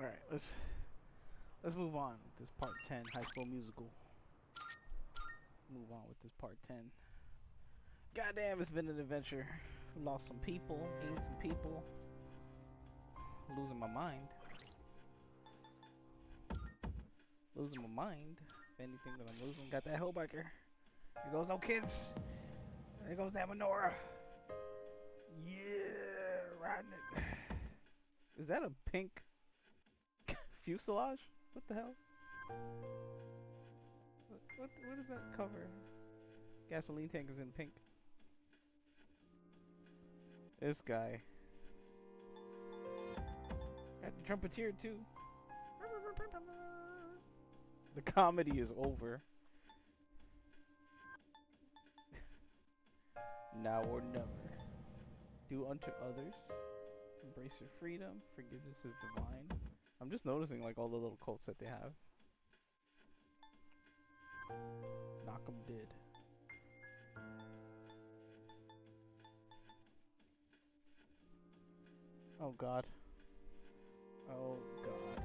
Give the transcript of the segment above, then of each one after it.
All right, let's move on with this part 10 High School Musical. Move on with this part 10. Goddamn, it's been an adventure. Lost some people, gained some people. Losing my mind. Losing my mind. If anything that I'm losing, got that Hellbiker. There goes no kids. There goes that menorah. Yeah, riding it. Is that a pink fuselage? What the hell? What is that cover? Gasoline tank is in pink. This guy. Got the trumpeter too. The comedy is over. Now or never. Do unto others. Embrace your freedom. Forgiveness is divine. I'm just noticing like all the little quotes that they have. Knock 'em dead. Oh god. Oh god.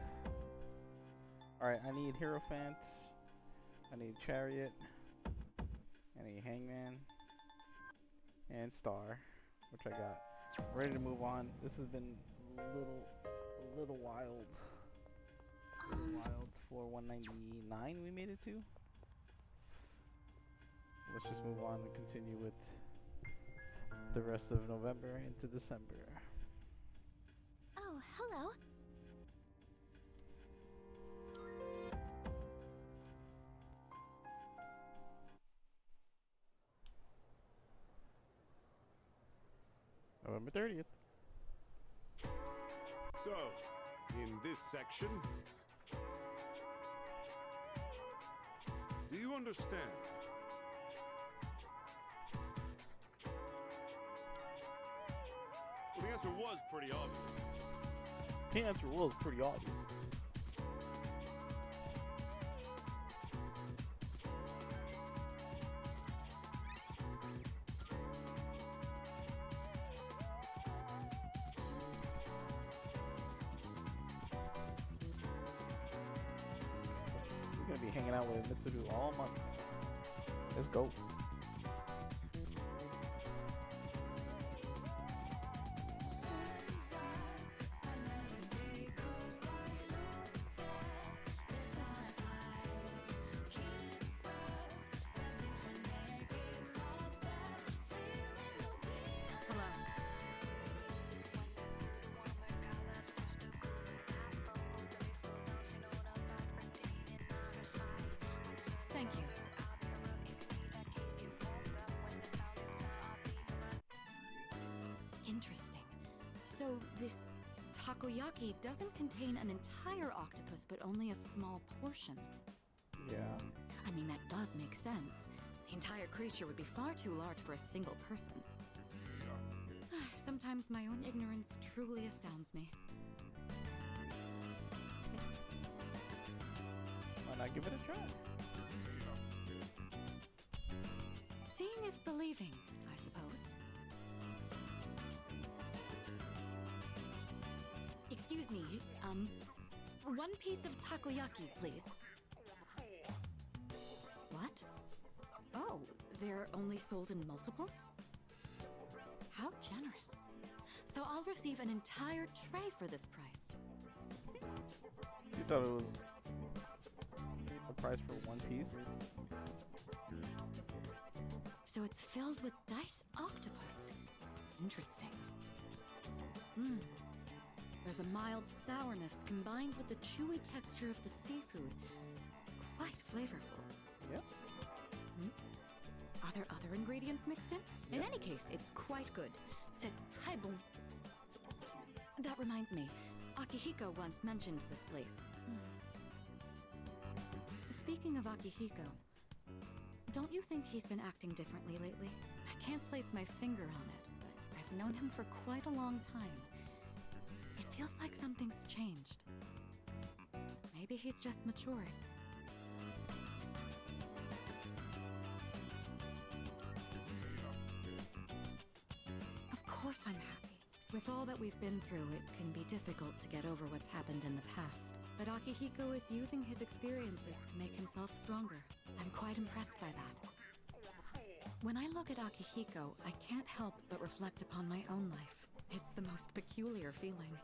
Alright, I need Hierophant. I need Chariot. I need Hangman. And Star. Which I got. Ready to move on. This has been a little wild. A little wild for 199 we made it to. Let's just move on and continue with the rest of November into December. Oh, hello. November 30th. So, in this section, do you understand? Well, the answer was pretty obvious. The answer was pretty obvious. We're gonna be hanging out with Mitsudu all month. Let's go. Thank you. Interesting. So this takoyaki doesn't contain an entire octopus, but only a small portion. Yeah. I mean, that does make sense. The entire creature would be far too large for a single person. Sometimes my own ignorance truly astounds me. Why not give it a try? Seeing is believing, I suppose. Excuse me, one piece of takoyaki, please. What? Oh, they're only sold in multiples? How generous. So I'll receive an entire tray for this price. You thought it was a price for one piece? So it's filled with diced octopus. Interesting. There's a mild sourness combined with the chewy texture of the seafood. Quite flavorful. Yeah. Are there other ingredients mixed in? In any case, it's quite good. C'est très bon. That reminds me, Akihiko once mentioned this place. Speaking of Akihiko, don't you think he's been acting differently lately? I can't place my finger on it, but I've known him for quite a long time. It feels like something's changed. Maybe he's just maturing. Of course I'm happy. With all that we've been through, it can be difficult to get over what's happened in the past. But Akihiko is using his experiences to make himself stronger. I'm quite impressed by that. When I look at Akihiko, I can't help but reflect upon my own life. It's the most peculiar feeling.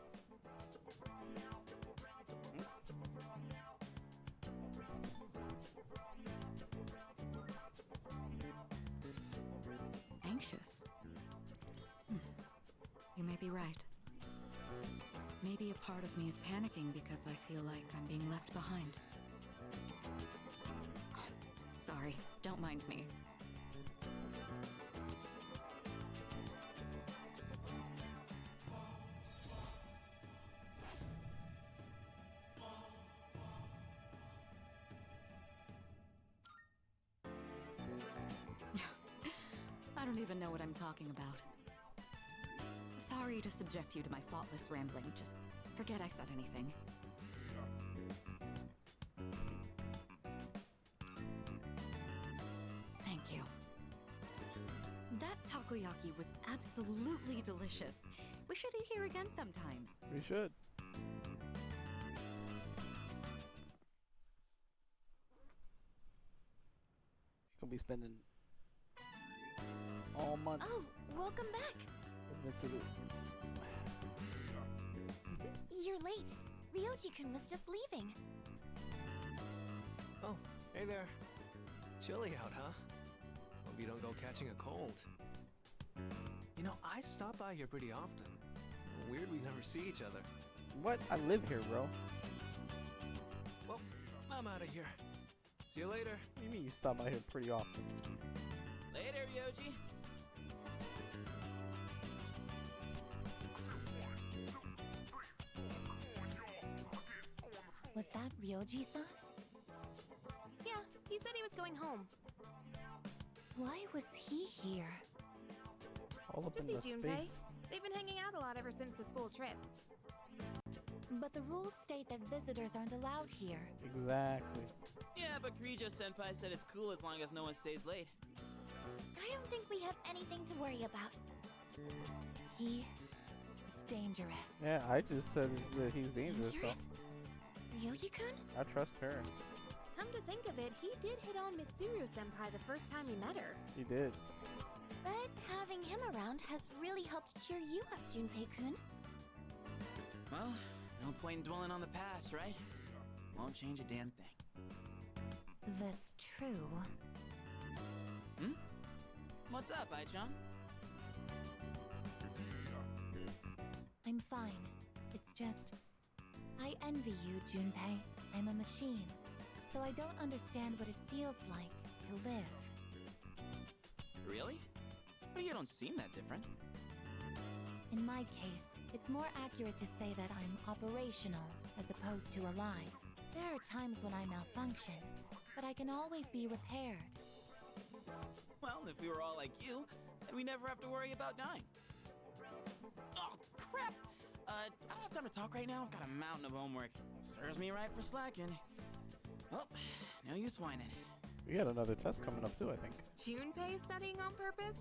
Anxious? You may be right. Maybe a part of me is panicking because I feel like I'm being left behind. Sorry, don't mind me. I don't even know what I'm talking about. Sorry to subject you to my thoughtless rambling. Just forget I said anything. Thank you. That takoyaki was absolutely delicious. We should eat here again sometime. We should. You'll be spending all month. Oh, welcome back. You're late. Ryoji-kun was just leaving. Oh, hey there. Chilly out, huh? Hope you don't go catching a cold. You know, I stop by here pretty often. Weird we never see each other. What? I live here, bro. Well, I'm out of here. See you later. What do you mean you stop by here pretty often? Later, Ryoji. Was that Ryoji-san? Yeah, he said he was going home. Why was he here? All up To in see the Junpei. space. They've been hanging out a lot ever since the school trip. But the rules state that visitors aren't allowed here. Exactly. Yeah, but Kirijo-senpai said it's cool as long as no one stays late. I don't think we have anything to worry about. He is dangerous. Yeah, I just said that he's dangerous, though. Ryoji-kun? I trust her. Come to think of it, he did hit on Mitsuru-senpai the first time he met her. He did. But having him around has really helped cheer you up, Junpei-kun. Well, no point in dwelling on the past, right? Won't change a damn thing. That's true. Hmm? What's up, Ai-chan? I'm fine. It's just... I envy you, Junpei. I'm a machine, so I don't understand what it feels like to live. Really? But you don't seem that different. In my case, it's more accurate to say that I'm operational as opposed to alive. There are times when I malfunction, but I can always be repaired. Well, if we were all like you, then we never have to worry about dying. Oh, crap! I don't have time to talk right now. I've got a mountain of homework. Serves me right for slacking. Well, no use whining. We got another test coming up, too, I think. Junpei studying on purpose?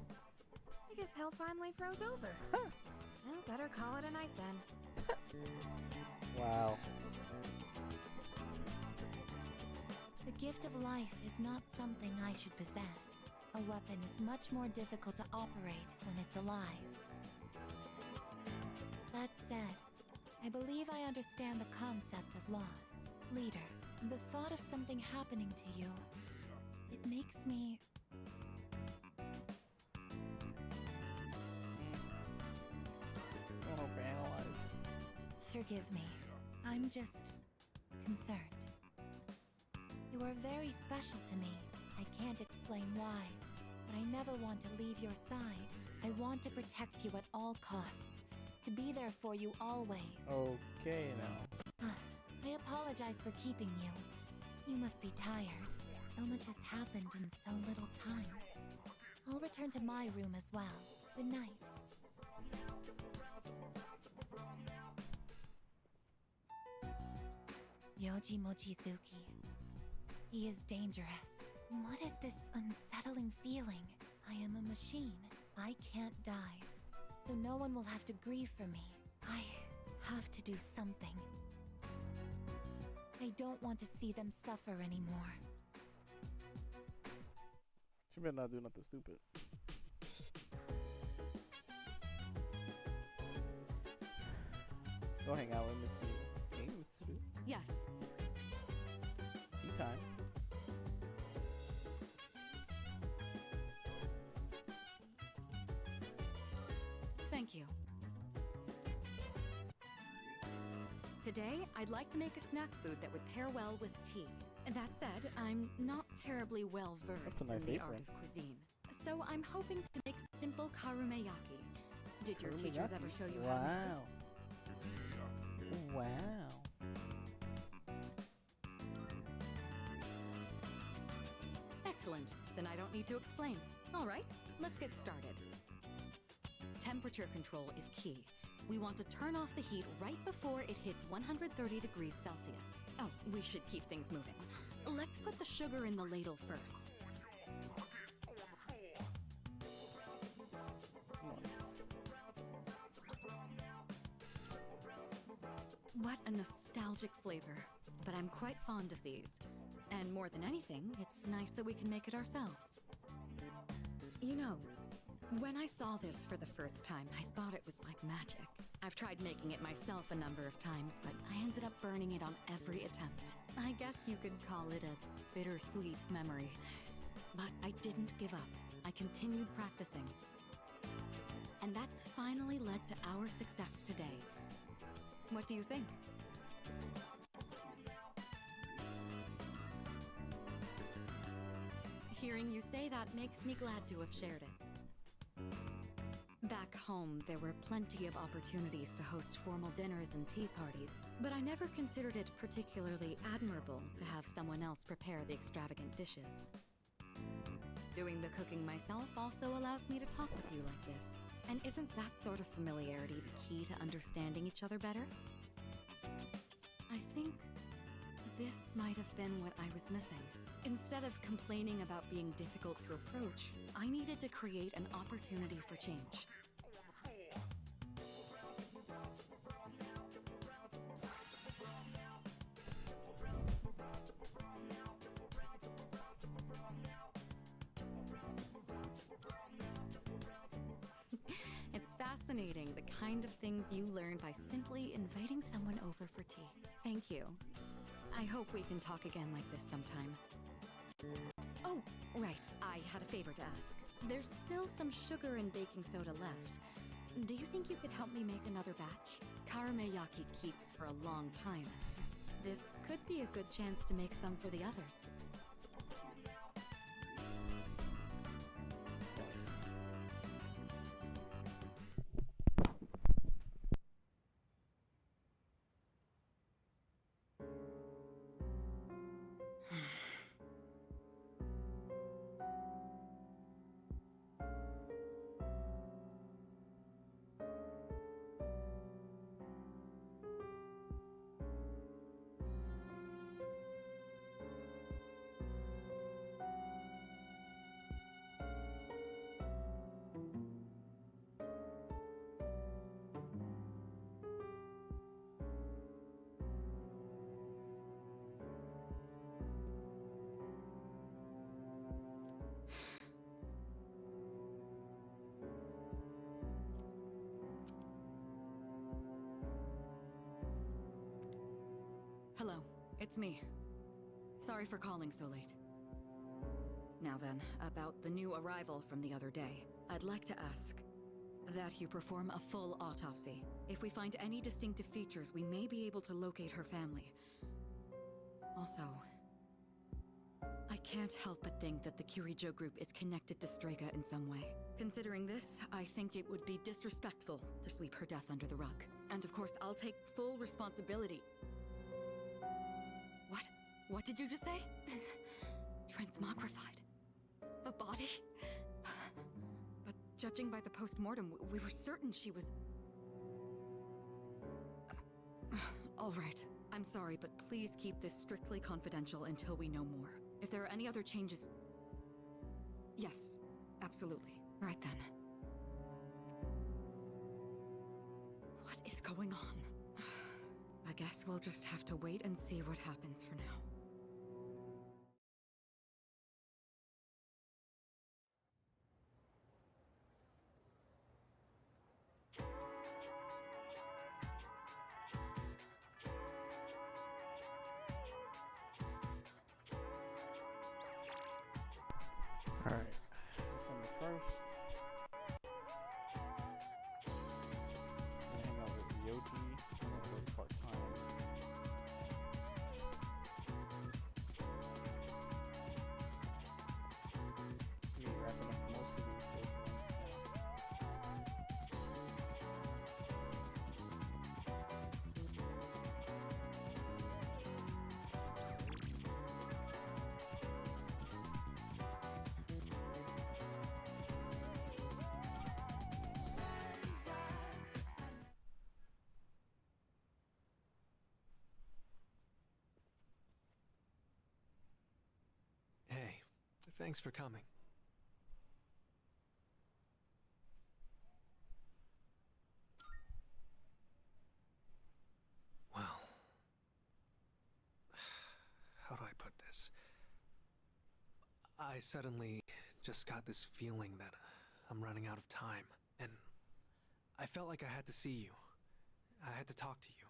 I guess hell finally froze over. Well, better call it a night then. Wow. The gift of life is not something I should possess. A weapon is much more difficult to operate when it's alive. That said, I believe I understand the concept of loss. Leader, the thought of something happening to you, it makes me... Don't overanalyze. Forgive me. I'm just... concerned. You are very special to me. I can't explain why, but I never want to leave your side. I want to protect you at all costs. To be there for you always. Okay, now. I apologize for keeping you. You must be tired. So much has happened in so little time. I'll return to my room as well. Good night. Yoji Mochizuki. He is dangerous. What is this unsettling feeling? I am a machine. I can't die. so no one will have to grieve for me. I have to do something. I don't want to see them suffer anymore. She better not do nothing stupid. Let's go hang out with Mitsu. Hey, Mitsu. Yes. Tea time. Thank you. Today, I'd like to make a snack food that would pair well with tea. That said, I'm not terribly well versed That's a nice in the apron. art of cuisine. So I'm hoping to make simple karumeyaki. Did your teachers ever show you how to make them? Wow. Excellent. Then I don't need to explain. All right, let's get started. Temperature control is key. We want to turn off the heat right before it hits 130 degrees Celsius. Oh, we should keep things moving. Let's put the sugar in the ladle first. What a nostalgic flavor. But I'm quite fond of these. And more than anything, it's nice that we can make it ourselves. You know, when I saw this for the first time, I thought it was like magic. I've tried making it myself a number of times, but I ended up burning it on every attempt. I guess you could call it a bittersweet memory. But I didn't give up. I continued practicing. And that's finally led to our success today. What do you think? Hearing you say that makes me glad to have shared it. Back home, there were plenty of opportunities to host formal dinners and tea parties, but I never considered it particularly admirable to have someone else prepare the extravagant dishes. Doing the cooking myself also allows me to talk with you like this. And isn't that sort of familiarity the key to understanding each other better? I think this might have been what I was missing. Instead of complaining about being difficult to approach, I needed to create an opportunity for change. It's fascinating, the kind of things you learn by simply inviting someone over for tea. Thank you. I hope we can talk again like this sometime. Oh, right. I had a favor to ask. There's still some sugar and baking soda left. Do you think you could help me make another batch? Karumeyaki keeps for a long time. This could be a good chance to make some for the others. Hello, it's me. Sorry for calling so late. Now then, about the new arrival from the other day. I'd like to ask that you perform a full autopsy. If we find any distinctive features, we may be able to locate her family. Also, I can't help but think that the Kirijo group is connected to Strega in some way. Considering this, I think it would be disrespectful to sweep her death under the rug. And of course, I'll take full responsibility. What? What did you just say? Transmogrified. The body? But judging by the post-mortem, we were certain she was... All right. I'm sorry, but please keep this strictly confidential until we know more. If there are any other changes... Yes, absolutely. Right then. guess we'll just have to wait and see what happens for now. Alright, December 1st. Hang out with Yogi. I'm gonna work part-time. Me wrapping up most of these safe links now. Hey, thanks for coming. Well, how do I put this? I suddenly just got this feeling that I'm running out of time, and I felt like I had to see you. I had to talk to you.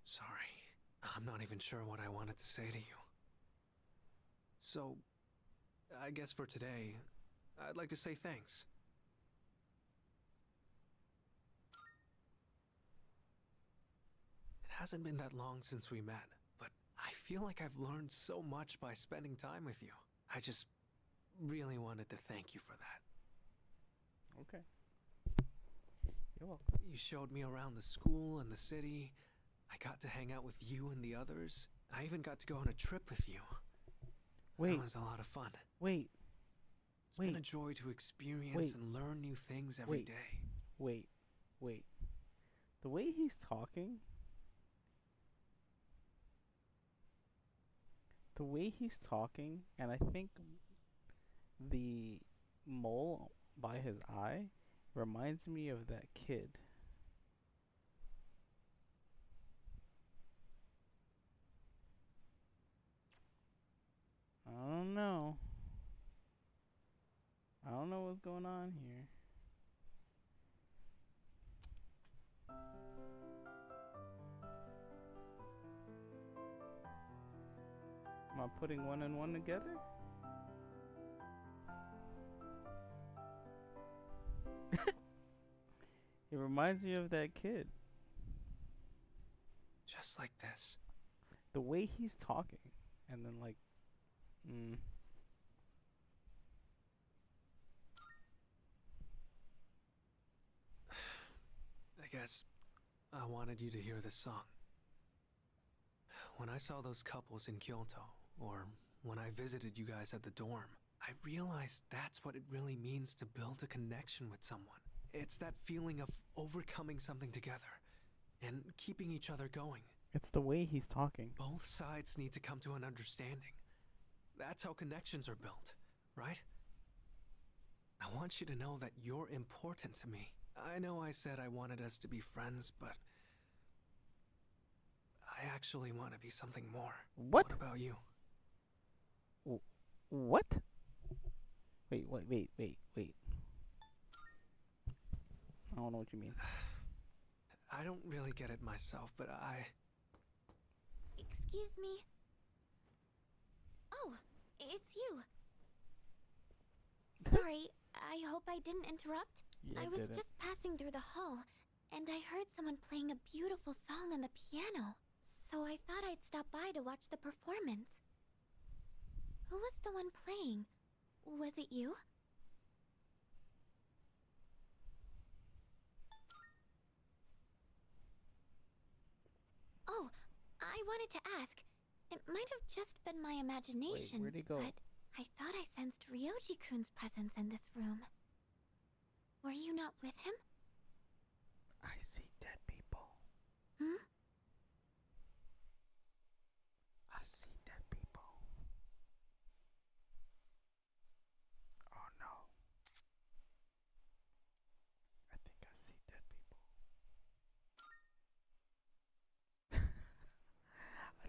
Sorry, I'm not even sure what I wanted to say to you. So, I guess for today, I'd like to say thanks. It hasn't been that long since we met, but I feel like I've learned so much by spending time with you. I just really wanted to thank you for that. Okay. You're welcome. You showed me around the school and the city. I got to hang out with you and the others. I even got to go on a trip with you. Wait. That was a lot of fun. Wait. It's been a joy to experience and learn new things every day. Wait. The way he's talking. And I think the mole by his eye reminds me of that kid. I don't know. I don't know what's going on here. Am I putting one and one together? It reminds me of that kid. Just like this. The way he's talking. And then like... I guess I wanted you to hear this song. When I saw those couples in Kyoto, or when I visited you guys at the dorm, I realized that's what it really means to build a connection with someone. It's that feeling of overcoming something together and keeping each other going. It's the way he's talking. Both sides need to come to an understanding. That's how connections are built, right? I want you to know that you're important to me. I know I said I wanted us to be friends, but I actually want to be something more. What? What about you? What? Wait. I don't know what you mean. I don't really get it myself, but Excuse me? Oh, it's you. Sorry, I hope I didn't interrupt. Yeah, I was didn't. just passing through the hall, and I heard someone playing a beautiful song on the piano. So I thought I'd stop by to watch the performance. Who was the one playing? Was it you? Oh, I wanted to ask. It might have just been my imagination, where'd he go? but I thought I sensed Ryoji-kun's presence in this room. Were you not with him? I see dead people. Hmm? I see dead people. Oh no. I think I see dead people.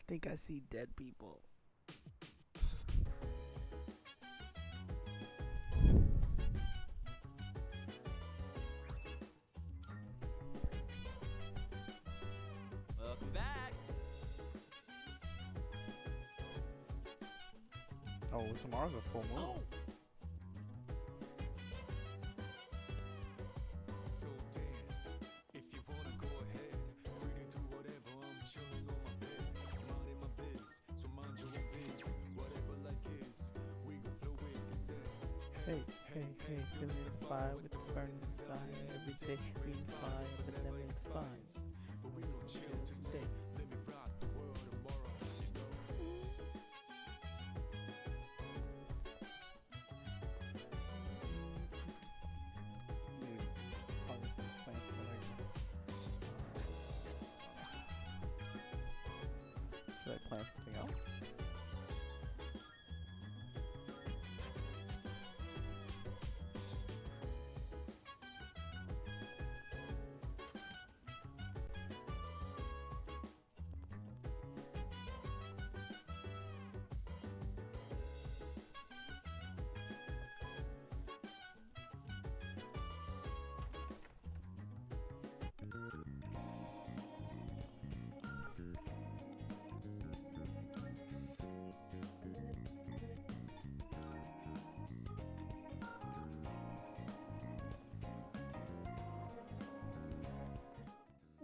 think I see dead people. Welcome back. Oh, tomorrow's a full moon. Oh! So dance, if you wanna go ahead. Free to do whatever, I'm chilling on my bed. Minding my biz, so mind your own biz. Whatever like is, we gon' flow with the set. Hey, hey, hey, feeling the fire with the burning desire. Every day we inspire, but then we expire. But we gon' chill today. Let me rock the world tomorrow, you know. Should I plant something else?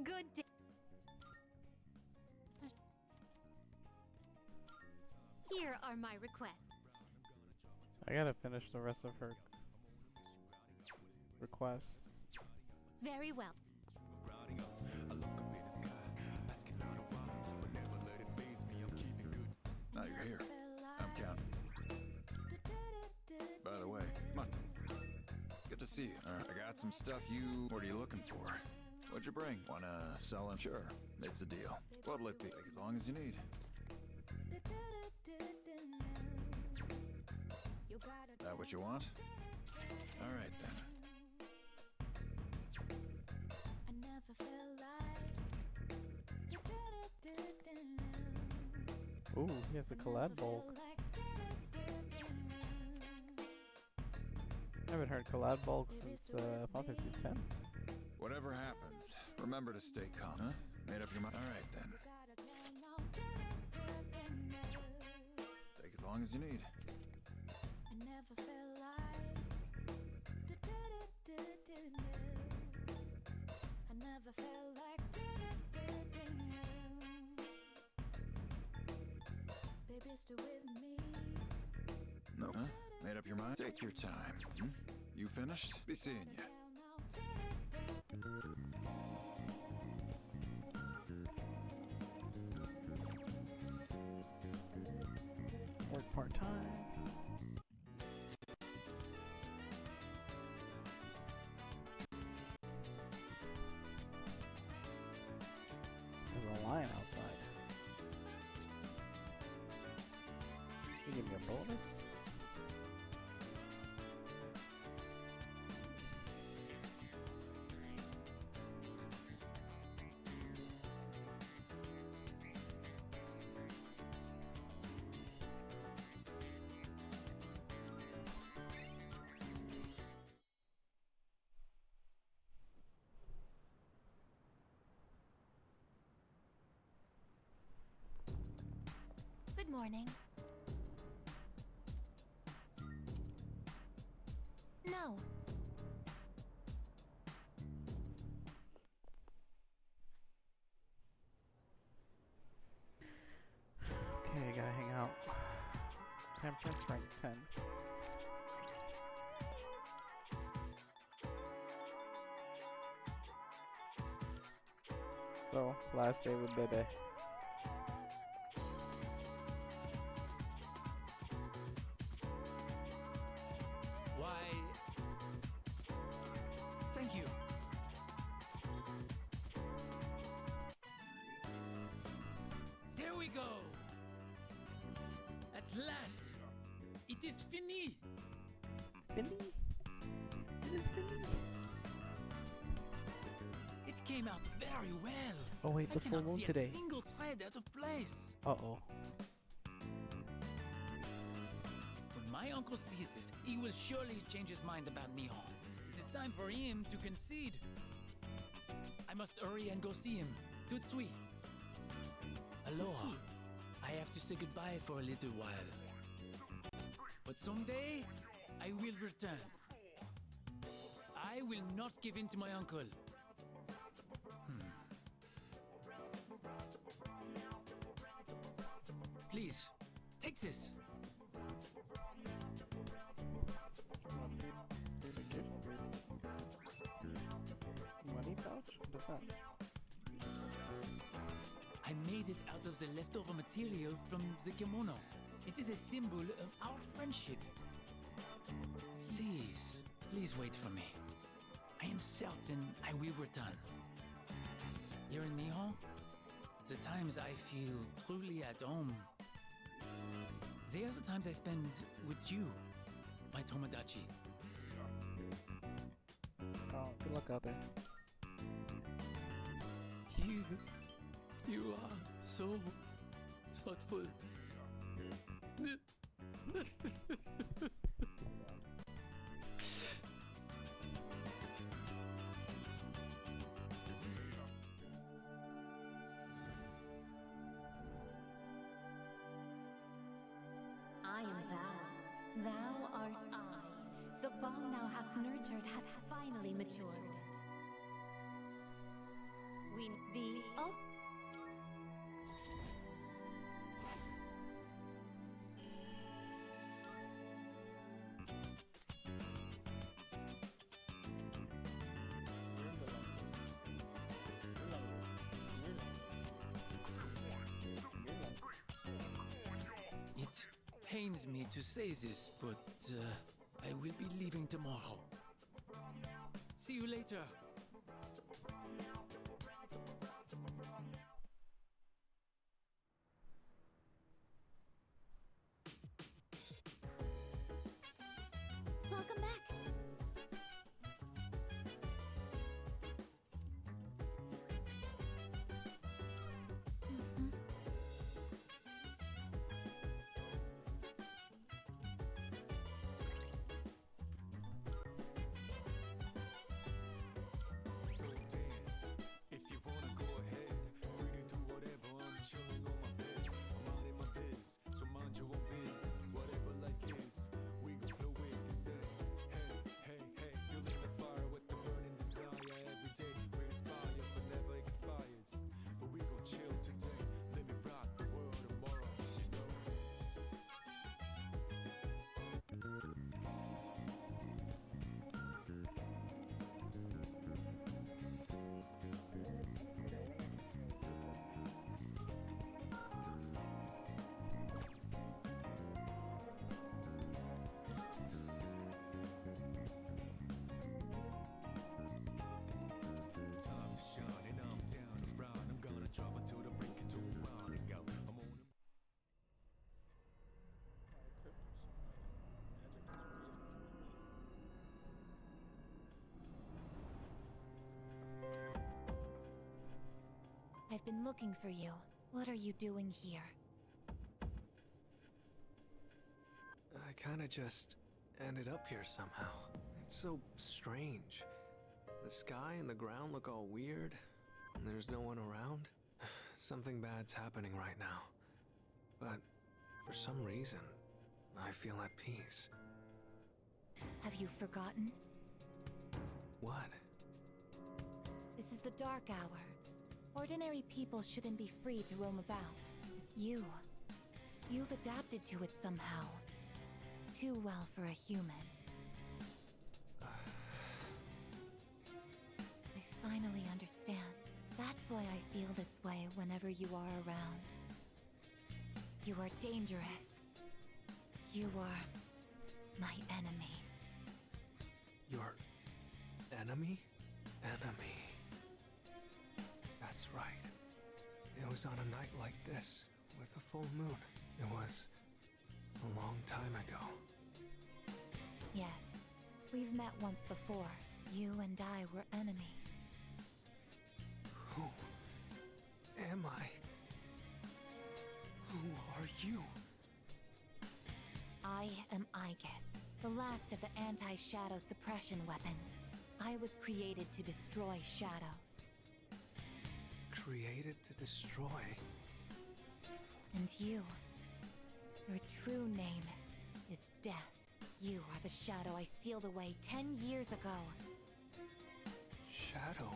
Good day. Here are my requests. I gotta finish the rest of her requests. Very well. Rowdy up, I look up in the sky, asking out a while, but never let it faze me. I'm keeping good. Now you're here. I'm counting. By the way, come on. Good to see you. I got some stuff you... What are you looking for? What'd you bring? Wanna sell it? Sure, it's a deal. What'll it be? Take as long as you need. That what you want? All right then. Ooh, he has a collab bulk. I haven't heard collab bulk since Final Fantasy 10. Whatever happens, remember to stay calm, huh? Made up your mind? All right then. Take as long as you need. No, huh? Made up your mind? Take your time. Hmm? You finished? Be seeing you. Work part-time. There's a line outside. You give me a bonus? Good morning. No. Okay, gotta hang out. Sam Prince rank 10. So, last day with Bebe. Why? Thank you. There we go. At last, it is fini. Finny? It is Finny. It came out very well. Oh wait, I the full cannot moon see today. a single thread out of place. Uh-oh. When my uncle sees this, he will surely change his mind about Nihon. It is time for him to concede. I must hurry and go see him. Tutsui. Aloha. I have to say goodbye for a little while. But someday, I will return. I will not give in to my uncle. Please, take this. Money pouch? What's that? I made it out of the leftover material from the kimono. It is a symbol of our friendship. Please wait for me. I am certain I will return. Here in Nihon, the times I feel truly at home, they are the times I spend with you, my Tomodachi. Oh, good luck out there. You are so thoughtful. I am thou. Thou art I. The bond thou hast nurtured hath finally matured. We be It pains me to say this, but I will be leaving tomorrow. See you later. welcome back. So dance. If you wanna go ahead, free to do whatever. I'm chilling on my bed. I'm minding my biz, so mind your own biz. Whatever like is, we gon' flow with the set. Hey, feeling the fire with the burning desire. Every day we inspire, but never expires. But we gon' chill today. Let me rock the world tomorrow. You know. Time to shine and I'm down and round. I'm gonna travel to the break into round and go. I'm on. I've been looking for you. What are you doing here? I kinda just ended up here somehow. It's so strange. The sky and the ground look all weird, and there's no one around. Something bad's happening right now. But for some reason, I feel at peace. Have you forgotten? What? This is the dark hour. Ordinary people shouldn't be free to roam about. You've adapted to it somehow. Too well for a human. I finally understand. That's why I feel this way whenever you are around. You are dangerous. You are my enemy. Your enemy? Enemy. That's right. It was on a night like this, with a full moon. It was a long time ago. Yes, we've met once before. You and I were enemies. Who? Aegis, the last of the anti-shadow suppression weapons. I was created to destroy shadows. Created to destroy? And you, your true name is Death. You are the shadow I sealed away 10 years ago. Shadow?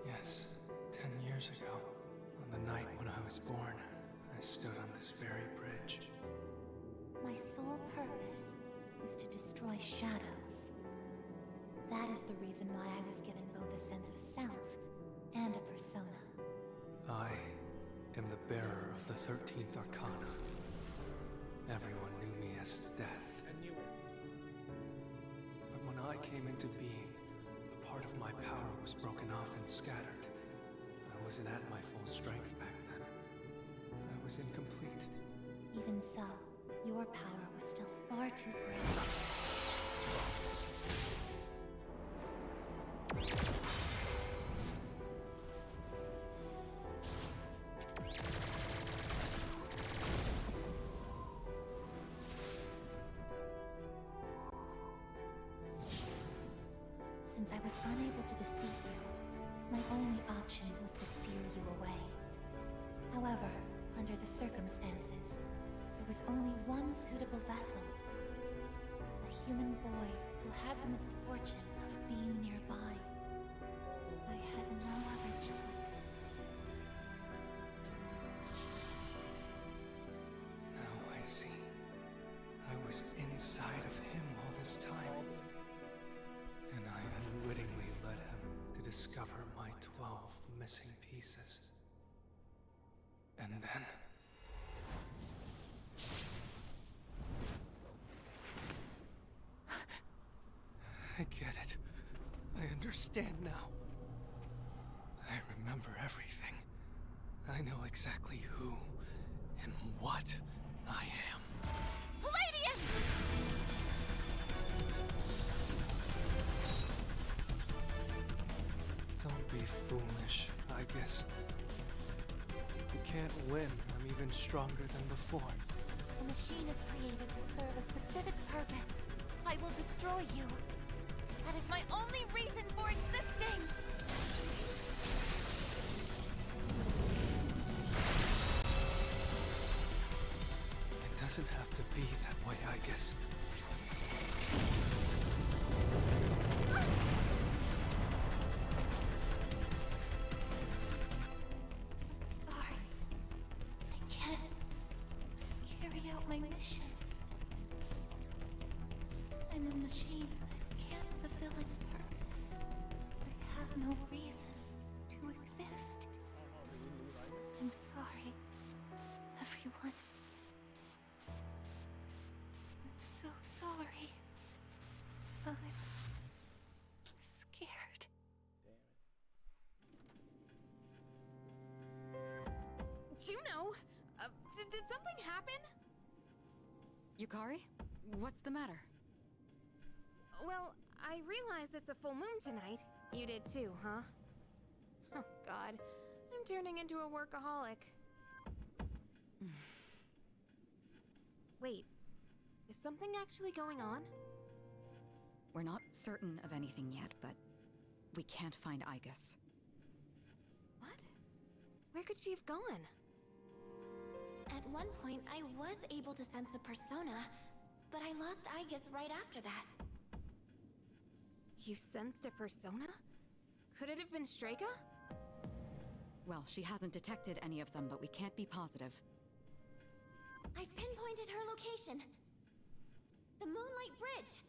Yes, 10 years ago, on the night when I was born, I stood on this very bridge. My sole purpose was to destroy shadows. That is the reason why I was given both a sense of self and a persona. I am the bearer of the 13th Arcana. Everyone knew me as Death. I knew it. But when I came into being, a part of my power was broken off and scattered. I wasn't at my full strength back then. I was incomplete. Even so, your power was still far too great. Since I was unable to defeat you, my only option was to seal you away. However, under the circumstances, there was only one suitable vessel. A human boy who had the misfortune of being nearby. I had no other choice. Now I see. I was inside of him all this time. And I unwittingly led him to discover my 12 missing pieces. And then... I get it. I understand now. I remember everything. I know exactly who and what I am. Palladium! Don't be foolish, I guess. You can't win. I'm even stronger than before. The machine is created to serve a specific purpose. I will destroy you. That is my only reason for existing! It doesn't have to be that way, I guess. Sorry. I can't carry out my mission. I'm a machine that can't fulfill its purpose. I have no reason to exist. I'm sorry, everyone. I'm so sorry. I'm scared. Juno! Did something happen? Yukari? What's the matter? Well, I realize it's a full moon tonight. You did too, huh? Oh, God. I'm turning into a workaholic. Wait. Is something actually going on? We're not certain of anything yet, but we can't find Aegis. What? Where could she have gone? At one point, I was able to sense a persona, but I lost Aegis right after that. You sensed a persona? Could it have been Streka? Well, she hasn't detected any of them, but we can't be positive. I've pinpointed her location. The Moonlight Bridge.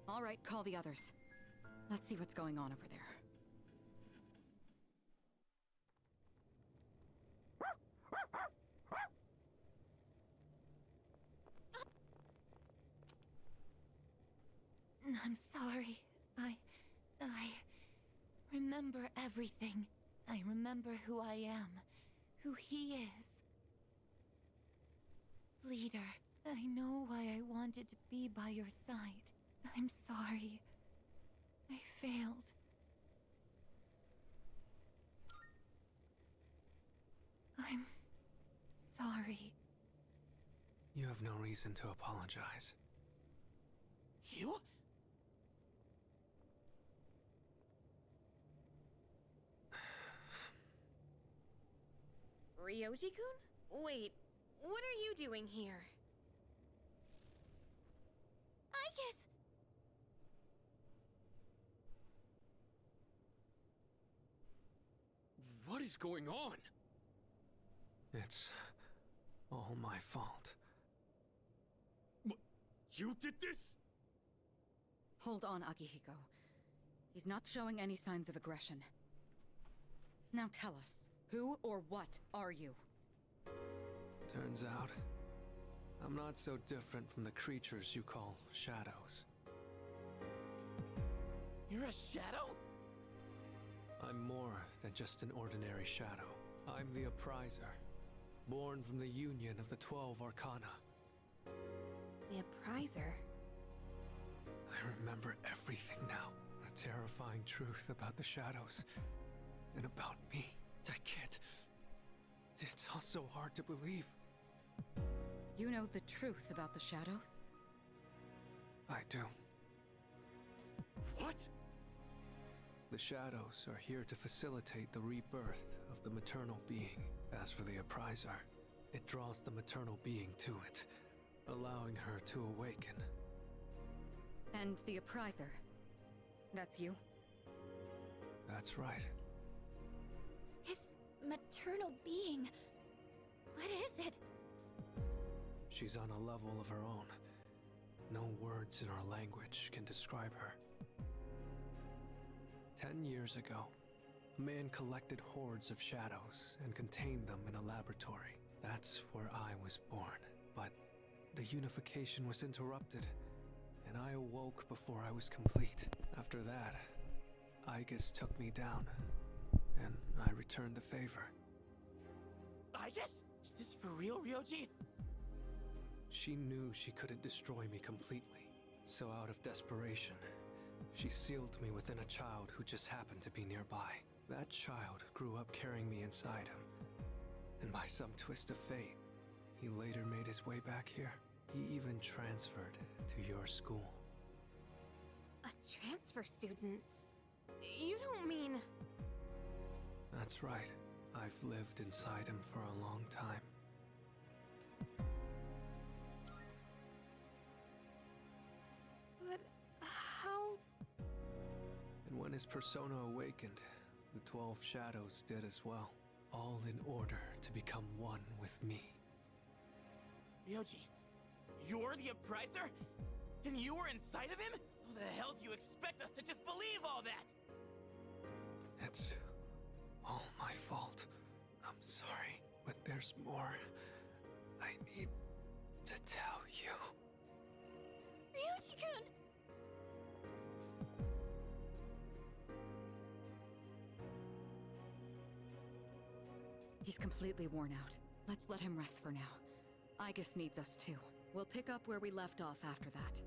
All right, call the others. Let's see what's going on over there. I'm sorry. I remember remember everything. I remember who I am, who he is. Leader, I know why I wanted to be by your side. I'm sorry. I failed. I'm sorry. You have no reason to apologize. You? Ryoji-kun? Wait, what are you doing here? I guess. What is going on? It's all my fault. What? You did this? Hold on, Akihiko. He's not showing any signs of aggression. Now tell us, who or what are you? Turns out, I'm not so different from the creatures you call shadows. You're a shadow? I'm more than just an ordinary shadow. I'm the Appriser, born from the union of the 12 Arcana. The Appriser? I remember everything now. The terrifying truth about the shadows. And about me. I can't... It's all so hard to believe. You know the truth about the shadows? I do. What? The shadows are here to facilitate the rebirth of the maternal being. As for the Appriser, it draws the maternal being to it, allowing her to awaken. And the Appriser? That's you? That's right. His maternal being. What is it? She's on a level of her own. No words in our language can describe her. 10 years ago, a man collected hordes of shadows and contained them in a laboratory. That's where I was born. But the unification was interrupted, and I awoke before I was complete. After that, Aigis took me down, and I returned the favor. I guess? Is this for real, Ryoji? She knew she couldn't destroy me completely, so out of desperation, she sealed me within a child who just happened to be nearby. That child grew up carrying me inside him, and by some twist of fate, he later made his way back here. He even transferred to your school. A transfer student? You don't mean... That's right. I've lived inside him for a long time. But how... And when his persona awakened, the 12 shadows did as well, all in order to become one with me. Ryoji, you're the Appriser? And you were inside of him? How the hell do you expect us to just believe all that? It's all my fault. I'm sorry, but there's more I need to tell you. Ryoji-kun! He's completely worn out. Let's let him rest for now. Aigis needs us too. We'll pick up where we left off after that.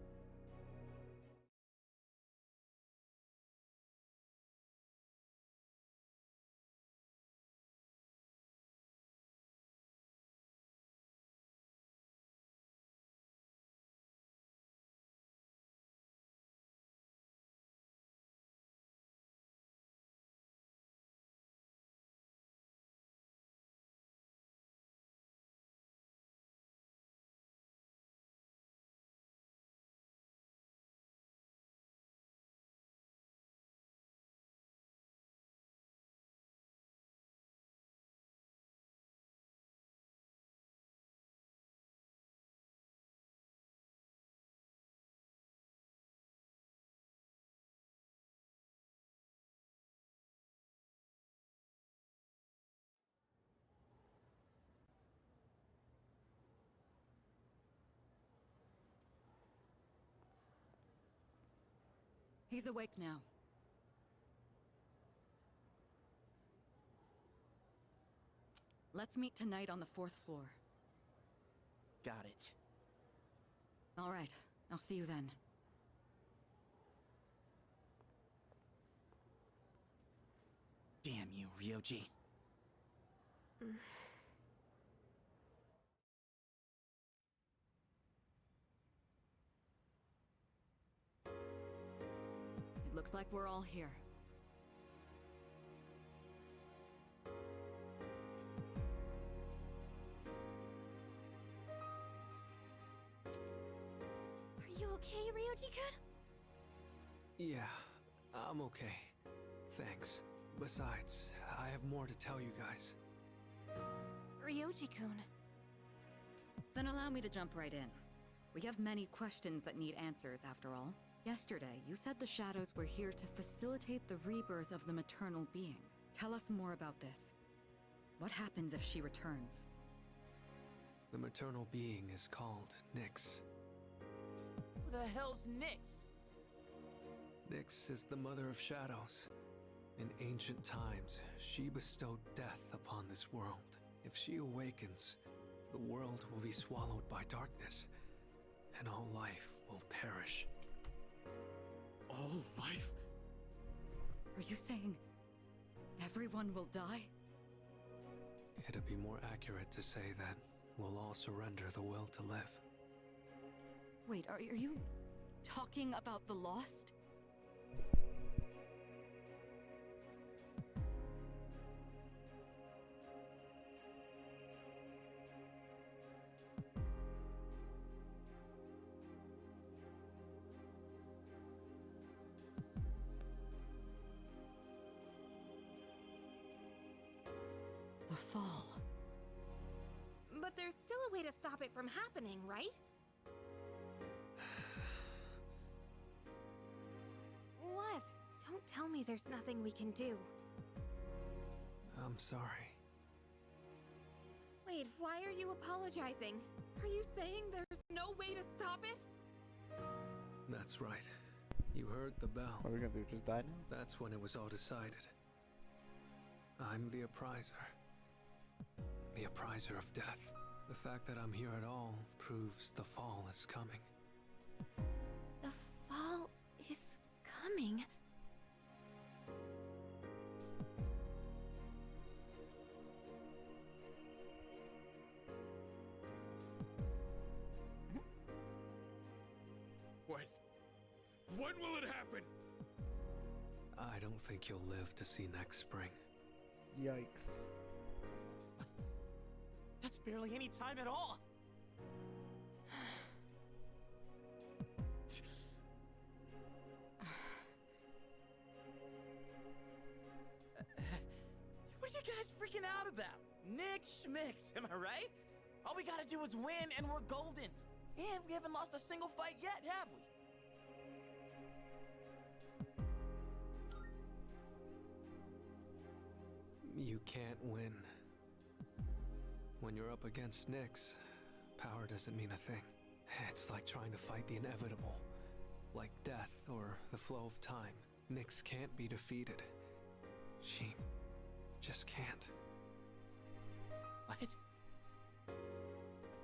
He's awake now. Let's meet tonight on the 4th floor. Got it. All right, I'll see you then. Damn you, Ryoji. It looks like we're all here. Are you okay, Ryoji-kun? Yeah, I'm okay. Thanks. Besides, I have more to tell you guys. Ryoji-kun. Then allow me to jump right in. We have many questions that need answers, after all. Yesterday, you said the shadows were here to facilitate the rebirth of the maternal being. Tell us more about this. What happens if she returns? The maternal being is called Nyx. Who the hell's Nyx? Nyx is the mother of shadows. In ancient times, she bestowed death upon this world. If she awakens, the world will be swallowed by darkness, and all life will perish. All life? Are you saying everyone will die? It'd be more accurate to say that we'll all surrender the will to live. Wait, are you talking about the lost? The fall. But there's still a way to stop it from happening, right? What? Don't tell me there's nothing we can do. I'm sorry. Wait, why are you apologizing? Are you saying there's no way to stop it? That's right. You heard the bell. What are we gonna do? Just die now? That's when it was all decided. I'm the appriser. The appriser of death. The fact that I'm here at all proves the fall is coming. The fall is coming. When will it happen? I don't think you'll live to see next spring. Yikes. That's barely any time at all. What are you guys freaking out about? Nick Schmicks, am I right? All we gotta do is win and we're golden. And we haven't lost a single fight yet, have we? You can't win. When you're up against Nyx, power doesn't mean a thing. It's like trying to fight the inevitable. Like death or the flow of time. Nyx can't be defeated. She just can't. What?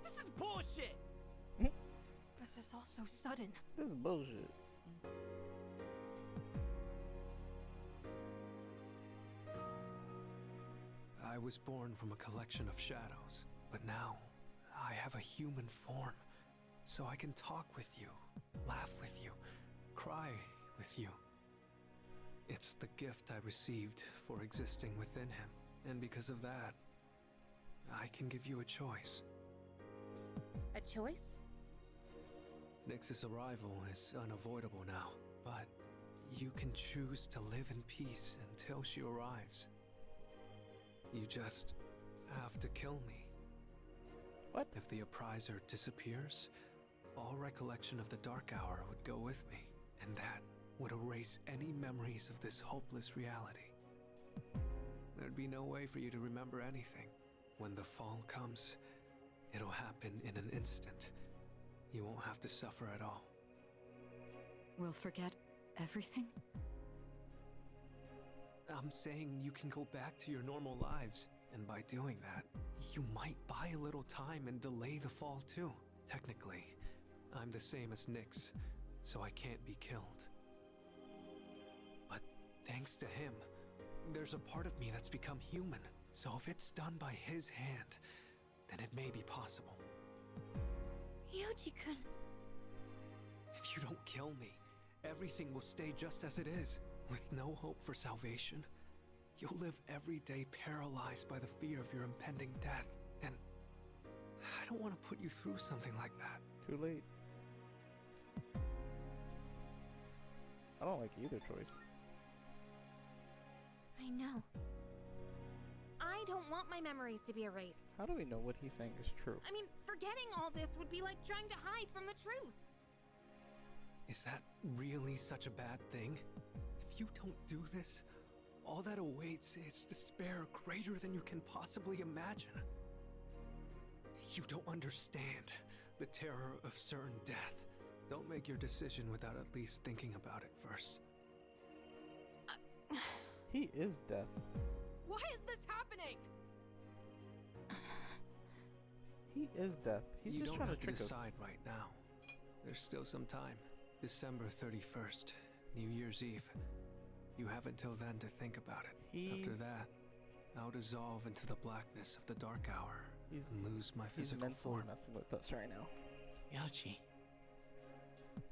This is bullshit! This is all so sudden. This is bullshit. I was born from a collection of shadows, but now I have a human form, so I can talk with you, laugh with you, cry with you. It's the gift I received for existing within him, and because of that, I can give you a choice. A choice? Nyx's arrival is unavoidable now, but you can choose to live in peace until she arrives. You just have to kill me. What? If the appriser disappears, all recollection of the Dark Hour would go with me, and that would erase any memories of this hopeless reality. There'd be no way for you to remember anything. When the fall comes, it'll happen in an instant. You won't have to suffer at all. We'll forget everything? I'm saying you can go back to your normal lives. And by doing that, you might buy a little time and delay the fall too. Technically, I'm the same as Nyx, so I can't be killed. But thanks to him, there's a part of me that's become human. So if it's done by his hand, then it may be possible. Ryuji-kun. If you don't kill me, everything will stay just as it is. With no hope for salvation, you'll live every day paralyzed by the fear of your impending death. And I don't want to put you through something like that. Too late. I don't like either choice. I know. I don't want my memories to be erased. How do we know what he's saying is true? I mean, forgetting all this would be like trying to hide from the truth. Is that really such a bad thing? If you don't do this, all that awaits is despair greater than you can possibly imagine. You don't understand the terror of certain death. Don't make your decision without at least thinking about it first. He is death. Why is this happening? He is death. He's You just don't trying have to to trick us. decide right now. There's still some time. December 31st, New Year's Eve. You have until then to think about it. After that, I'll dissolve into the blackness of the dark hour and lose my He's physical mentally form. messing with us right now. Yoji.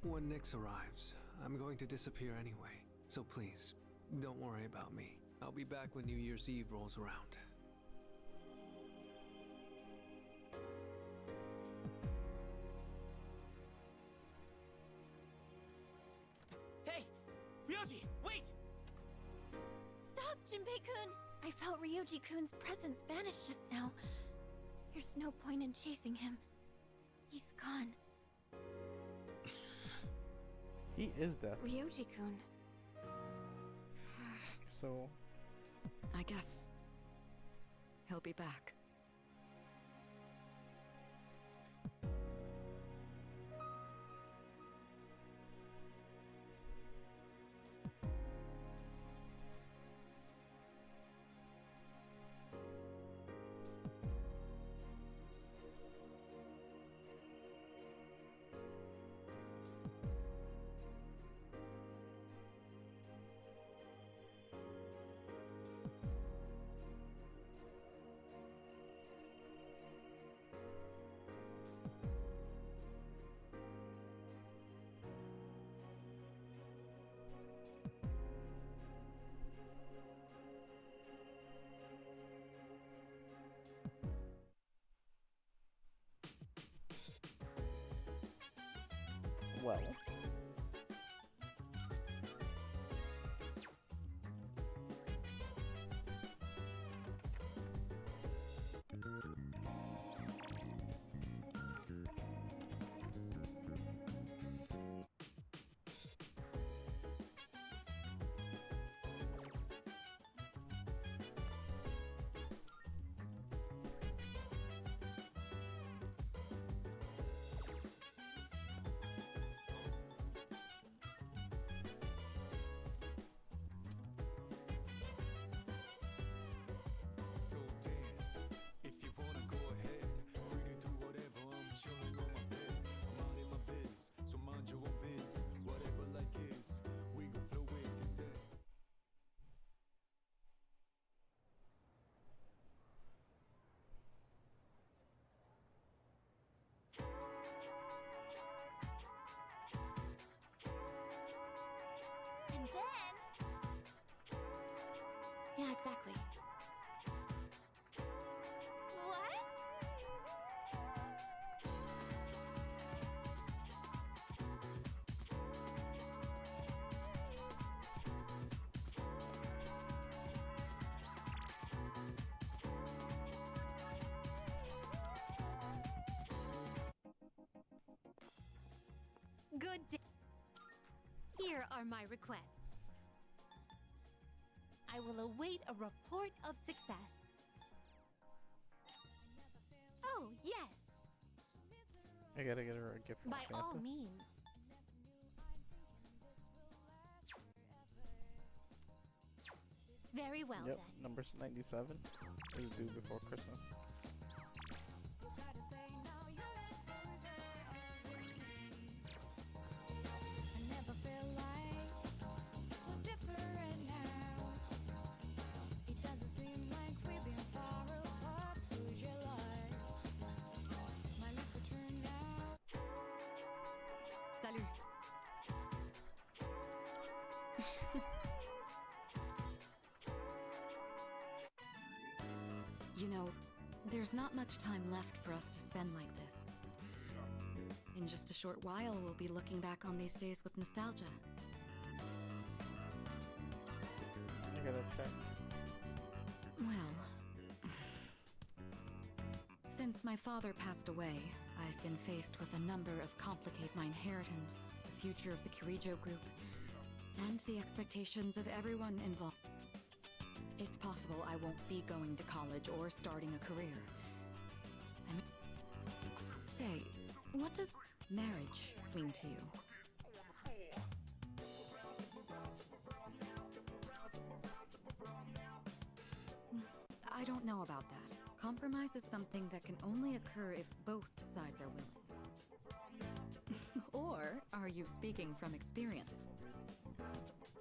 When Nyx arrives, I'm going to disappear anyway. So please, don't worry about me. I'll be back when New Year's Eve rolls around. Hey! Ryoji, wait! Stop, Junpei-kun! I felt Ryoji-kun's presence vanish just now. There's no point in chasing him. He's gone. He is death. Ryoji-kun. So, I guess he'll be back. well. So dance, if you wanna go ahead. Free to do whatever, I'm chilling on my bed. I'm out in my biz, so mind your own biz. Whatever like is, we gon' flow with this it. And then... Yeah, exactly. What? Good day. Here are my requests. I will await a report of success. Oh, yes. I gotta get her a gift from By Santa. all means. Very well Yep, then. number 97 is due before Christmas. Salut. You know, there's not much time left for us to spend like this. In just a short while, we'll be looking back on these days with nostalgia. I gotta check. Well, since my father passed away, I've been faced with a number of complicated my inheritance, the future of the Kirijo group, and the expectations of everyone involved. It's possible I won't be going to college or starting a career. I mean, say, what does marriage mean to you? I don't know about that. Compromise is something that can only occur if both sides are willing. Or are you speaking from experience?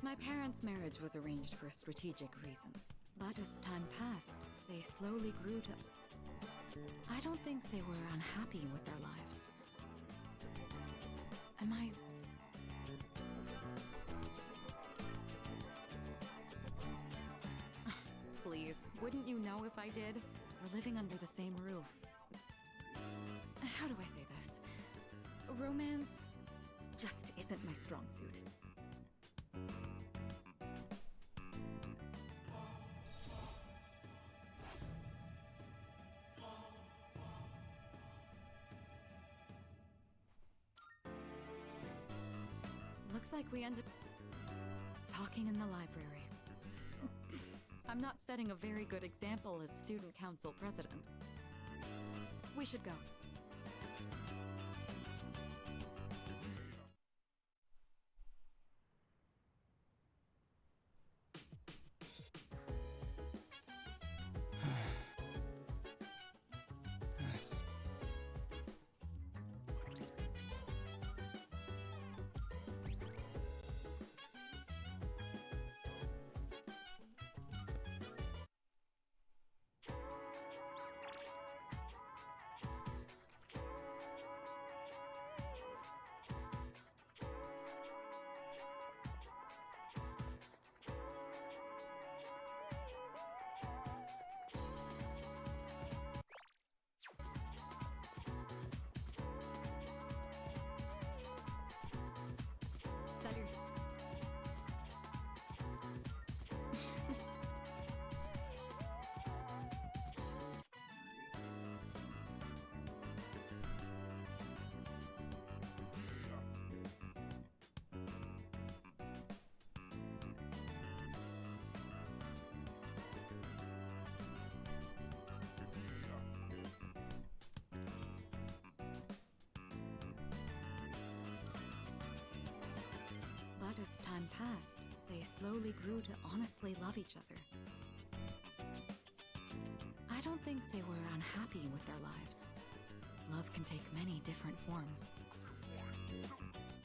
My parents' marriage was arranged for strategic reasons, but as time passed, they slowly grew to... I don't think they were unhappy with their lives. Am I... Please, wouldn't you know if I did? We're living under the same roof. How do I say this? Romance just isn't my strong suit. Looks like we ended talking in the library. I'm not setting a very good example as student council president. We should go. Salut. But as time passed, they slowly grew to honestly love each other. I don't think they were unhappy with their lives. Love can take many different forms.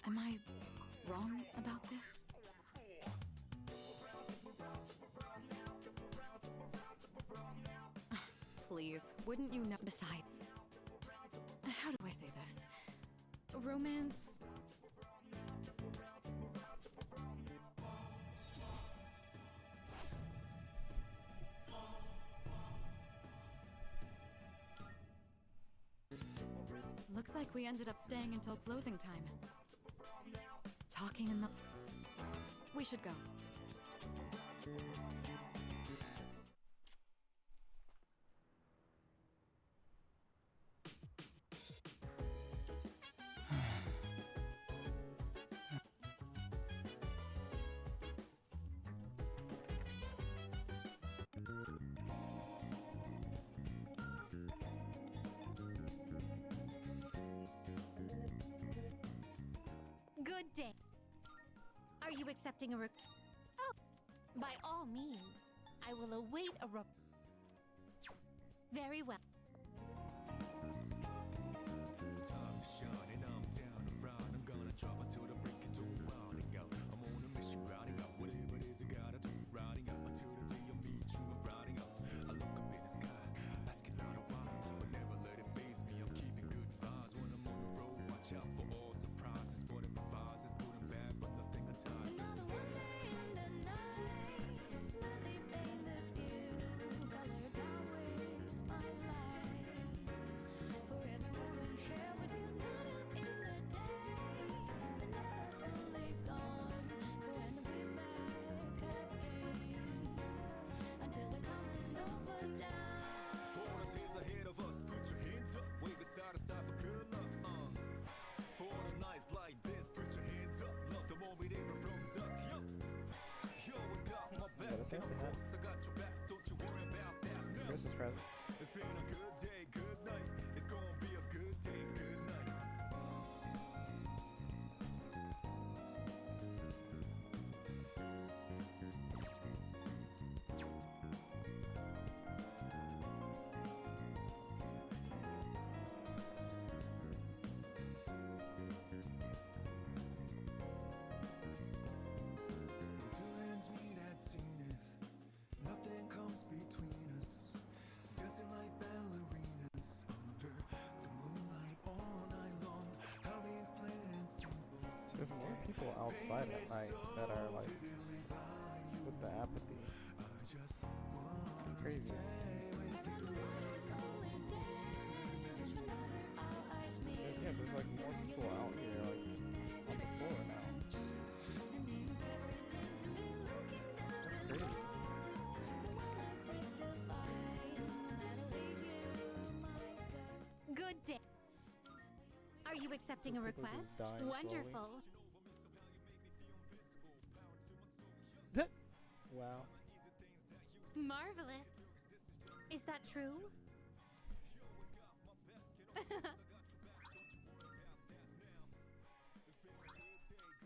Am I wrong about this? Please, wouldn't you know? Besides, how do I say this? Romance... Looks like we ended up staying until closing time. Talking in the... We should go. Good day. Are you accepting a Oh, by all means. I will await a Very well. Time is shining, I'm down and round. I'm gonna travel to the break into rounding out. I'm on a mission, routing out whatever it is I gotta do. Routing out until the day I meet you. I'm routing out. I look up in the skies, asking out a while, but never let it faze me. I'm keeping good vibes when I'm on the road. Watch out for all surprises. What it provides is good and bad, but nothing entices. Another one day in the night. Let me paint the view, colored down with my light. For every moment share with you, not out in the day, but never fully gone. Going to be back again until the coming over down. For the days ahead of us, put your hands up, wave it side to side for good luck. For the nights like this, put your hands up, love the moment even from dusk. Yo, you always got my back, and of course I got your back. Don't you worry about that. No. Christmas present. It's been a good day, good night. It's gonna be a good day, good night. Two hands meet at zenith. Nothing comes between us. Dancing like ballerinas under the moonlight all night long. How these plain and simple There's more people outside at night that are like with the apathy. Crazy. Yeah, there's like more people out here like on the floor now. That's crazy. Good day. Are you accepting a People just request? dying slowly. Wonderful. Wow. Marvelous. Is that true?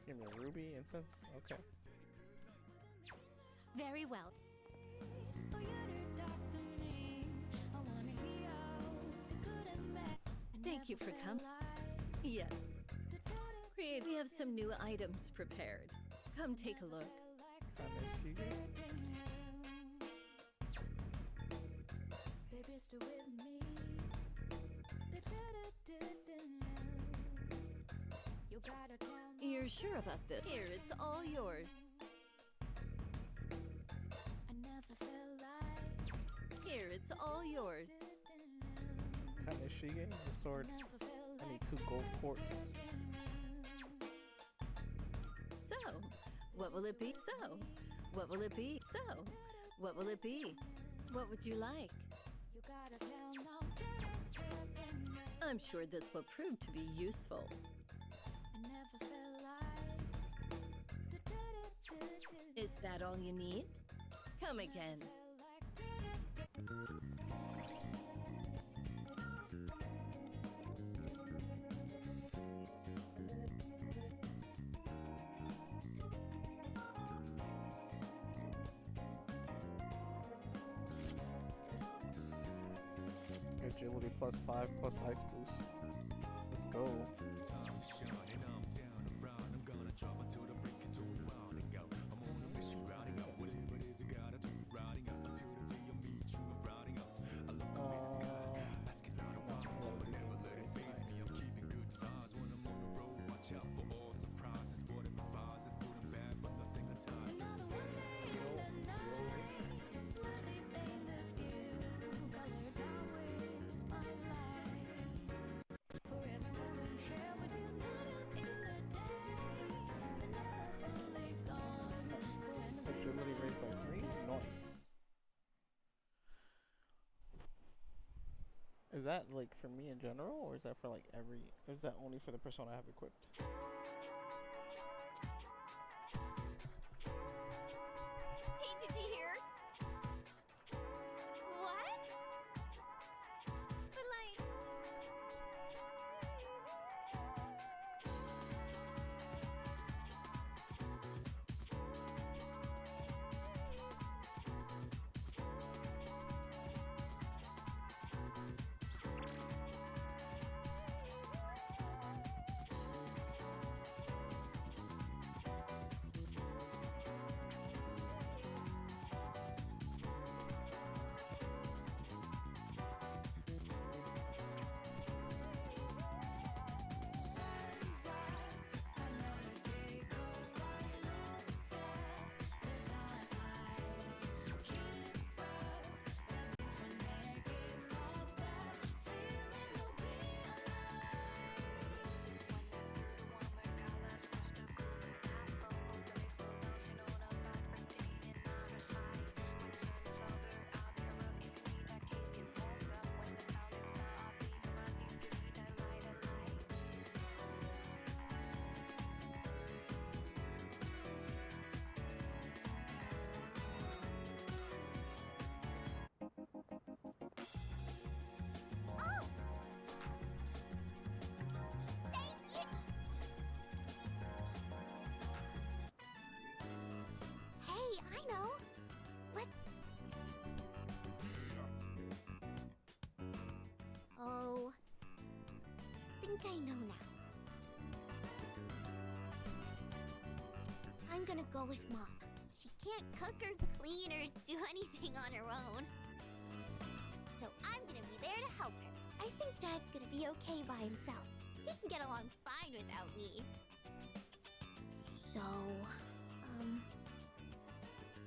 Give me a ruby incense. Okay. Very well. Thank you for coming. Yes. We have some new items prepared. Come take a look. You're sure about this? Here, it's all yours. Here, it's all yours. Kaneshige, the sword. I need 2 gold quartz. So, what will it be? So, what will it be? So, what will it be? What would you like? I'm sure this will prove to be useful. Is that all you need? Come again. Agility +5 plus ice boost. Let's go. Time is shining, I'm down and round. I'm gonna travel to the break into rounding out. I'm on a mission, routing out whatever it is I gotta do. Routing out until the day I meet you. I'm routing out. I look up in the skies, asking out a while, but never let it faze me. I'm keeping good vibes when I'm on the road. Watch out for all surprises. What it provides is good and bad, but nothing entices. Agility raised by 3? Nice. Is that like for me in general, or is that for like every? Or is that only for the persona I have equipped? Hey, did you hear? What? But like... think I know now. I'm gonna go with Mom. She can't cook or clean or do anything on her own. So I'm gonna be there to help her. I think Dad's gonna be okay by himself. He can get along fine without me. So,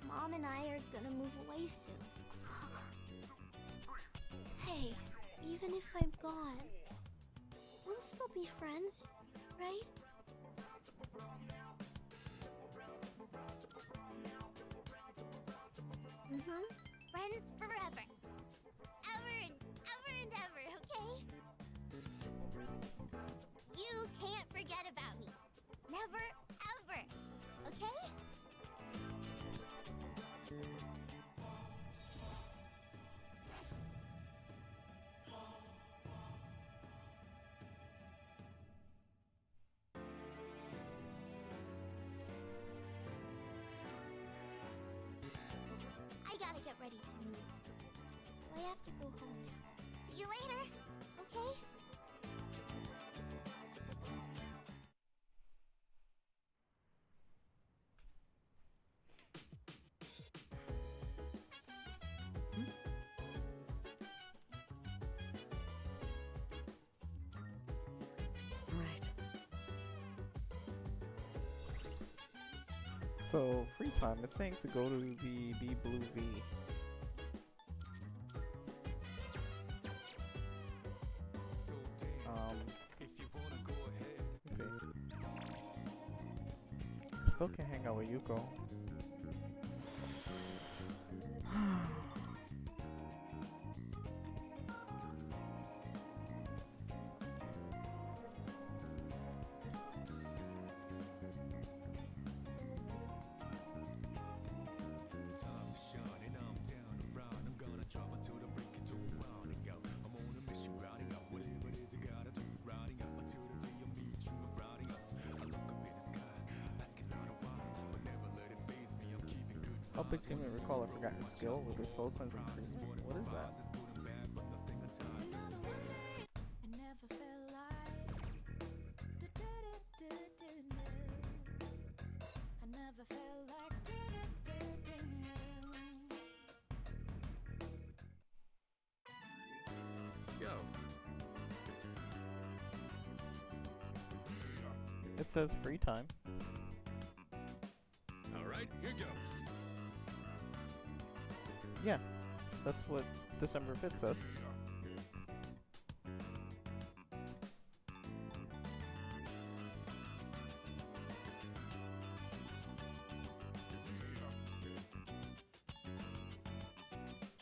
Mom and I are gonna move away soon. Hey, even if I'm gone, we'll still be friends, right? Mm-hmm. Friends forever. Ever and ever and ever, okay? You can't forget about me. Never, ever. Okay? I gotta get ready to move. So I have to go home now. See you later, okay? Right. So, free time. It's saying to go to the Be Blue V. Let's see. Still can hang out with Yuko. Helping teammate recall a forgotten skill with his soul cleansing treatment. What is that? Go. It says free time. Alright, here goes. Yeah, that's what December 5th says.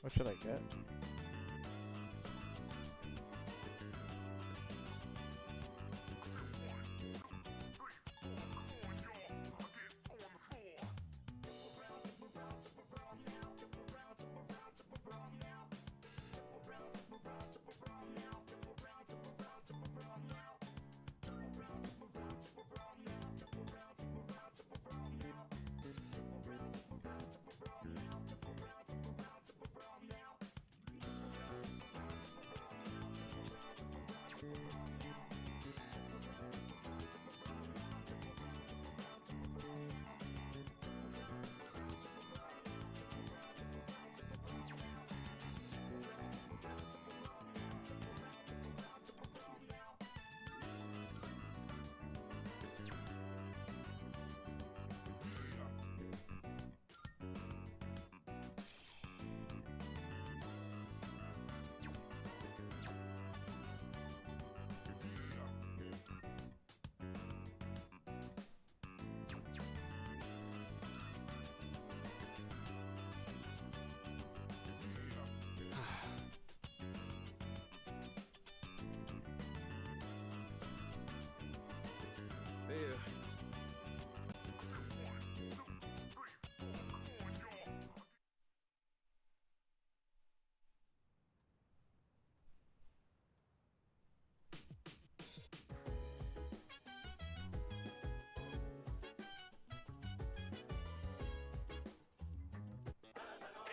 What should I get? There.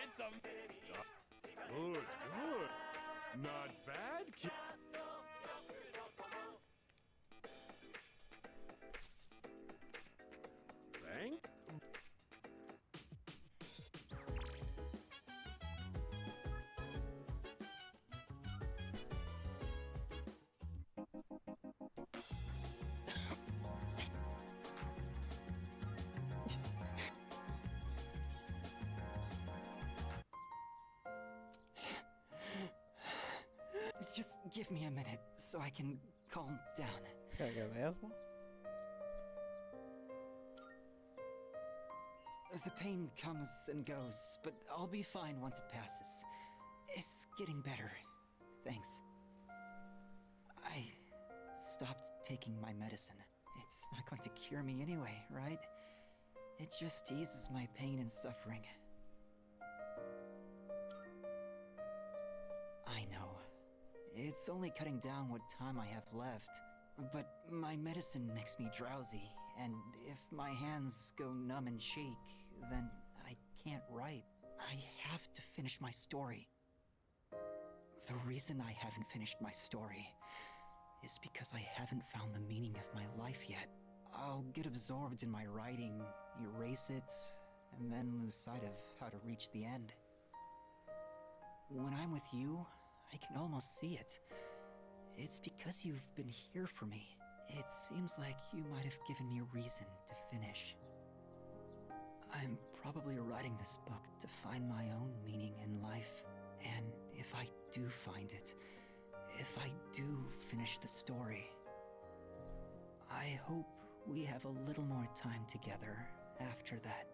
It's a good, good. Not bad, kid. Just give me a minute so I can calm down. This guy got asthma? The pain comes and goes, but I'll be fine once it passes. It's getting better. Thanks. I stopped taking my medicine. It's not going to cure me anyway, right? It just eases my pain and suffering. I know. It's only cutting down what time I have left. But my medicine makes me drowsy, and if my hands go numb and shake, then I can't write. I have to finish my story. The reason I haven't finished my story is because I haven't found the meaning of my life yet. I'll get absorbed in my writing, erase it, and then lose sight of how to reach the end. When I'm with you, I can almost see it. It's because you've been here for me. It seems like you might have given me a reason to finish. I'm probably writing this book to find my own meaning in life. And if I do find it, if I do finish the story, I hope we have a little more time together after that.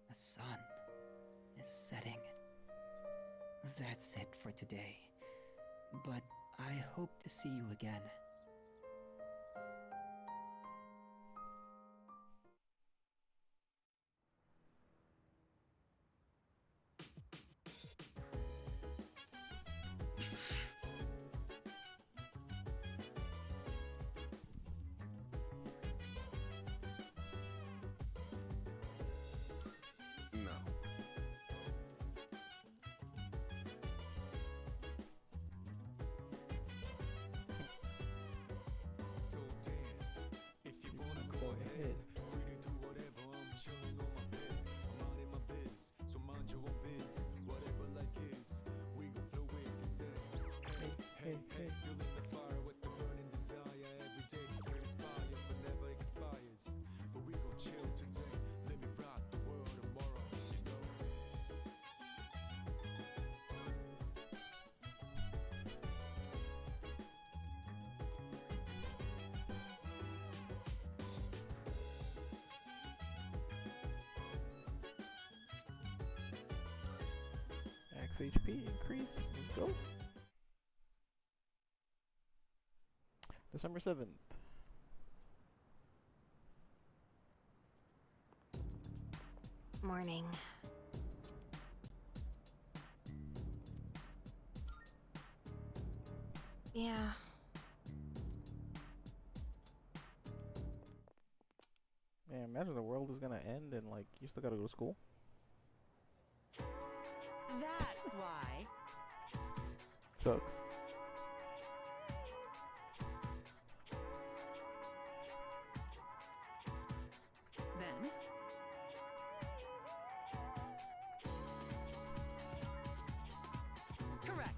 The sun is setting. That's it for today. But I hope to see you again. No. So dance. If you wanna go ahead, free to do whatever. I'm chilling on my bed. I'm out in my biz, so mind your own biz. Whatever like is, we gon' flow with the set. Hey, feeling the fire with the burning desire. Every day we inspire, but never expires. But we gon' chill today. Let me rock the world tomorrow, you know. Max HP increase. Let's go. December 7th. Morning. Yeah. Man, imagine the world is gonna end and like you still gotta go to school. That's why. Sucks. Then correct.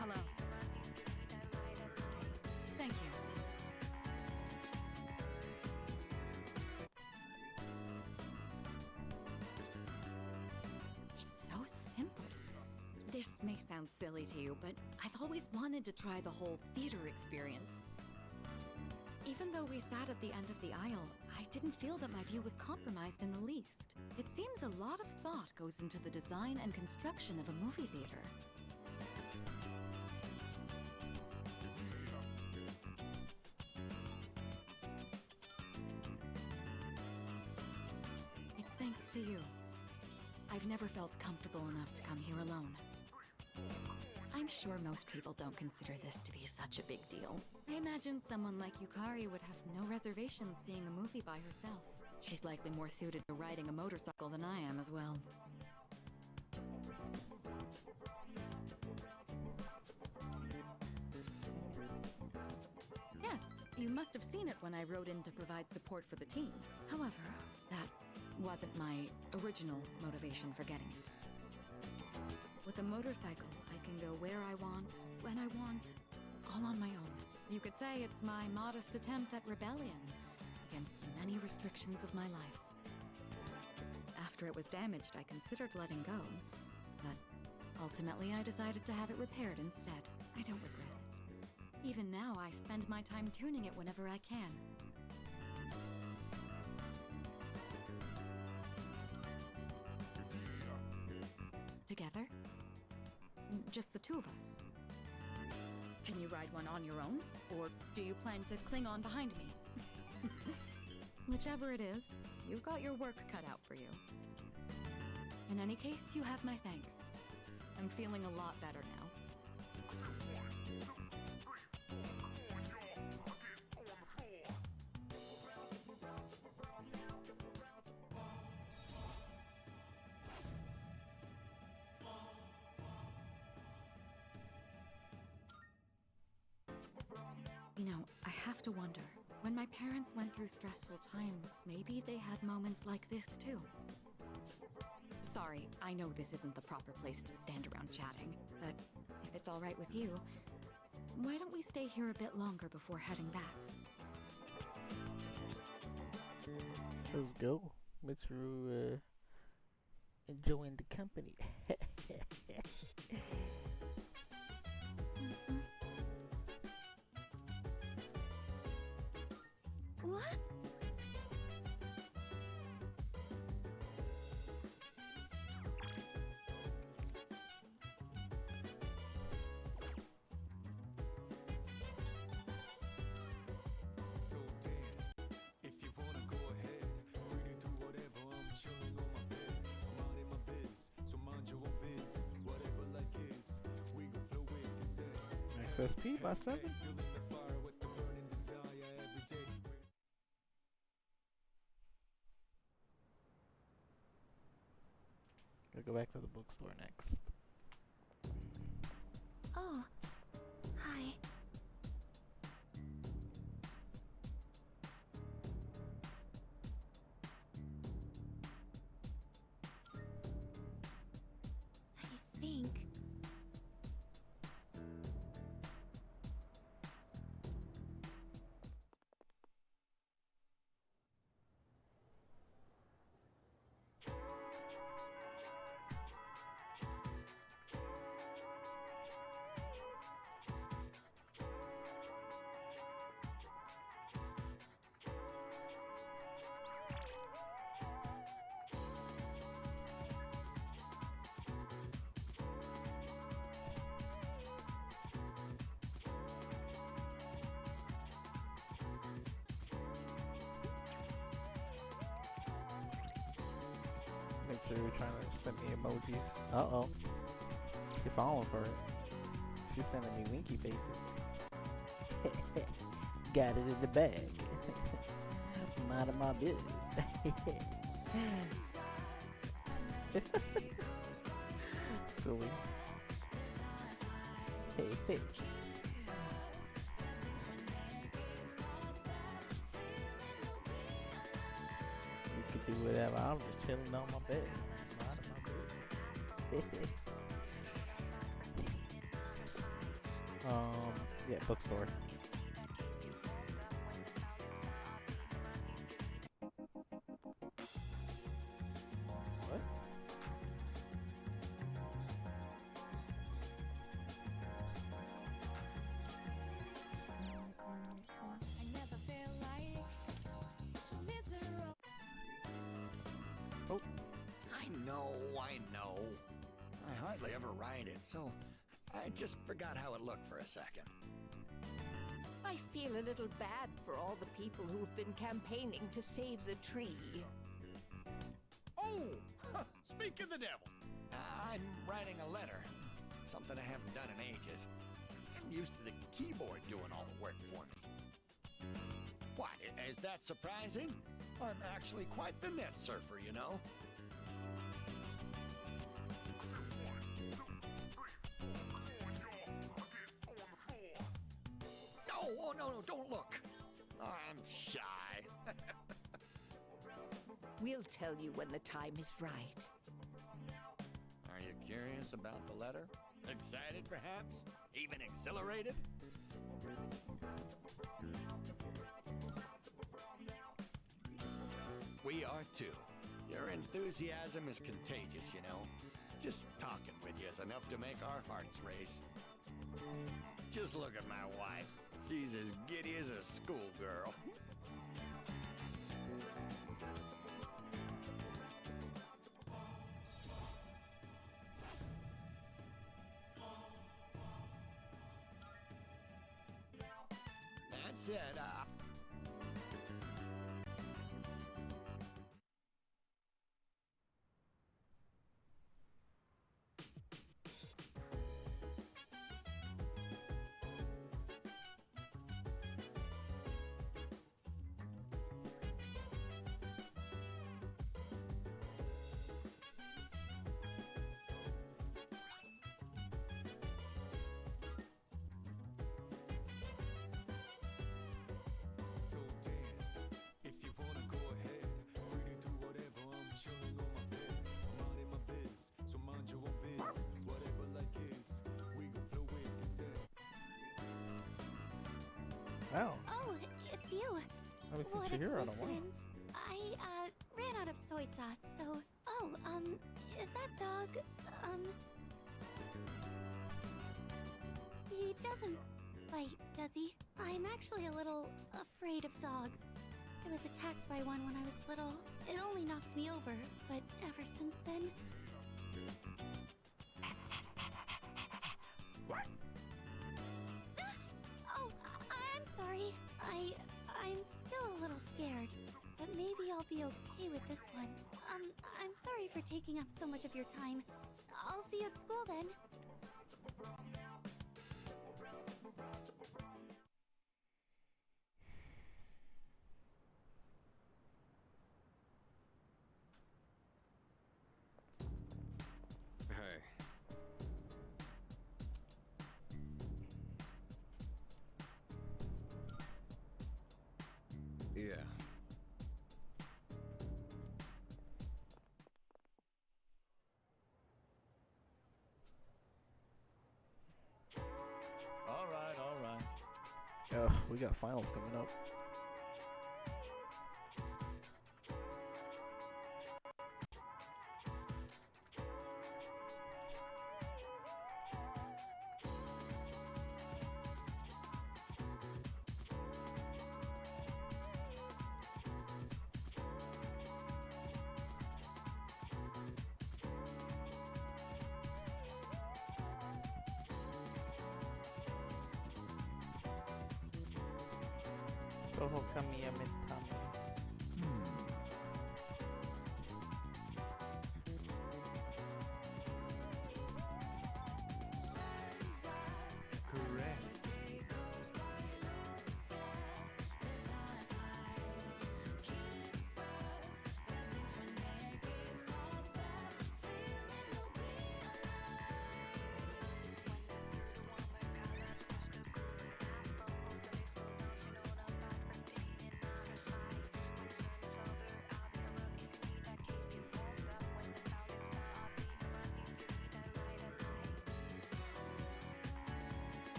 Hello. Thank you. It's so simple. This may sound silly to you, but I've always wanted to try the whole theater experience. Even though we sat at the end of the aisle, I didn't feel that my view was compromised in the least. It seems a lot of thought goes into the design and construction of a movie theater. It's thanks to you. I've never felt comfortable enough to come here alone. I'm sure most people don't consider this to be such a big deal. I imagine someone like Yukari would have no reservations seeing a movie by herself. She's likely more suited to riding a motorcycle than I am as well. Yes, you must have seen it when I rode in to provide support for the team. However, that wasn't my original motivation for getting it. With a motorcycle, I can go where I want, when I want, all on my own. You could say it's my modest attempt at rebellion against the many restrictions of my life. After it was damaged, I considered letting go, but ultimately I decided to have it repaired instead. I don't regret it. Even now, I spend my time tuning it whenever I can. Together? Just the two of us. Can you ride one on your own? Or do you plan to cling on behind me? Whichever it is, you've got your work cut out for you. In any case, you have my thanks. I'm feeling a lot better now. You know, I have to wonder, when my parents went through stressful times, maybe they had moments like this too. Sorry, I know this isn't the proper place to stand around chatting, but if it's all right with you, why don't we stay here a bit longer before heading back? Let's go. Mitsuru, enjoying the company. What? So dance. If you wanna go ahead, free to do whatever. I'm chilling on my bed. I'm minding my biz, so mind your own biz. Whatever like is, we gon' flow with the set. Max SP by 7. Feeling the fire with the burning desire every day. Gotta go back to the bookstore next. Oh, hi. I think... Mitsuru trying to send me emojis. Uh-oh. You're falling for it. She's sending me winky faces. Got it in the bag. Minding my business. Silly. Hey, hey. You can do whatever. I'm just chilling on my bed. Minding my business. Yeah, bookstore. What? I never feel ever write it, so I just forgot how it looked for a second. I feel a little bad for all the people who've been campaigning to save the tree. Oh! Speak of the devil! I'm writing a letter. Something I haven't done in ages. I'm used to the keyboard doing all the work for me. What, is that surprising? I'm actually quite the net surfer, you know? No, don't look. I'm shy. We'll tell you when the time is right. Are you curious about the letter? Excited, perhaps? Even exhilarated? We are too. Your enthusiasm is contagious, you know. Just talking with you is enough to make our hearts race. Just look at my wife. She's as giddy as a schoolgirl. That's it. Wow. Oh, it's you. I was What since a you're here, I don't know. coincidence. I ran out of soy sauce, so. Oh, is that dog, he doesn't bite, does he? I'm actually a little afraid of dogs. I was attacked by one when I was little. It only knocked me over, but ever since then. What? Oh, I'm sorry. I'm still a little scared, but maybe I'll be okay with this one. I'm sorry for taking up so much of your time. I'll see you at school then. Hey. Yeah. All right. We got finals coming up. Soho Kamiya Mitami. Correct.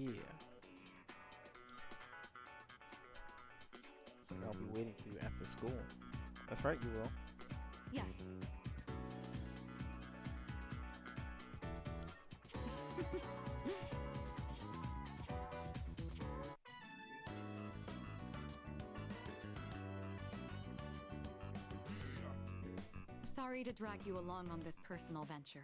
Yeah. So I'll be waiting for you after school. That's right, you will. Yes. Sorry to drag you along on this personal venture.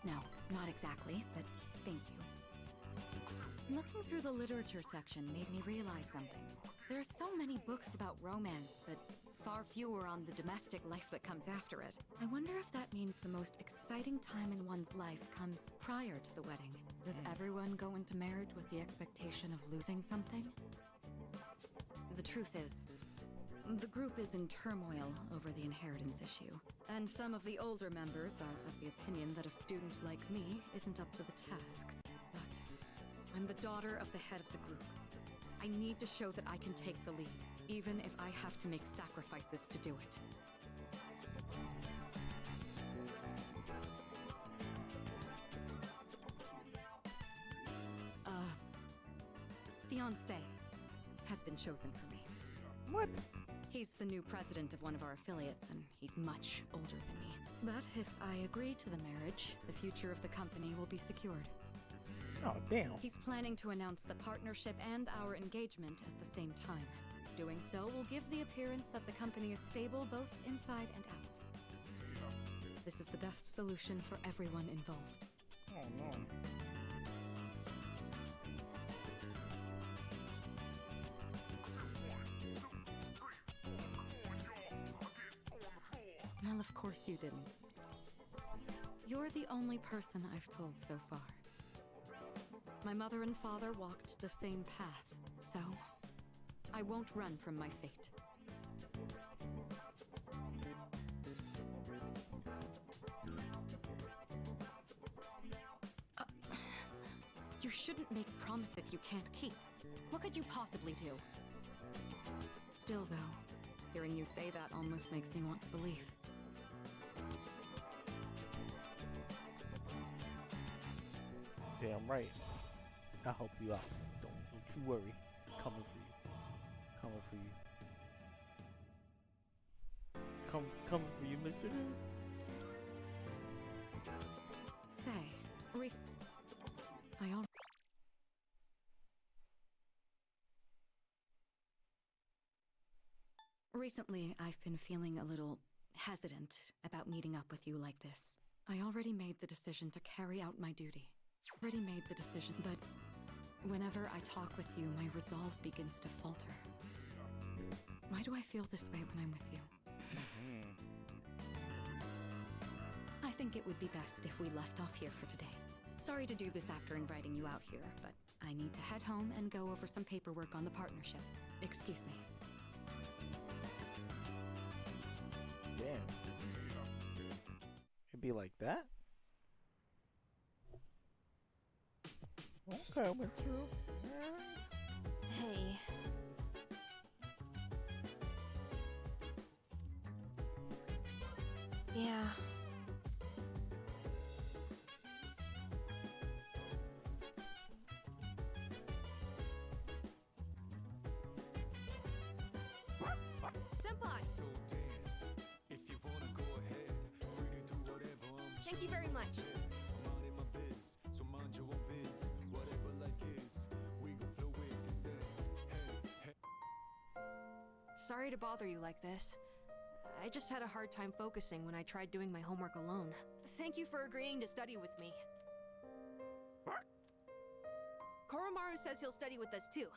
No, not exactly, but thank you. Looking through the literature section made me realize something. There are so many books about romance, but far fewer on the domestic life that comes after it. I wonder if that means the most exciting time in one's life comes prior to the wedding. Does everyone go into marriage with the expectation of losing something? The truth is, the group is in turmoil over the inheritance issue, and some of the older members are of the opinion that a student like me isn't up to the task. But I'm the daughter of the head of the group. I need to show that I can take the lead, even if I have to make sacrifices to do it. Fiancé has been chosen for me. What? He's the new president of one of our affiliates, and he's much older than me. But if I agree to the marriage, the future of the company will be secured. Oh, damn. He's planning to announce the partnership and our engagement at the same time. Doing so will give the appearance that the company is stable both inside and out. This is the best solution for everyone involved. Oh, no. Well, of course you didn't. You're the only person I've told so far. My mother and father walked the same path, so I won't run from my fate. You shouldn't make promises you can't keep. What could you possibly do? Still, though, hearing you say that almost makes me want to believe. Damn right. I'll help you out. Don't you worry. Coming for you. Coming for you. Coming for you, Mr. Say, I already... Recently, I've been feeling a little hesitant about meeting up with you like this. I already made the decision to carry out my duty. But whenever I talk with you, my resolve begins to falter. Why do I feel this way when I'm with you? I think it would be best if we left off here for today. Sorry to do this after inviting you out here, but I need to head home and go over some paperwork on the partnership. Excuse me. Damn. It'd be like that? Okay, I went through. Hey. Yeah. Senpai! So dance. If you wanna go ahead, free to do whatever. Thank you very much. I'm out in my biz, so mind your own biz. Whatever like is, we gon' flow with the set. Hey, hey. Sorry to bother you like this. I just had a hard time focusing when I tried doing my homework alone. Thank you for agreeing to study with me. Koromaru says he'll study with us too.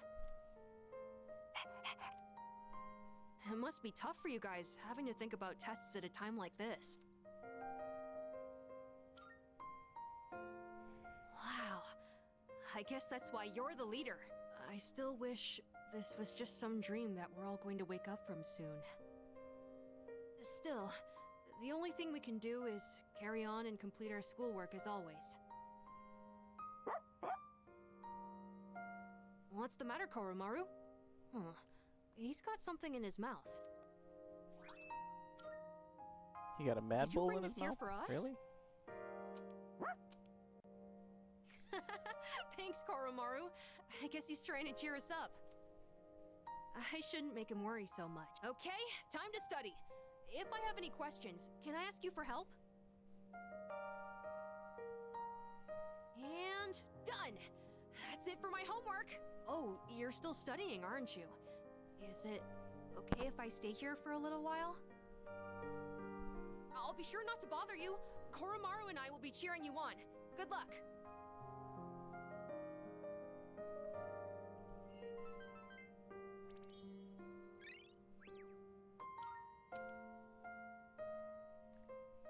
It must be tough for you guys, having to think about tests at a time like this. Wow. I guess that's why you're the leader. I still wish this was just some dream that we're all going to wake up from soon. Still, the only thing we can do is carry on and complete our schoolwork as always. What's the matter, Koromaru? Huh. He's got something in his mouth. He got a mad bull in his Did you bring this here mouth? for us? Really? Thanks, Koromaru. I guess he's trying to cheer us up. I shouldn't make him worry so much. Okay, time to study. If I have any questions, can I ask you for help? And done! That's it for my homework! Oh, you're still studying, aren't you? Is it okay if I stay here for a little while? I'll be sure not to bother you. Koromaru and I will be cheering you on. Good luck!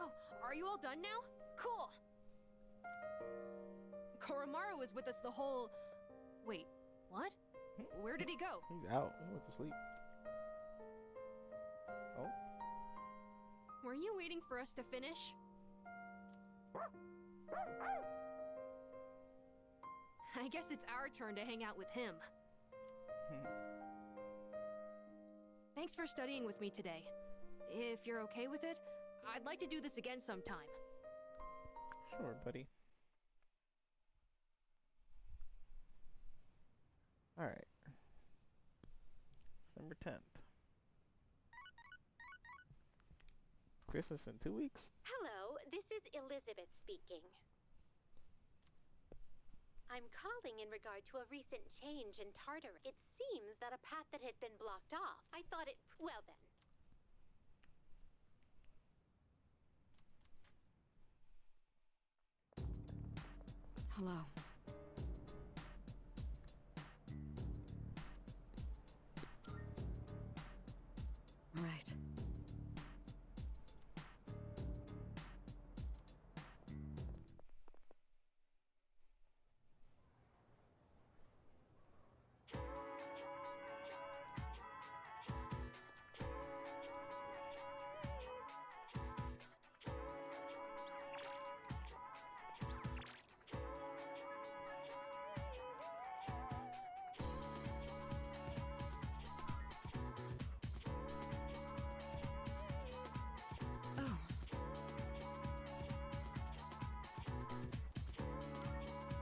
Oh, are you all done now? Cool! Koromaru was with us the whole... Wait, what? Where did he go? He's out. He went to sleep. Oh. Were you waiting for us to finish? I guess it's our turn to hang out with him. Thanks for studying with me today. If you're okay with it, I'd like to do this again sometime. Sure, buddy. Alright. December 10th. Christmas in 2 weeks? Hello, this is Elizabeth speaking. I'm calling in regard to a recent change in Tartarus. It seems that a path that had been blocked off. I thought it... Well then. Hello. Right.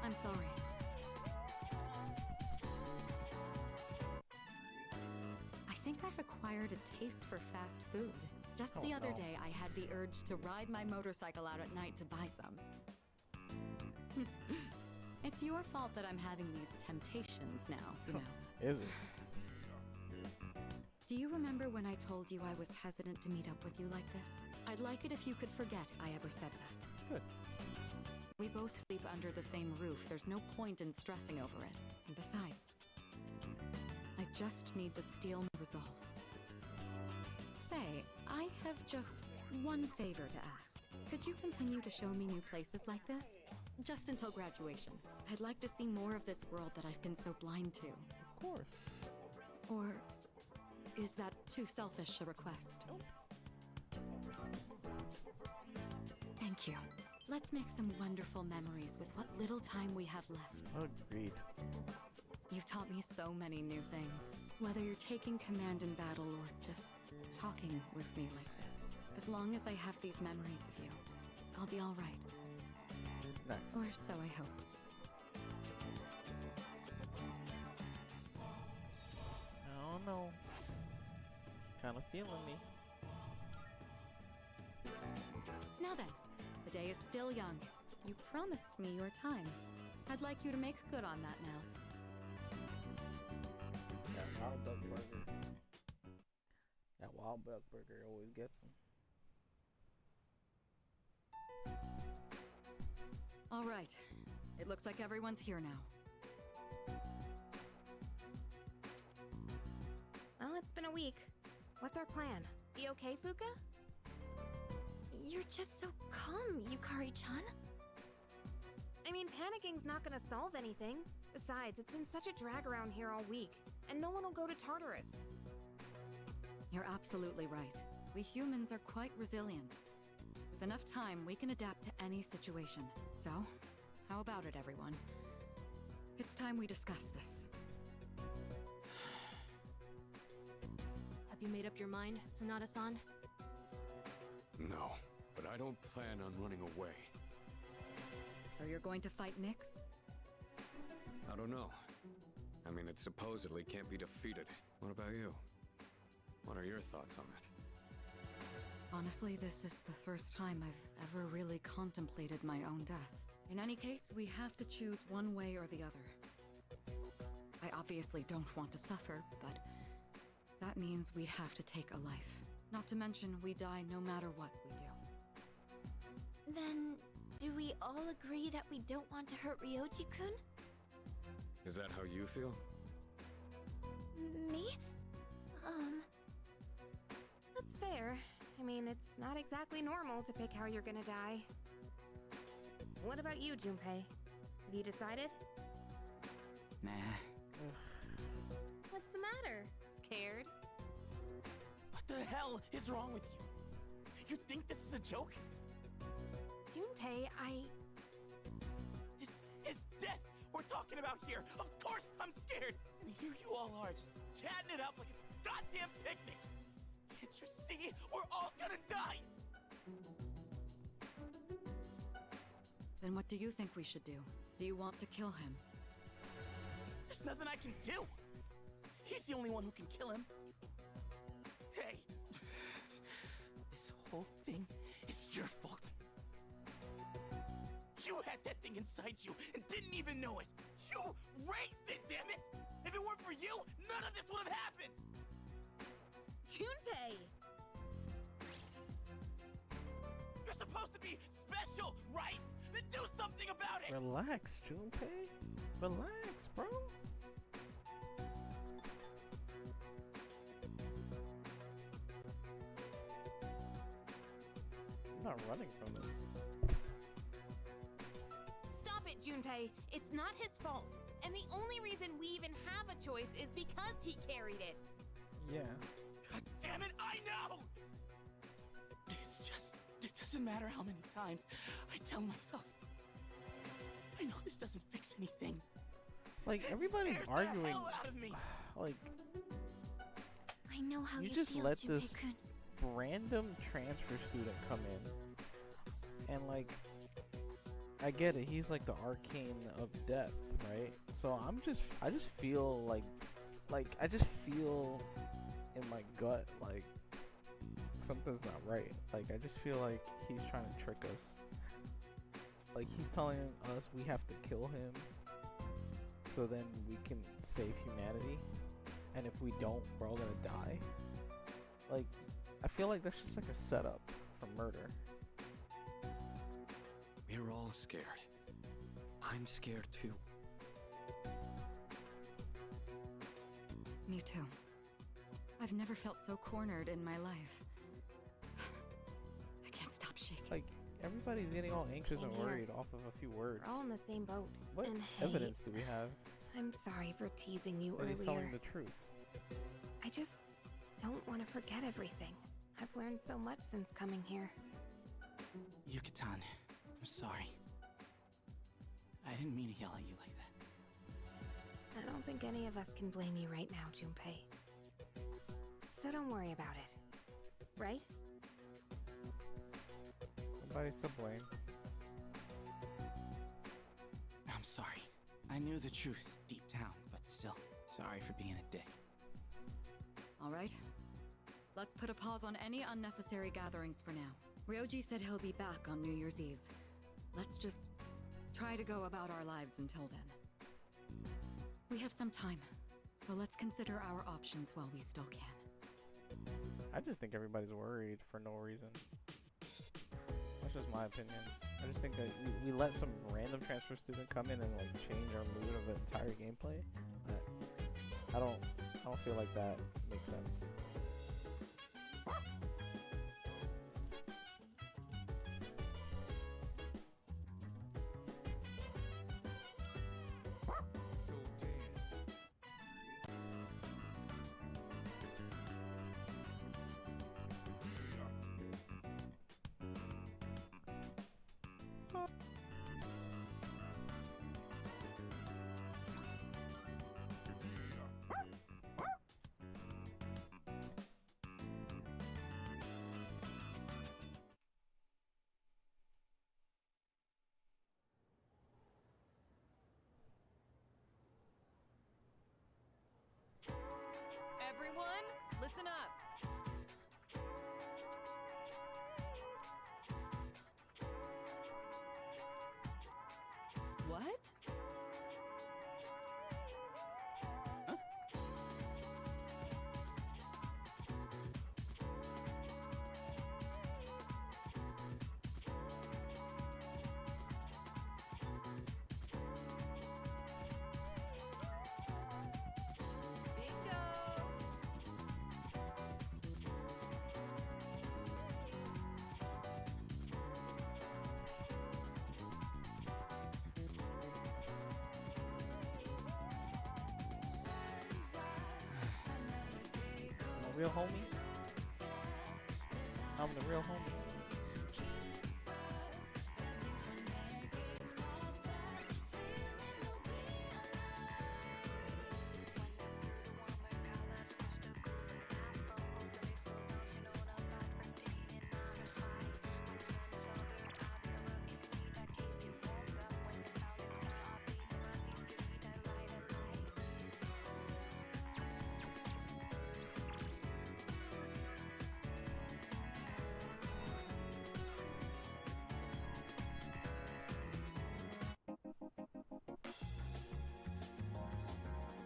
I'm sorry. I think I've acquired a taste for fast food. Just the other day, I had the urge to ride my motorcycle out at night to buy some. It's your fault that I'm having these temptations now, you know. Is it? Do you remember when I told you I was hesitant to meet up with you like this? I'd like it if you could forget I ever said that. Good. We both sleep under the same roof. There's no point in stressing over it. And besides, I just need to steel my resolve. Say, I have just one favor to ask. Could you continue to show me new places like this? Just until graduation. I'd like to see more of this world that I've been so blind to. Of course. Or is that too selfish a request? Nope. Thank you. Let's make some wonderful memories with what little time we have left. Agreed. You've taught me so many new things. Whether you're taking command in battle or just talking with me like this. As long as I have these memories of you, I'll be all right. Nice. Or so I hope. I don't know. Kind of feeling me. Now then, the day is still young. You promised me your time. I'd like you to make good on that now. That wild duck burger. That wild duck burger always gets them. All right. It looks like everyone's here now. Well, it's been a week. What's our plan? You okay, Fuka? You're just so calm, Yukari-chan. I mean, panicking's not gonna solve anything. Besides, it's been such a drag around here all week, and no one will go to Tartarus. You're absolutely right. We humans are quite resilient. With enough time, we can adapt to any situation. So, how about it, everyone? It's time we discuss this. Have you made up your mind, Sanada-san? No, but I don't plan on running away. So you're going to fight Nyx? I don't know. I mean, it supposedly can't be defeated. What about you? What are your thoughts on it? Honestly, this is the first time I've ever really contemplated my own death. In any case, we have to choose one way or the other. I obviously don't want to suffer, but that means we'd have to take a life. Not to mention, we die no matter what we do. Then, do we all agree that we don't want to hurt Ryoji-kun? Is that how you feel? Me? That's fair. I mean, it's not exactly normal to pick how you're gonna die. What about you, Junpei? Have you decided? Nah. What's the matter? Scared? What the hell is wrong with you? You think this is a joke? Junpei, It's death we're talking about here. Of course I'm scared. And here you all are, just chatting it up like it's a goddamn picnic. Can't you see? We're all gonna die. Then what do you think we should do? Do you want to kill him? There's nothing I can do. He's the only one who can kill him. Hey, this whole thing is your fault. You had that thing inside you and didn't even know it. You raised it, damn it! If it weren't for you, none of this would have happened. Junpei! You're supposed to be special, right? Then do something about it! Relax, Junpei. Relax, bro. I'm not running from this. Stop it, Junpei. It's not his fault. And the only reason we even have a choice is because he carried it. Yeah. God damn it, I know! It's just, it doesn't matter how many times I tell myself. I know this doesn't fix anything. Like, everybody's scares the arguing. hell out of me. Like, I know how you you just feel, let this Junpei-kun. random transfer student come in. And, like, I get it. He's like the arcane of death, right? So I just feel like I just feel in my gut like something's not right. Like, I just feel like he's trying to trick us. Like, he's telling us we have to kill him so then we can save humanity. And if we don't, we're all gonna die. Like, I feel like that's just like a setup for murder. We're all scared. I'm scared too. Me too. I've never felt so cornered in my life. I can't stop shaking. Like, everybody's getting all anxious Same and here. worried off of a few words. We're all in the same boat. What And hey, evidence do we have I'm sorry for teasing you that he's earlier. telling the truth? I just don't want to forget everything. I've learned so much since coming here. Yucatan, I'm sorry. I didn't mean to yell at you like that. I don't think any of us can blame you right now, Junpei. So don't worry about it. Right? Nobody's to blame. I'm sorry. I knew the truth deep down, but still, sorry for being a dick. All right. Let's put a pause on any unnecessary gatherings for now. Ryoji said he'll be back on New Year's Eve. Let's just try to go about our lives until then. We have some time, so let's consider our options while we still can. I just think everybody's worried for no reason. That's just my opinion. I just think that we let some random transfer student come in and like change our mood of the entire gameplay. I don't feel like that makes sense. So dance. real homie. I'm the real homie.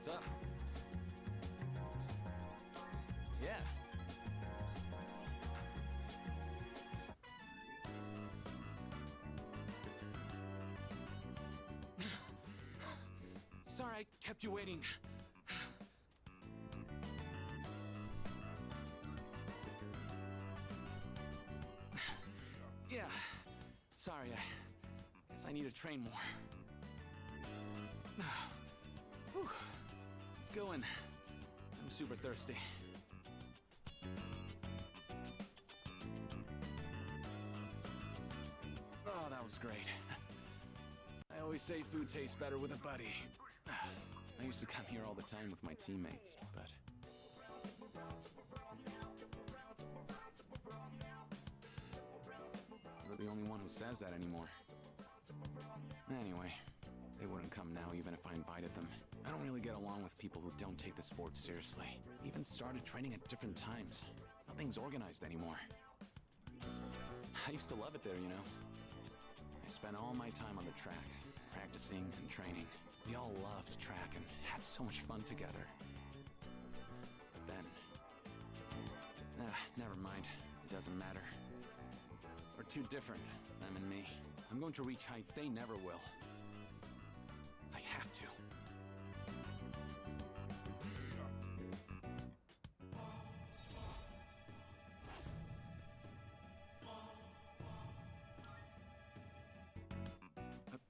What's up? Yeah. Sorry I kept you waiting. Yeah. Sorry, I guess I need to train more. Whew. Let's go in. I'm super thirsty. Oh, that was great. I always say food tastes better with a buddy. I used to come here all the time with my teammates, but... You're the only one who says that anymore. Anyway, they wouldn't come now even if I invited them. I don't really get along with people who don't take the sport seriously. Even started training at different times. Nothing's organized anymore. I used to love it there, you know. I spent all my time on the track, practicing and training. We all loved track and had so much fun together. But then... never mind. It doesn't matter. We're too different, them and me. I'm going to reach heights they never will. I have to.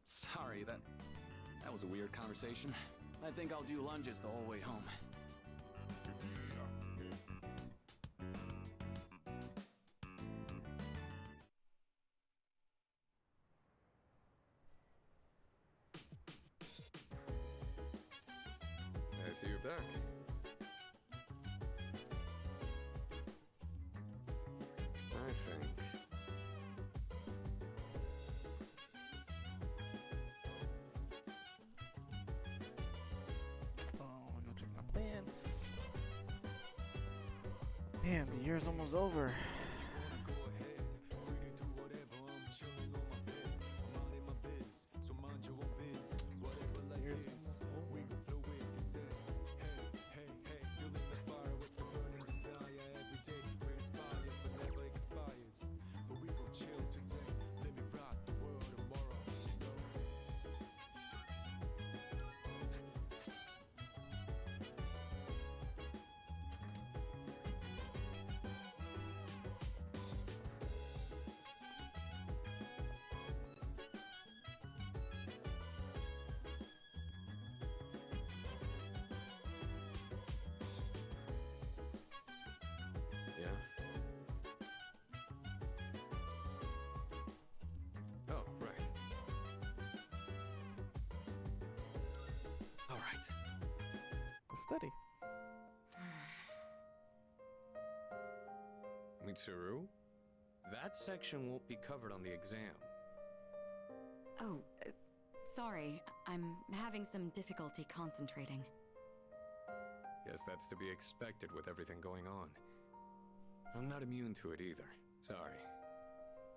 Sorry, that was a weird conversation. I think I'll do lunges the whole way home. I see you're back. I think... Damn, the year's almost over. Yeah? Oh, right. All right. Steady. Mitsuru? That section won't be covered on the exam. Oh, sorry. I'm having some difficulty concentrating. Guess that's to be expected with everything going on. I'm not immune to it either. Sorry.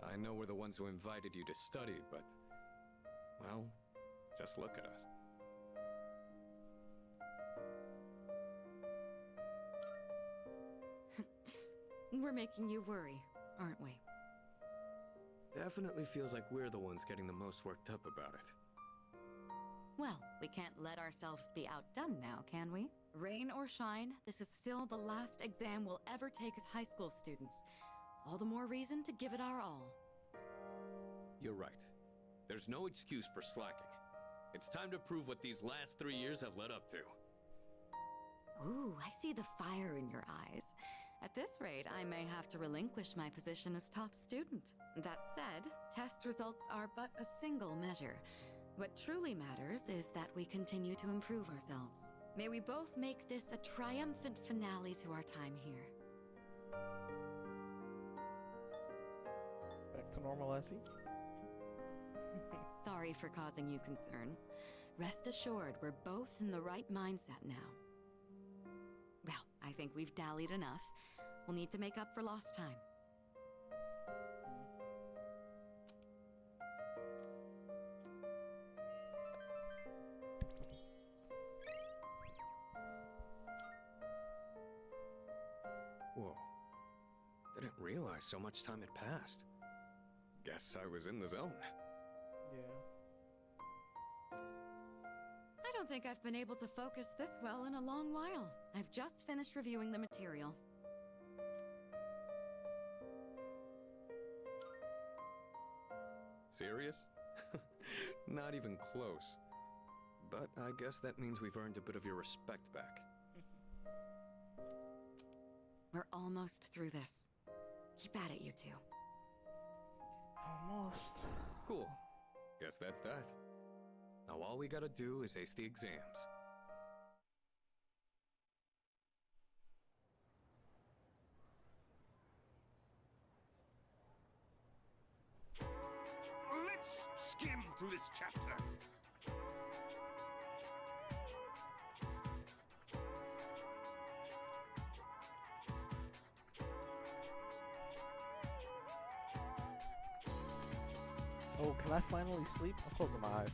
I know we're the ones who invited you to study, but... well, just look at us. We're making you worry, aren't we? Definitely feels like we're the ones getting the most worked up about it. Well, we can't let ourselves be outdone now, can we? Rain or shine, this is still the last exam we'll ever take as high school students. All the more reason to give it our all. You're right. There's no excuse for slacking. It's time to prove what these last 3 years have led up to. Ooh, I see the fire in your eyes. At this rate, I may have to relinquish my position as top student. That said, test results are but a single measure. What truly matters is that we continue to improve ourselves. May we both make this a triumphant finale to our time here. Back to normal, Essie. Sorry for causing you concern. Rest assured, we're both in the right mindset now. Well, I think we've dallied enough. We'll need to make up for lost time. Whoa. Didn't realize so much time had passed. Guess I was in the zone. Yeah. I don't think I've been able to focus this well in a long while. I've just finished reviewing the material. Serious? Not even close. But I guess that means we've earned a bit of your respect back. We're almost through this. Keep at it, you two. Almost. Cool. Guess that's that. Now all we gotta do is ace the exams. Let's skim through this chapter. Oh, can I finally sleep? I'm closing my eyes.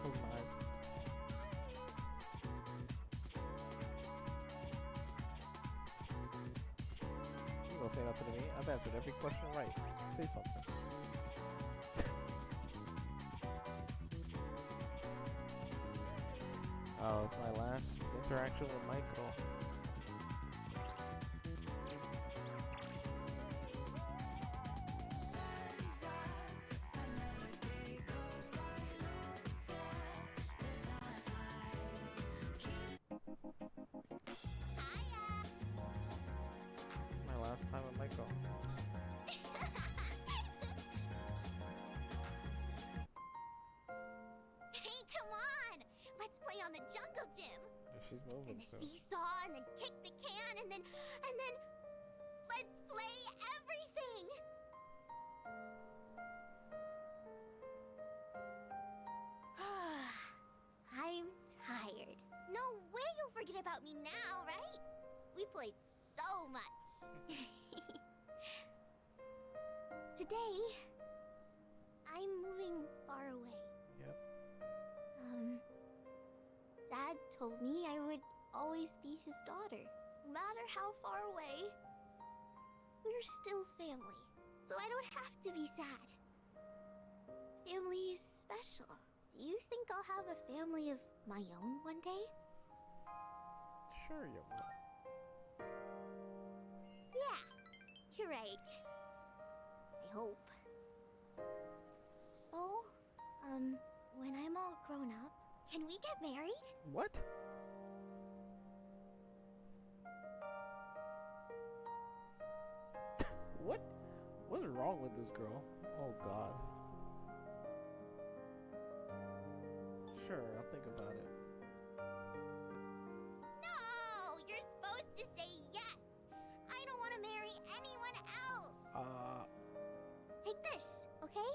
Closing my eyes. You gonna say nothing to me? I've answered every question right. Say something. Oh, it's my last interaction with Michael. My last time with Michael. Hey, come on! Let's play on the jungle gym. Yeah, she's moving And the so. seesaw, and then kick the can, and then let's play everything. I'm tired. No way you'll forget about me now, right? We played so much. Today, I'm moving far away. Yep. Dad told me I would always be his daughter. No matter how far away, we're still family. So I don't have to be sad. Family is special. Do you think I'll have a family of my own one day? Sure you will. Yeah, you're right. I hope. So, when I'm all grown up, can we get married? What? What? What's wrong with this girl? Oh God. Sure, I'll think about it. No! You're supposed to say yes! I don't want to marry anyone else! Take this, okay?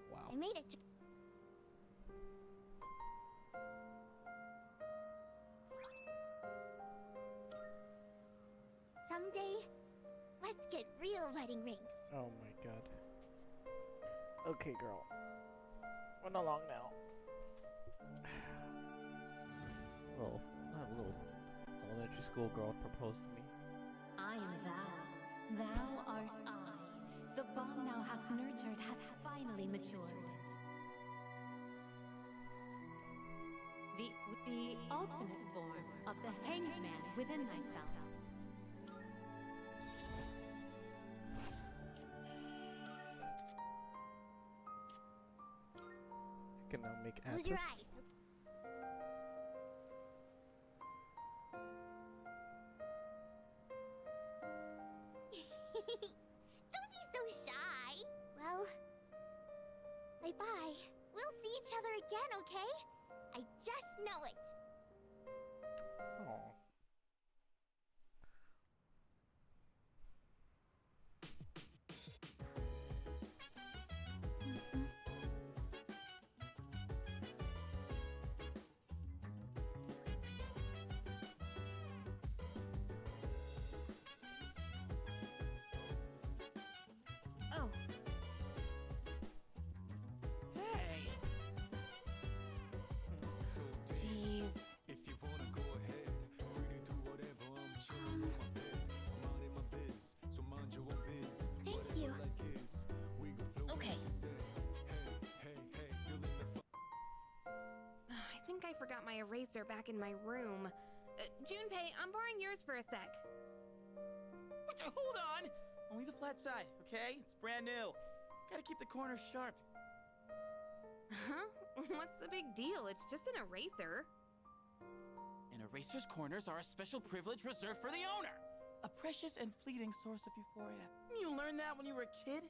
Wow. I made it. Someday, let's get real wedding rings. Oh my God. Okay, girl. Run along now. Little elementary school girl proposed to me. I am thou. Thou art I. The bond thou hast nurtured hath finally matured. The ultimate form of the hanged man within thyself. I can now make Close Athos. your eyes. Bye-bye. We'll see each other again, okay? I just know it. Oh. Oh. Hey! Jeez. If you wanna go ahead, free to do whatever. I'm chilling on my bed. I'm minding my biz, so mind your own biz. Thank Whatever you. like is, we gon' flow Okay. like you said. Hey, feeling the I think I forgot my eraser back in my room. Junpei, I'm borrowing yours for a sec. Hold on! Only the flat side, okay? It's brand new. Gotta keep the corners sharp. Huh? What's the big deal? It's just an eraser. An eraser's corners are a special privilege reserved for the owner. A precious and fleeting source of euphoria. You learned that when you were a kid?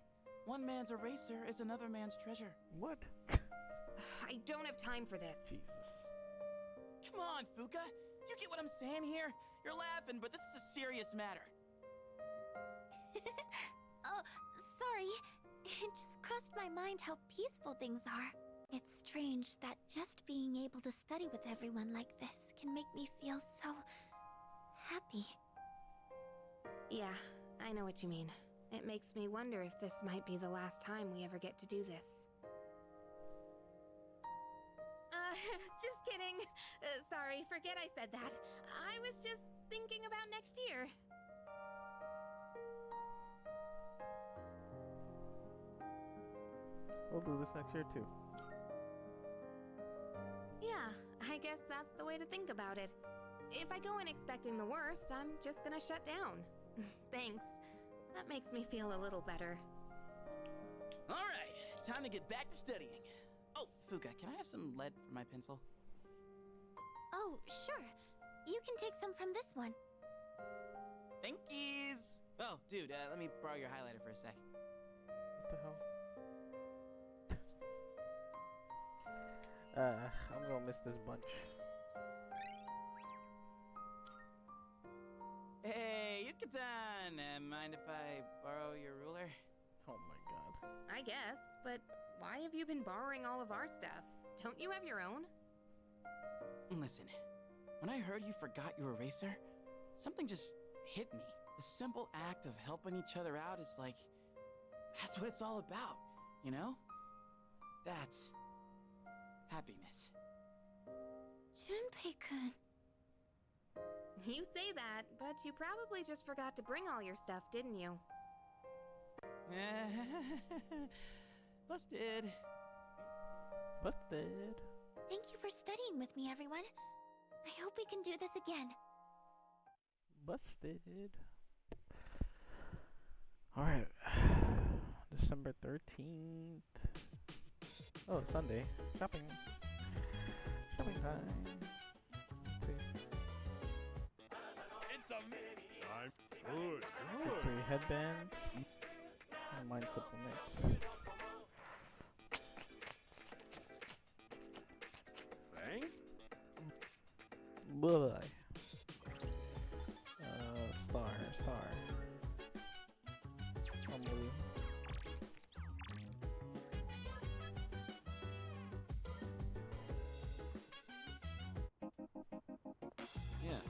One man's eraser is another man's treasure. What? I don't have time for this. Jesus. Come on, Fuka. You get what I'm saying here? You're laughing, but this is a serious matter. Oh, sorry. It just crossed my mind how peaceful things are. It's strange that just being able to study with everyone like this can make me feel so happy. Yeah, I know what you mean. It makes me wonder if this might be the last time we ever get to do this. Just kidding. Sorry, forget I said that. I was just thinking about next year. We'll do this next year too. Yeah, I guess that's the way to think about it. If I go in expecting the worst, I'm just gonna shut down. Thanks. That makes me feel a little better. Alright, time to get back to studying. Oh, Fuka, can I have some lead for my pencil? Oh, sure. You can take some from this one. Thank yous. Oh, dude, let me borrow your highlighter for a sec. What the hell? I'm gonna miss this bunch. Hey, Yucatan! Mind if I borrow your ruler? Oh my god. I guess, but why have you been borrowing all of our stuff? Don't you have your own? Listen, when I heard you forgot your eraser, something just hit me. The simple act of helping each other out is like... that's what it's all about, you know? That's... happiness. Junpei-kun. You say that, but you probably just forgot to bring all your stuff, didn't you? Busted. Busted. Thank you for studying with me, everyone. I hope we can do this again. Busted. Alright. December 13th. Oh, Sunday. Shopping. Shopping time. Let's see. It's a... I'm good, Victory headband. And mind supplements. Fang? Bye. Star. Mamu. Yeah.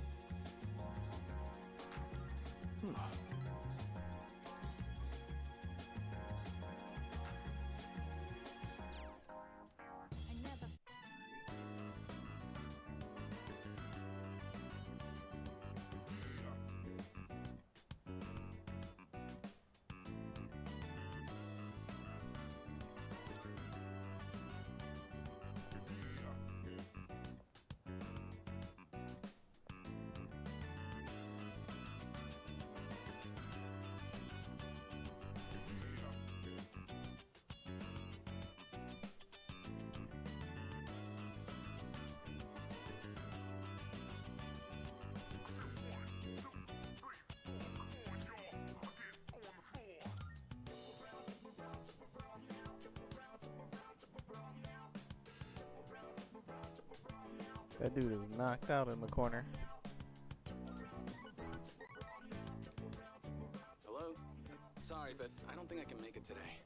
That dude is knocked out in the corner. Hello? Sorry, but I don't think I can make it today.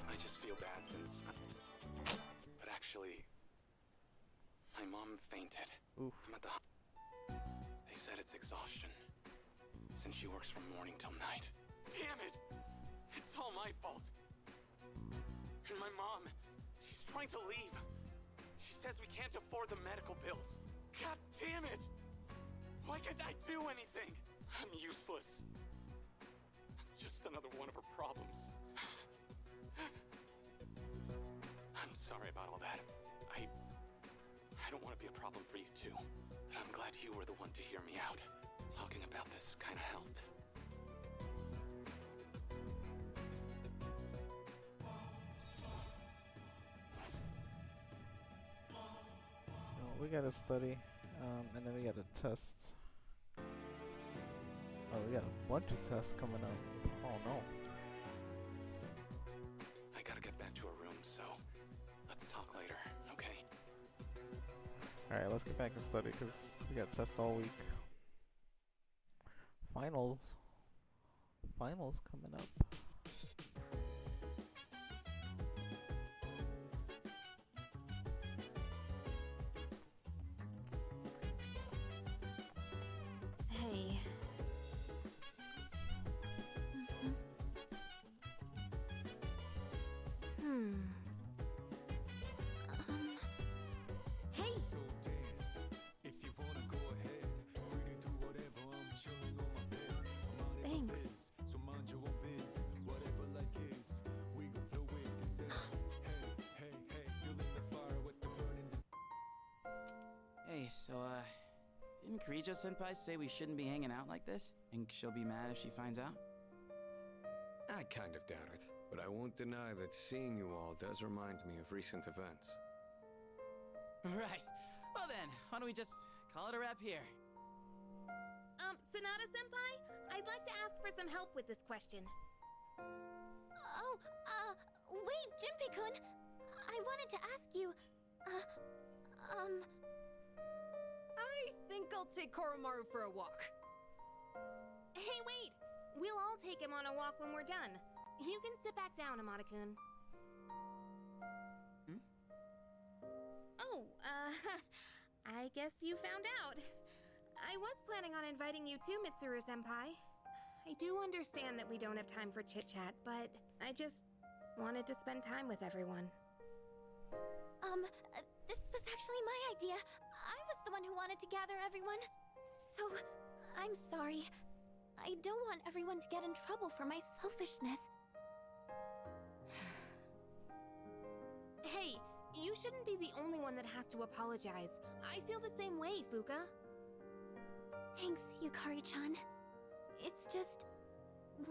I just feel bad since... But actually... My mom fainted. Oof. I'm at the... They said it's exhaustion. Since she works from morning till night. Damn it! It's all my fault. And my mom, she's trying to leave. She says we can't afford the medical bills. God damn it! Why can't I do anything? I'm useless. I'm just another one of her problems. I'm sorry about all that. I don't want to be a problem for you too. But I'm glad you were the one to hear me out. Talking about this kind of helped. We gotta study, and then we got a test. Oh, we got a bunch of tests coming up. Oh no. I gotta get back to her room, so let's talk later, okay? Alright, let's get back and study, because we got tests all week. Finals coming up. Hey. Hey. So dance. If you wanna go ahead, free to do whatever. I'm chilling on my bed. Minding my Thanks. biz, so mind your own biz. Whatever like is, we gon' flow with this. Hey, feeling the fire with the burning. Hey, so, didn't Kirijo-senpai say we shouldn't be hanging out like this? Think she'll be mad if she finds out? I kind of doubt it, but I won't deny that seeing you all does remind me of recent events. Right. Well then, why don't we just call it a wrap here? Sonata-senpai? I'd like to ask for some help with this question. Oh, wait, Junpei-kun. I wanted to ask you, I think I'll take Koromaru for a walk. Hey, wait! We'll all take him on a walk when we're done. You can sit back down, Amada-kun. Oh, I guess you found out. I was planning on inviting you too, Mitsuru-senpai. I do understand that we don't have time for chit-chat, but I just wanted to spend time with everyone. This was actually my idea. I was the one who wanted to gather everyone. So, I'm sorry. I don't want everyone to get in trouble for my selfishness. Hey, you shouldn't be the only one that has to apologize. I feel the same way, Fuka. Thanks, Yukari-chan. It's just...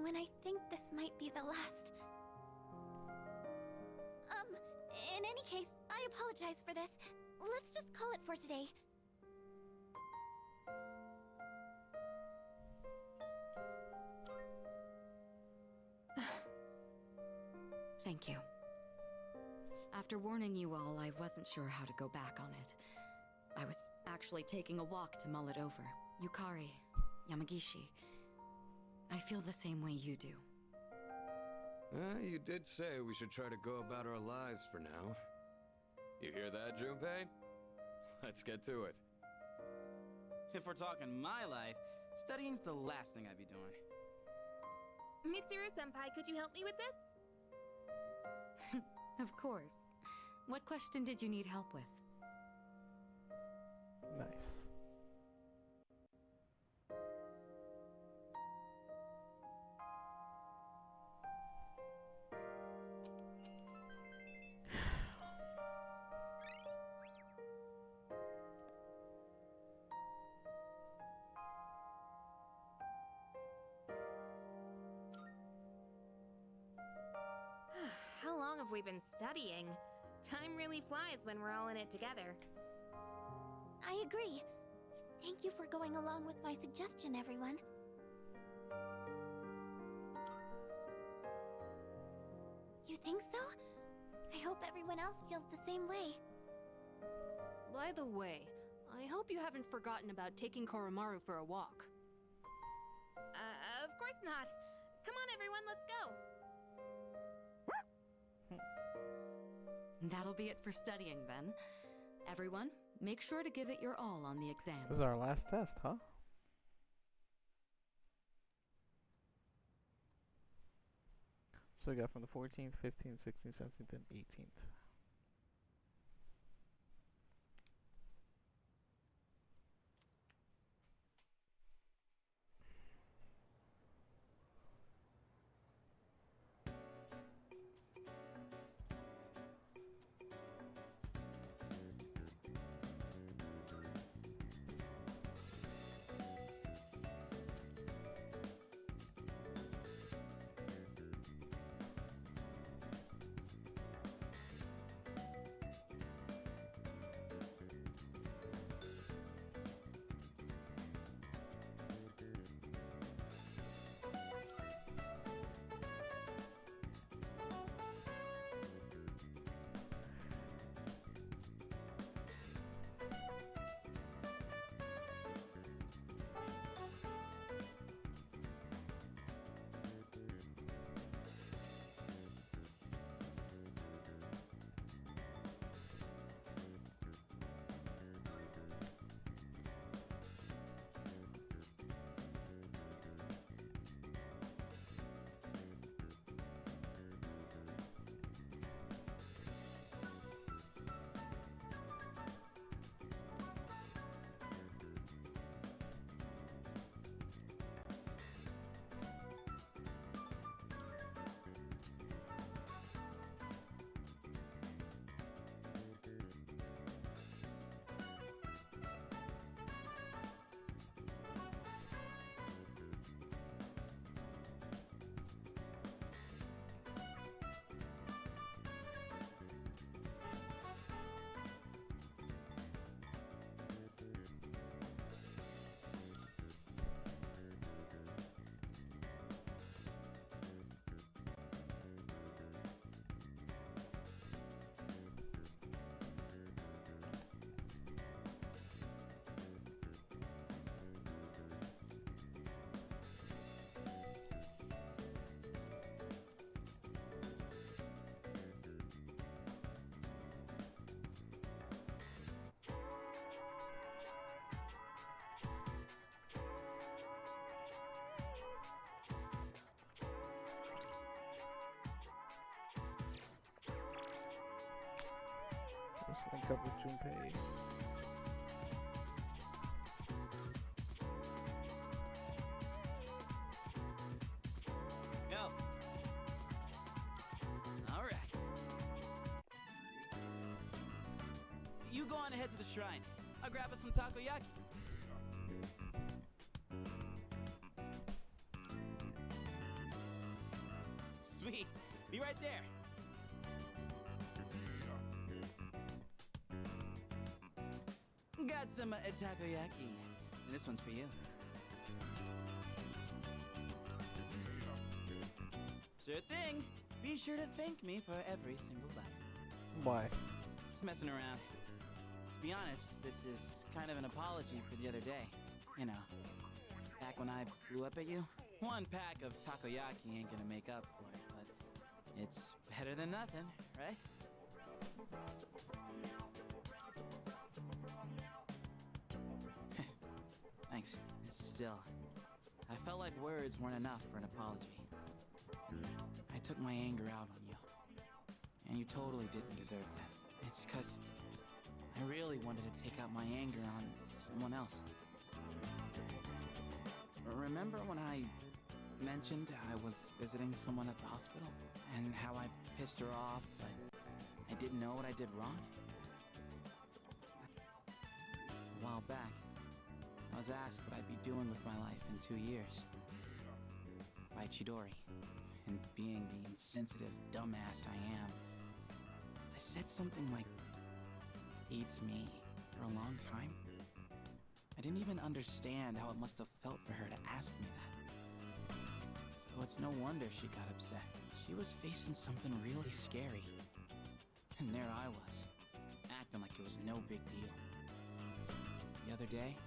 when I think this might be the last... in any case, I apologize for this. Let's just call it for today. Thank you. After warning you all, I wasn't sure how to go back on it. I was actually taking a walk to mull it over. Yukari, Yamagishi, I feel the same way you do. You did say we should try to go about our lives for now. You hear that, Junpei? Let's get to it. If we're talking my life, studying's the last thing I'd be doing. Mitsuru-senpai, could you help me with this? Of course. What question did you need help with? Nice. How long have we been studying? Time really flies when we're all in it together. I agree. Thank you for going along with my suggestion, everyone. You think so? I hope everyone else feels the same way. By the way, I hope you haven't forgotten about taking Koromaru for a walk. Of course not. Come on, everyone, let's go. That'll be it for studying then. Everyone, make sure to give it your all on the exams. This is our last test, huh? So we got from the 14th, 15th, 16th, 17th, and 18th. Let's link up with Junpei. Go. All right. You go on ahead to the shrine. I'll grab us some takoyaki. Sweet. Be right there. Got some takoyaki. And this one's for you. Sure thing. Be sure to thank me for every single bite. Why? Just messing around. To be honest, this is kind of an apology for the other day. You know, back when I blew up at you. One pack of takoyaki ain't gonna make up for it, but it's better than nothing, right? Thanks. Still, I felt like words weren't enough for an apology. I took my anger out on you, and you totally didn't deserve that. It's 'cause I really wanted to take out my anger on someone else. Remember when I mentioned I was visiting someone at the hospital, and how I pissed her off, but I didn't know what I did wrong? A while back, I was asked what I'd be doing with my life in 2 years by Chidori, and being the insensitive dumbass I am, I said something like, "Eats me," for a long time. I didn't even understand how it must have felt for her to ask me that. So it's no wonder she got upset. She was facing something really scary. And there I was, acting like it was no big deal. The other day,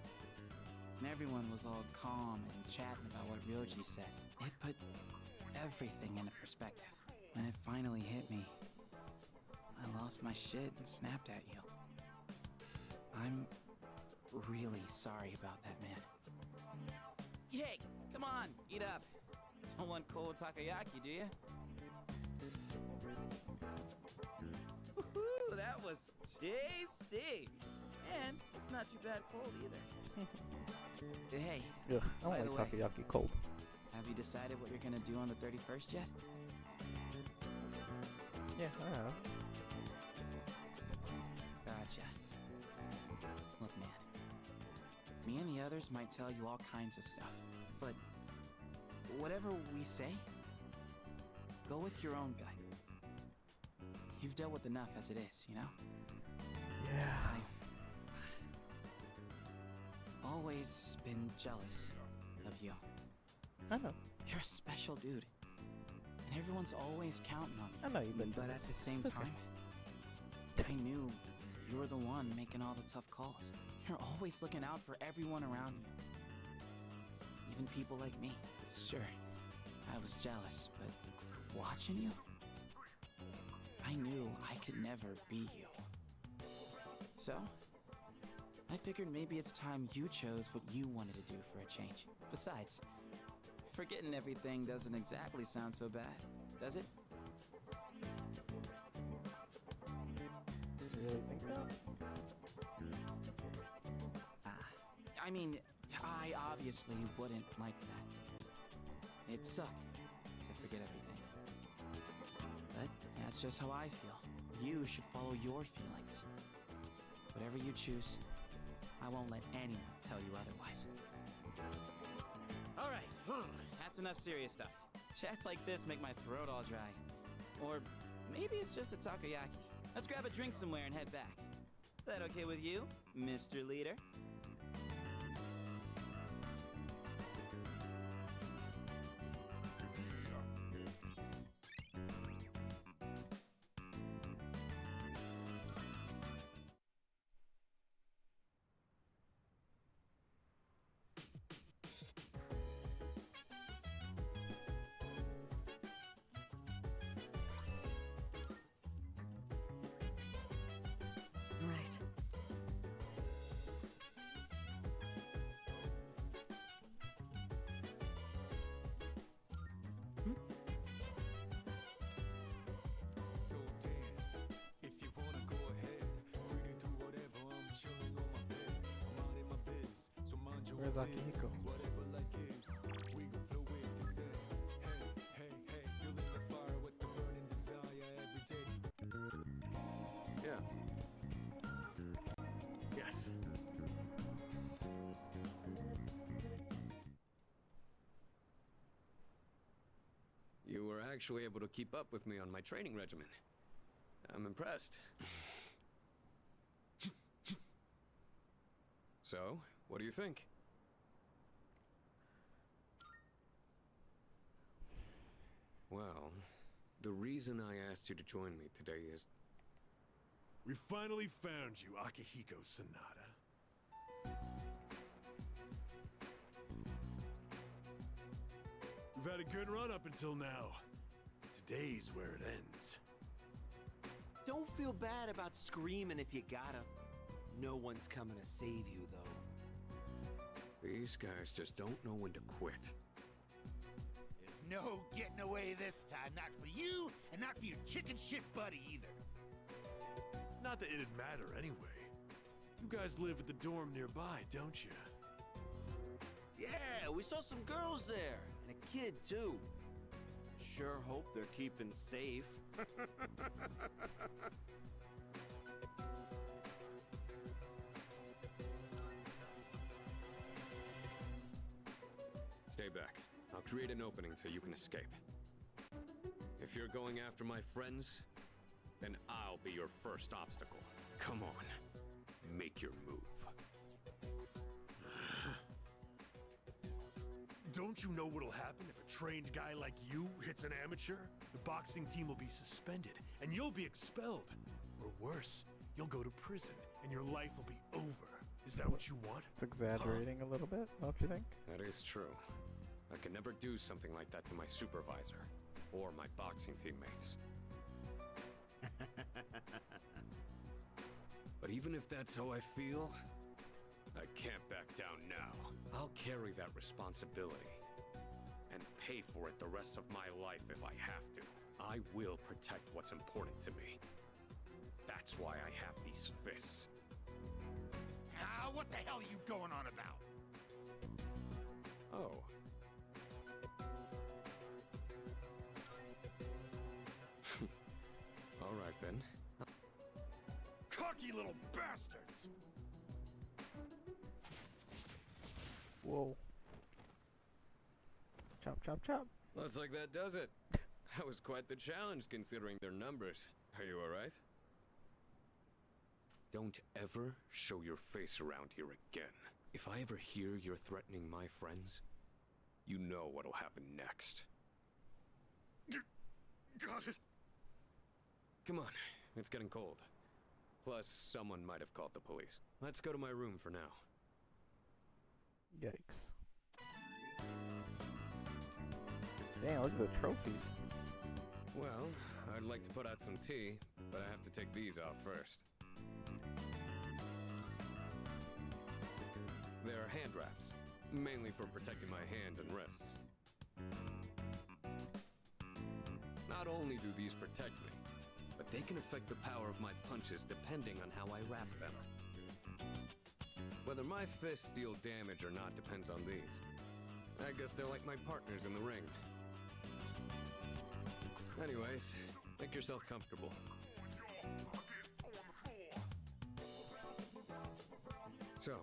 when everyone was all calm and chatting about what Ryoji said, it put everything into perspective. When it finally hit me, I lost my shit and snapped at you. I'm really sorry about that, man. Hey, come on, eat up. Don't want cold takoyaki, do you? Woohoo, that was tasty. And it's not too bad cold either. Hey, Ugh, I by don't the like way, takoyaki cold. have you decided what you're gonna do on the 31st yet? Yeah, I have. Gotcha. Look, man. Me and the others might tell you all kinds of stuff, but whatever we say, go with your own gut. You've dealt with enough as it is, you know? Yeah. I've always been jealous of you. I know. You're a special dude. And everyone's always counting on you. I know you've been But jealous. at the same It's okay. time, I knew you were the one making all the tough calls. You're always looking out for everyone around you. Even people like me. Sure, I was jealous, but watching you, I knew I could never be you. So, I figured maybe it's time you chose what you wanted to do for a change. Besides, forgetting everything doesn't exactly sound so bad, does it? You really think that? I mean, I obviously wouldn't like that. It'd suck to forget everything. But that's just how I feel. You should follow your feelings. Whatever you choose, I won't let anyone tell you otherwise. All right, that's enough serious stuff. Chats like this make my throat all dry. Or maybe it's just the takoyaki. Let's grab a drink somewhere and head back. That okay with you, Mr. Leader? Right. So dance. If you wanna go ahead, free to do whatever. I'm chilling on my bed. I'm minding my biz. So mind your Where's own biz. Akihiko? Whatever life gives, we gon' flow with this. Hey, feeling the fire with the burning desire every day. Yeah. Yes. You were actually able to keep up with me on my training regimen. I'm impressed. So, what do you think? Well, the reason I asked you to join me today is... We finally found you, Akihiko Sanada. We've had a good run up until now. Today's where it ends. Don't feel bad about screaming if you gotta. No one's coming to save you, though. These guys just don't know when to quit. There's no getting away this time. Not for you, and not for your chicken shit buddy either. Not that it'd matter anyway. You guys live at the dorm nearby, don't you? Yeah, we saw some girls there. And a kid, too. Sure hope they're keeping safe. Stay back. I'll create an opening so you can escape. If you're going after my friends, then I'll be your first obstacle. Come on, make your move. Don't you know what'll happen if a trained guy like you hits an amateur? The boxing team will be suspended, and you'll be expelled. worse, you'll go to prison and your life will be over. Is that what you want? It's exaggerating a little bit, don't you think? That is true. I could never do something like that to my supervisor or my boxing teammates. But even if that's how I feel, I can't back down now. I'll carry that responsibility and pay for it the rest of my life if I have to. I will protect what's important to me. That's why I have these fists. What the hell are you going on about? Oh. All right, then. Cocky little bastards! Whoa. Chop, chop, chop. Looks like that does it. That was quite the challenge considering their numbers. Are you all right? Don't ever show your face around here again. If I ever hear you're threatening my friends, you know what'll happen next. Got it. Come on, it's getting cold. Plus, someone might have called the police. Let's go to my room for now. Yikes. Damn, look at the trophies. Well, I'd like to put out some tea, but I have to take these off first. They're hand wraps, mainly for protecting my hands and wrists. Not only do these protect me, but they can affect the power of my punches depending on how I wrap them. Whether my fists deal damage or not depends on these. I guess they're like my partners in the ring. Anyways, make yourself comfortable. So,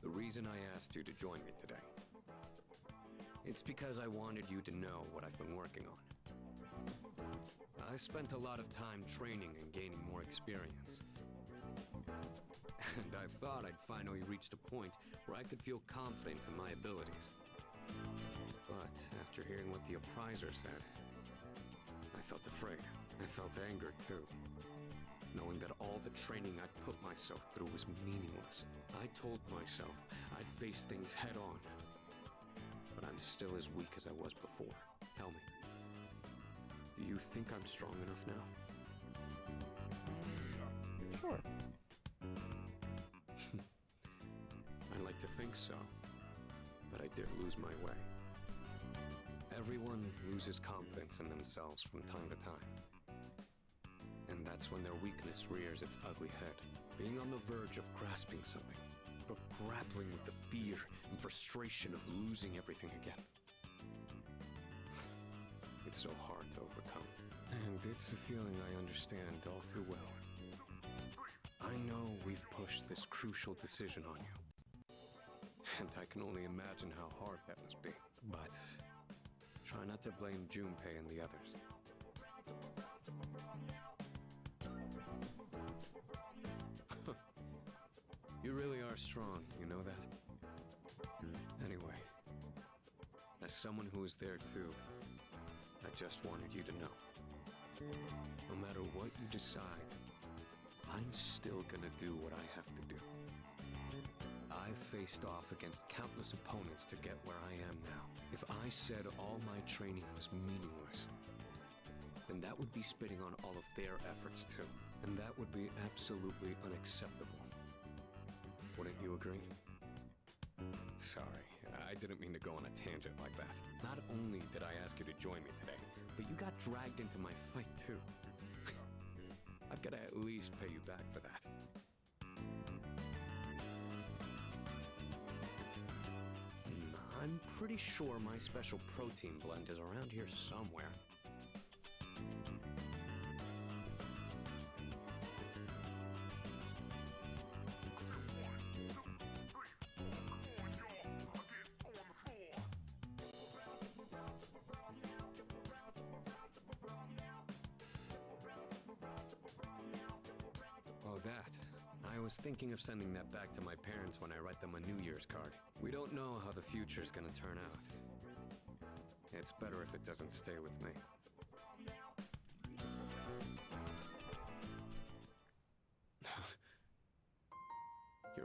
the reason I asked you to join me today, it's because I wanted you to know what I've been working on. I spent a lot of time training and gaining more experience. And I thought I'd finally reached a point where I could feel confident in my abilities. But after hearing what the appraiser said, I felt afraid. I felt anger too, knowing that all the training I'd put myself through was meaningless. I told myself I'd face things head on, but I'm still as weak as I was before. Tell me, do you think I'm strong enough now? Sure. I'd like to think so, but I did lose my way. Everyone loses confidence in themselves from time to time. And that's when their weakness rears its ugly head. Being on the verge of grasping something, but grappling with the fear and frustration of losing everything again. It's so hard to overcome. And it's a feeling I understand all too well. I know we've pushed this crucial decision on you. And I can only imagine how hard that must be. But try not to blame Junpei and the others. You really are strong, you know that? Anyway, as someone who was there too, I just wanted you to know. No matter what you decide, I'm still gonna do what I have to do. I've faced off against countless opponents to get where I am now. If I said all my training was meaningless, then that would be spitting on all of their efforts too. And that would be absolutely unacceptable. Wouldn't you agree? Sorry, I didn't mean to go on a tangent like that. Not only did I ask you to join me today, but you got dragged into my fight too. I've got to at least pay you back for that. I'm pretty sure my special protein blend is around here somewhere. Oh, that. I was thinking of sending that back to my parents when I write them a New Year's card. We don't know how the future's gonna turn out. It's better if it doesn't stay with me.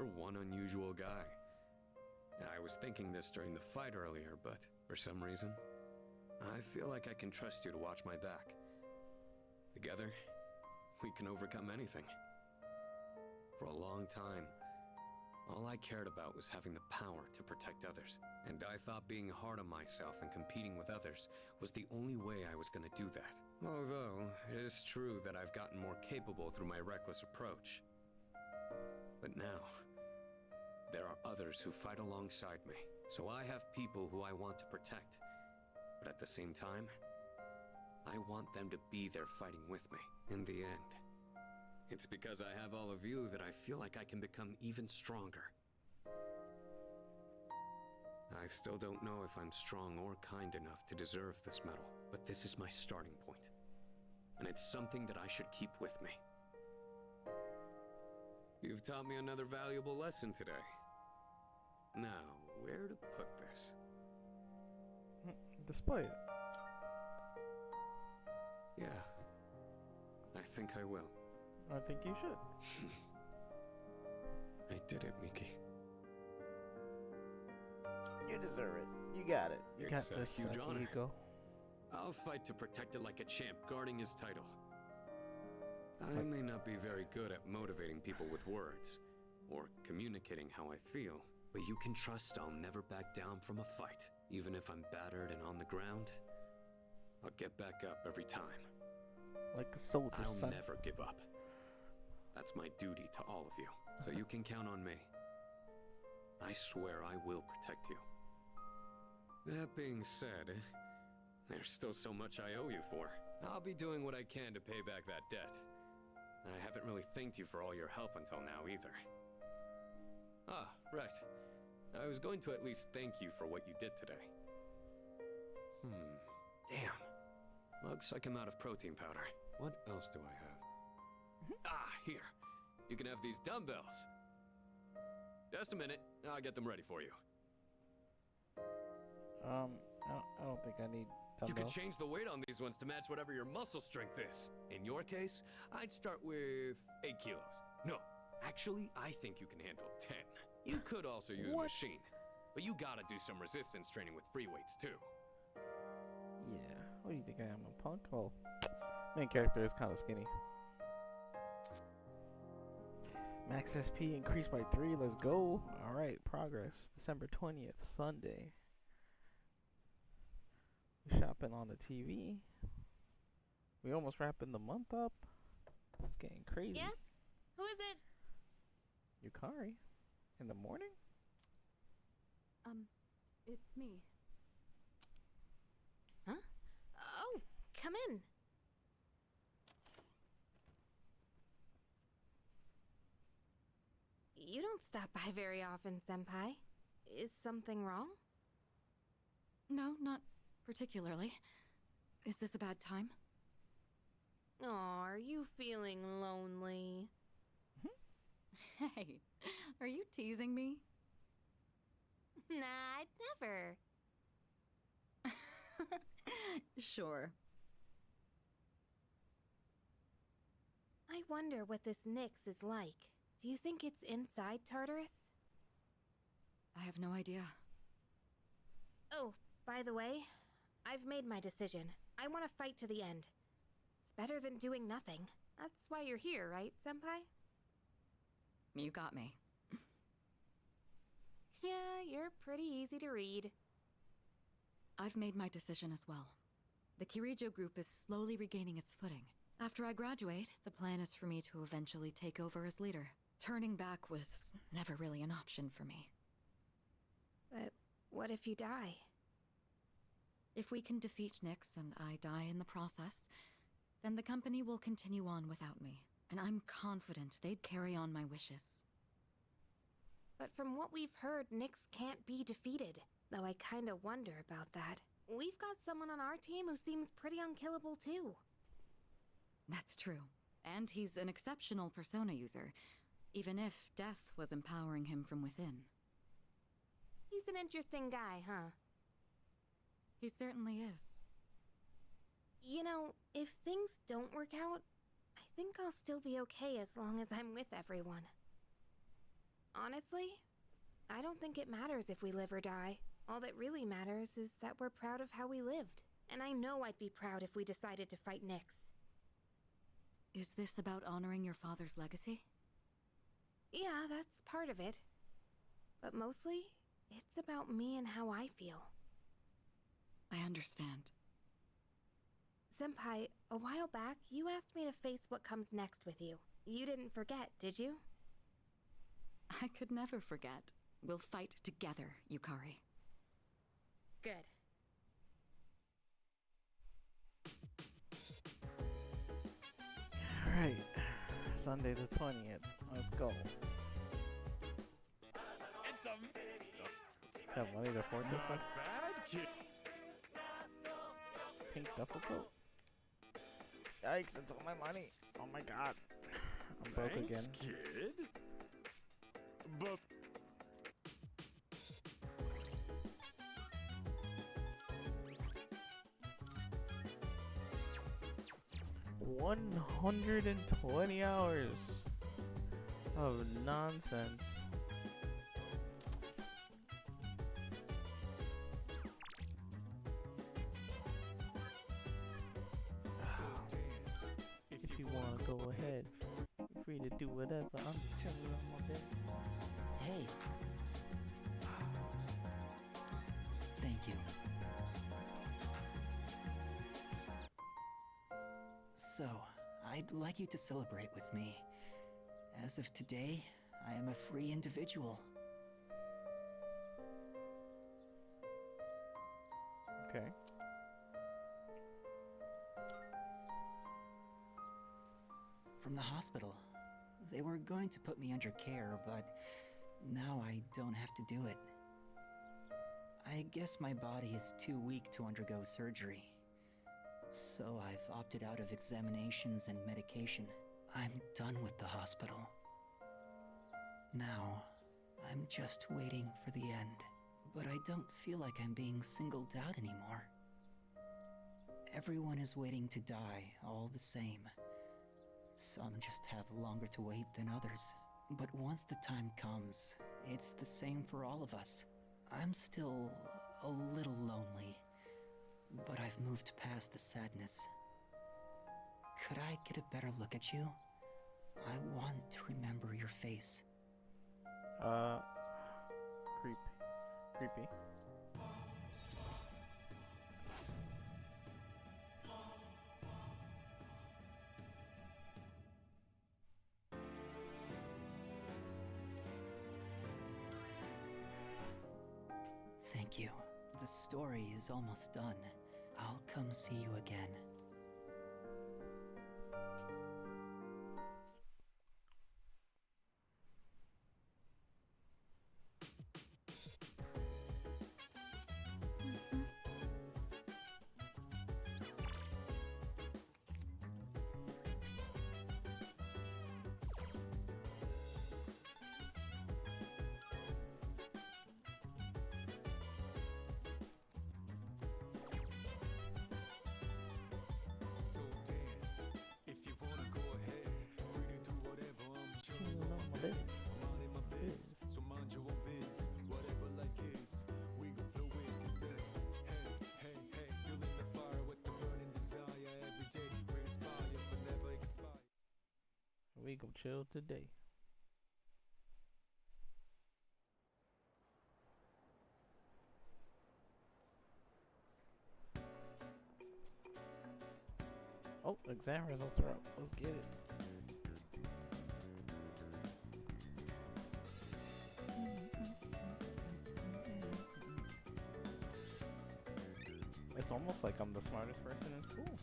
You're one unusual guy. I was thinking this during the fight earlier, but for some reason, I feel like I can trust you to watch my back. Together, we can overcome anything. For a long time, all I cared about was having the power to protect others. And I thought being hard on myself and competing with others was the only way I was going to do that. Although, it is true that I've gotten more capable through my reckless approach. But now, there are others who fight alongside me. So I have people who I want to protect. But at the same time, I want them to be there fighting with me in the end. It's because I have all of you that I feel like I can become even stronger. I still don't know if I'm strong or kind enough to deserve this medal, but this is my starting point. And it's something that I should keep with me. You've taught me another valuable lesson today. Now, where to put this? Display it. Yeah, I think I will. I think you should. I did it, Miki. You deserve it. You got it. You It's got a this, huge honor. Akihiko. I'll fight to protect it like a champ, guarding his title. I may not be very good at motivating people with words, or communicating how I feel, but you can trust I'll never back down from a fight. Even if I'm battered and on the ground, I'll get back up every time. Like a soldier, I'll son. never give up. That's my duty to all of you, so you can count on me. I swear I will protect you. That being said, there's still so much I owe you for. I'll be doing what I can to pay back that debt. I haven't really thanked you for all your help until now either. Ah, right. I was going to at least thank you for what you did today. Damn. Looks like I'm out of protein powder. What else do I have? Ah, here. You can have these dumbbells. Just a minute. I'll get them ready for you. I don't think I need dumbbells. You could change the weight on these ones to match whatever your muscle strength is. In your case, I'd start with 8 kilos. No, actually, I think you can handle 10. You could also use a machine, but you gotta do some resistance training with free weights too. Yeah. What do you think I am, a punk? Oh, main character is kind of skinny. Max SP increased by 3. Let's go. All right, progress. December 20th, Sunday. Shopping on the TV. We almost wrapping the month up. It's getting crazy. Yes? Who is it? Yukari? In the morning? It's me. Huh? Oh, come in. You don't stop by very often, Senpai. Is something wrong? No, not particularly. Is this a bad time? Aw, are you feeling lonely? Hey, are you teasing me? Nah, never. Sure. I wonder what this Nyx is like. Do you think it's inside Tartarus? I have no idea. Oh, by the way, I've made my decision. I want to fight to the end. It's better than doing nothing. That's why you're here, right, Senpai? You got me. Yeah, you're pretty easy to read. I've made my decision as well. The Kirijo group is slowly regaining its footing. After I graduate, the plan is for me to eventually take over as leader. Turning back was never really an option for me. But what if you die? If we can defeat Nyx and I die in the process, then the company will continue on without me. And I'm confident they'd carry on my wishes. But from what we've heard, Nyx can't be defeated. Though I kinda wonder about that. We've got someone on our team who seems pretty unkillable too. That's true. And he's an exceptional persona user, even if death was empowering him from within. He's an interesting guy, huh? He certainly is. You know, if things don't work out, I think I'll still be okay as long as I'm with everyone. Honestly, I don't think it matters if we live or die. All that really matters is that we're proud of how we lived. And I know I'd be proud if we decided to fight Nyx. Is this about honoring your father's legacy? Yeah, that's part of it. But mostly, it's about me and how I feel. I understand. Senpai, a while back, you asked me to face what comes next with you. You didn't forget, did you? I could never forget. We'll fight together, Yukari. Good. Alright. Sunday the 20th. Let's go. It's a Have money to afford this not stuff? bad, kid. Pink duffel coat? Yikes, that's all my money. Oh my god. I'm broke Thanks, again. kid. But 120 hours of nonsense. If you want to go ahead, you're free to do whatever. I'm just chilling on my bed. Hey. Thank you. So, I'd like you to celebrate with me. As of today, I am a free individual. Okay. From the hospital. They were going to put me under care, but now I don't have to do it. I guess my body is too weak to undergo surgery. So I've opted out of examinations and medication. I'm done with the hospital. Now, I'm just waiting for the end. But I don't feel like I'm being singled out anymore. Everyone is waiting to die all the same. Some just have longer to wait than others. But once the time comes, it's the same for all of us. I'm still a little lonely, but I've moved past the sadness. Could I get a better look at you? I want to remember your face. Creepy. Thank you. The story is almost done. I'll come see you again. So dance. If you wanna go ahead, free to do whatever. I'm chilling on my bed. Minding my biz, so mind your own biz. Whatever like is, we gon' flow with the set. Hey, feeling the fire with the burning desire. Every day we inspire, but never expire. We go chill today. Oh, exam results are up. Let's get it. It's almost like I'm the smartest person in school.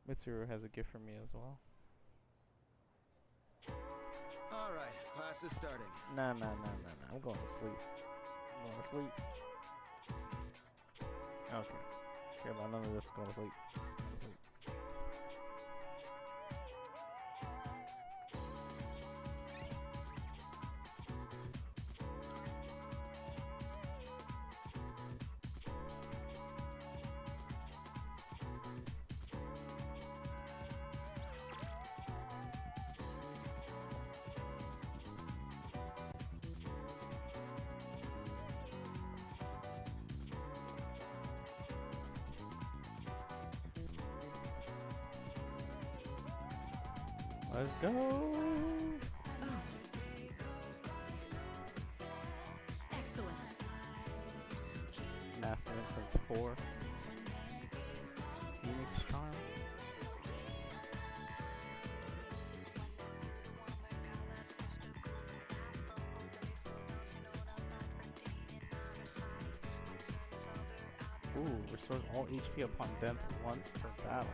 Mitsuru has a gift for me as well. Alright, class is starting. Nah. I'm going to sleep. I'm going to sleep. Okay. Care about none of this. Go to sleep. Go to sleep. Let's go. Oh. Excellent. Master Instance 4. Phoenix Charm. Ooh, restores all HP upon death once per battle.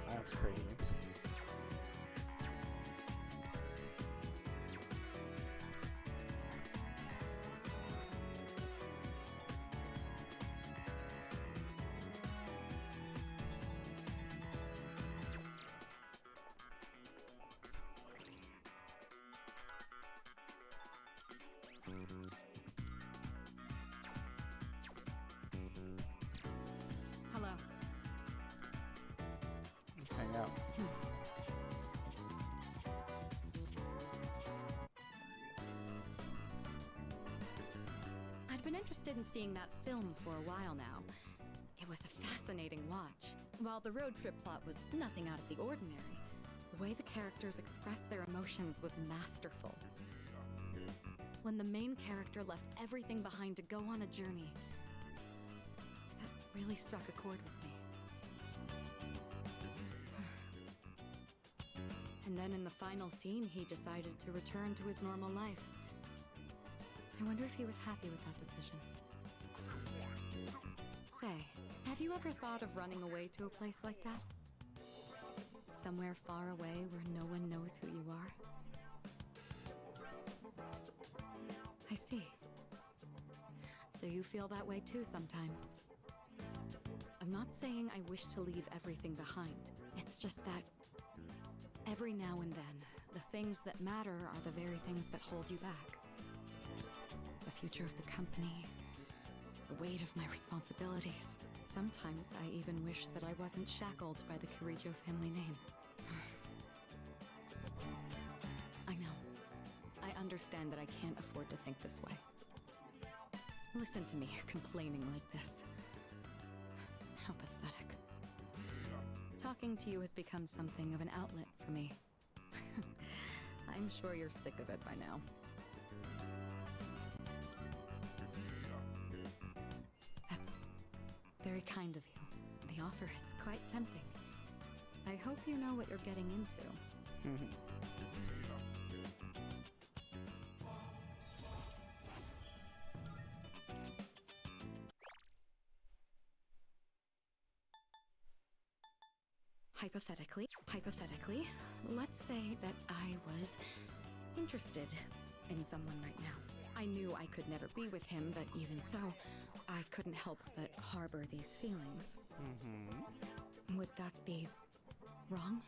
That's crazy. Hello. Let's hang out. I'd been interested in seeing that film for a while now. It was a fascinating watch. While the road trip plot was nothing out of the ordinary, the way the characters expressed their emotions was masterful. When the main character left everything behind to go on a journey, that really struck a chord with me. And then in the final scene, he decided to return to his normal life. I wonder if he was happy with that decision. Say, have you ever thought of running away to a place like that? Somewhere far away where no one knows who you are? I see. So you feel that way too sometimes. I'm not saying I wish to leave everything behind. It's just that every now and then, the things that matter are the very things that hold you back. The future of the company, the weight of my responsibilities. Sometimes I even wish that I wasn't shackled by the Kirijo family name. I know. I understand that I can't afford to think this way. Listen to me complaining like this. How pathetic. Talking to you has become something of an outlet for me. I'm sure you're sick of it by now. That's very kind of you. The offer is quite tempting. I hope you know what you're getting into. Hypothetically, let's say that I was interested in someone right now. I knew I could never be with him, but even so, I couldn't help but harbor these feelings. Would that be wrong?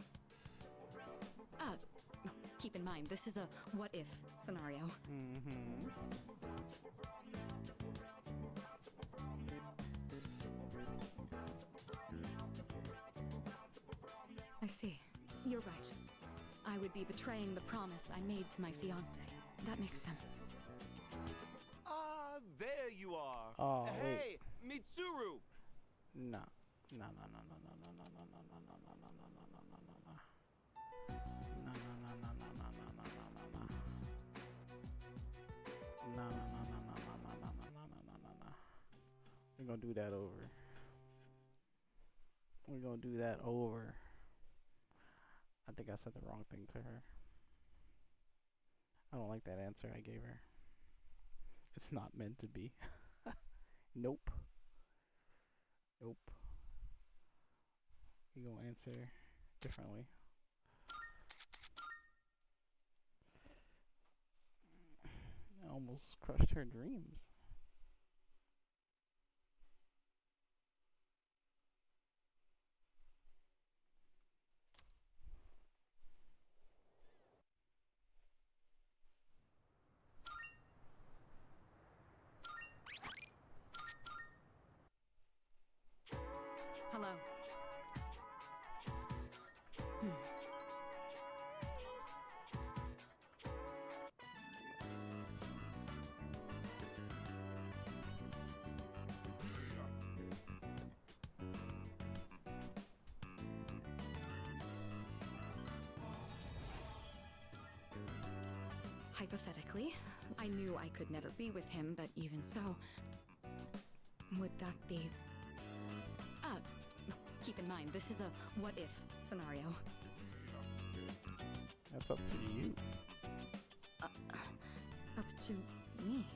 Keep in mind, this is a what-if scenario. I see. You're right. I would be betraying the promise I made to my fiancé. That makes sense. Ah, there you are. Oh, hey, Mitsuru. No. No, no, no, no, no, no, no, no, no, no, no, no, no, no, no, no, no, no. No, no, no, no, no, no, no, no, no, no, no. No, no, no, no, no, no, no, no, no, no, no, no, no. We're gonna do that over. We're gonna do that over. I think I said the wrong thing to her. I don't like that answer I gave her. It's not meant to be. Nope. Nope. We gonna answer differently. I almost crushed her dreams. Hello. Hypothetically, I knew I could never be with him, but even so, would that be... keep in mind, this is a what-if scenario. That's up to you. Up to me.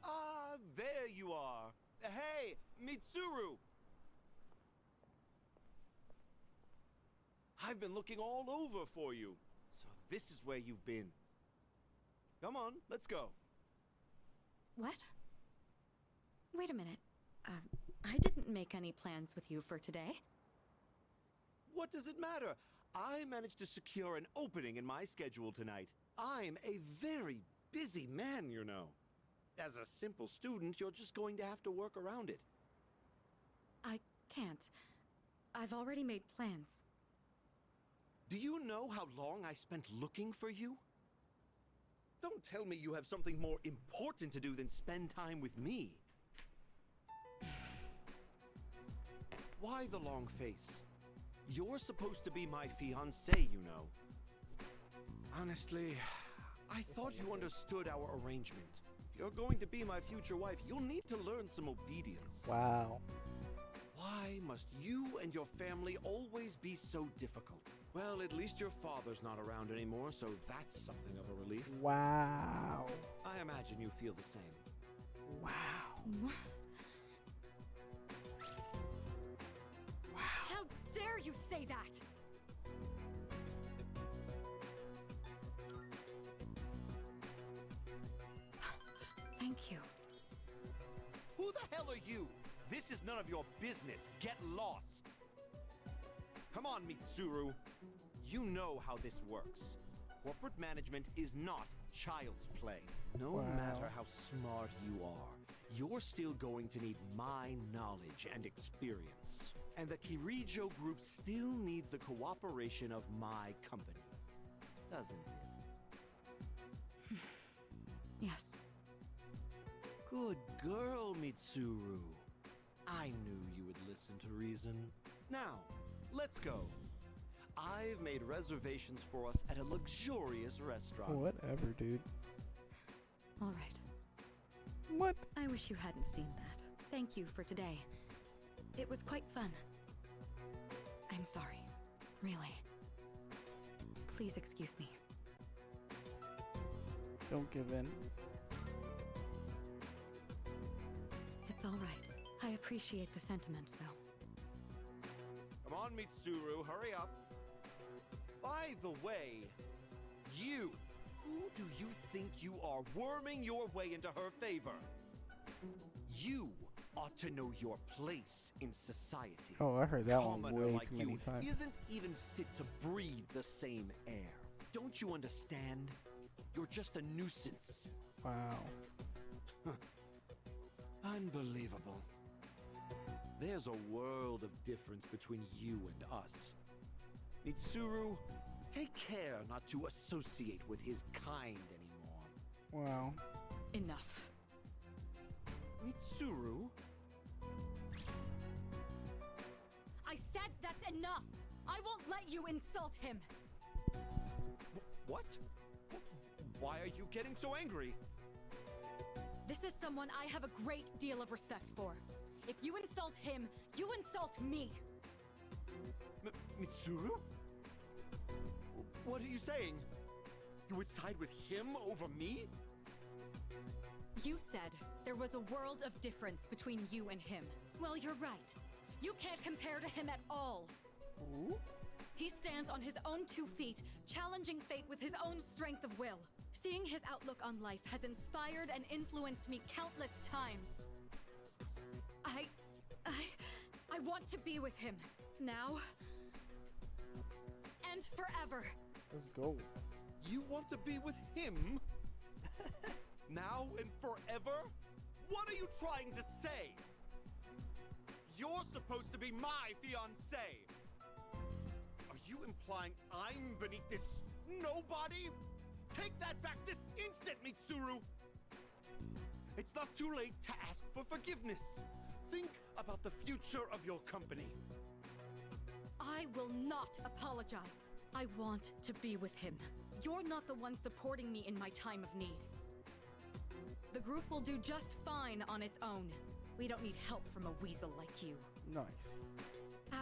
Ah, there you are. Hey, Mitsuru! I've been looking all over for you. So this is where you've been. Come on, let's go. What? Wait a minute. I didn't make any plans with you for today. What does it matter? I managed to secure an opening in my schedule tonight. I'm a very busy man, you know. As a simple student, you're just going to have to work around it. I can't. I've already made plans. Do you know how long I spent looking for you? Don't tell me you have something more important to do than spend time with me. Why the long face? You're supposed to be my fiancé, you know. Honestly, I thought you understood our arrangement. If you're going to be my future wife, you'll need to learn some obedience. Wow. Why must you and your family always be so difficult? Well, at least your father's not around anymore, so that's something of a relief. Wow. I imagine you feel the same. Wow. How dare you say that? Thank you. Who the hell are you? This is none of your business. Get lost. Come on, Mitsuru. You know how this works. Corporate management is not child's play. No matter how smart you are, you're still going to need my knowledge and experience. And the Kirijo group still needs the cooperation of my company. Doesn't it? Yes. Good girl, Mitsuru. I knew you would listen to reason. Now, let's go. I've made reservations for us at a luxurious restaurant. Whatever, dude. All right. What? I wish you hadn't seen that. Thank you for today. It was quite fun. I'm sorry. Really. Please excuse me. Don't give in. It's all right. I appreciate the sentiment, though. Come on, Mitsuru, hurry up. By the way, you, who do you think you are worming your way into her favor? You ought to know your place in society. Oh, I heard that one Commoner way like too many you times. isn't even fit to breathe the same air. Don't you understand? You're just a nuisance. Wow. Unbelievable. There's a world of difference between you and us. Mitsuru, take care not to associate with his kind anymore. Wow. Enough. Mitsuru? I said that's enough! I won't let you insult him! What? Why are you getting so angry? This is someone I have a great deal of respect for. If you insult him, you insult me! Mitsuru? What are you saying? You would side with him over me? You said there was a world of difference between you and him. Well, you're right. You can't compare to him at all. Ooh. He stands on his own 2 feet, challenging fate with his own strength of will. Seeing his outlook on life has inspired and influenced me countless times. I want to be with him. Now. And forever. Let's go. You want to be with him? Now and forever? What are you trying to say? You're supposed to be my fiancé. Are you implying I'm beneath this nobody? Take that back this instant, Mitsuru! It's not too late to ask for forgiveness. Think about the future of your company. I will not apologize. I want to be with him. You're not the one supporting me in my time of need. The group will do just fine on its own. We don't need help from a weasel like you. Nice.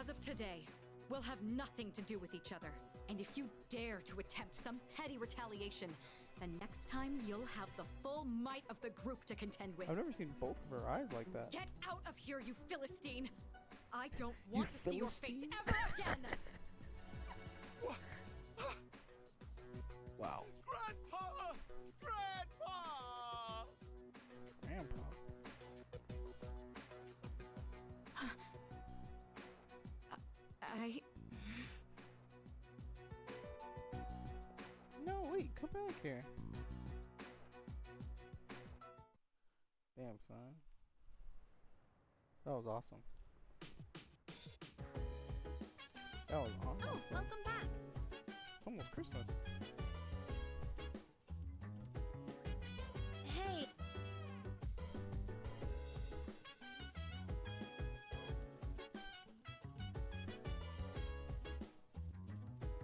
As of today, we'll have nothing to do with each other. And if you dare to attempt some petty retaliation, then next time you'll have the full might of the group to contend with. I've never seen both of her eyes like that. Get out of here, you Philistine! I don't want to see your face ever again! Wow. Grandpa! Grandpa! Grandpa. I... No, wait, come back here. Damn, son. That was awesome. That was awesome. Oh, welcome back. It's almost Christmas. Hey.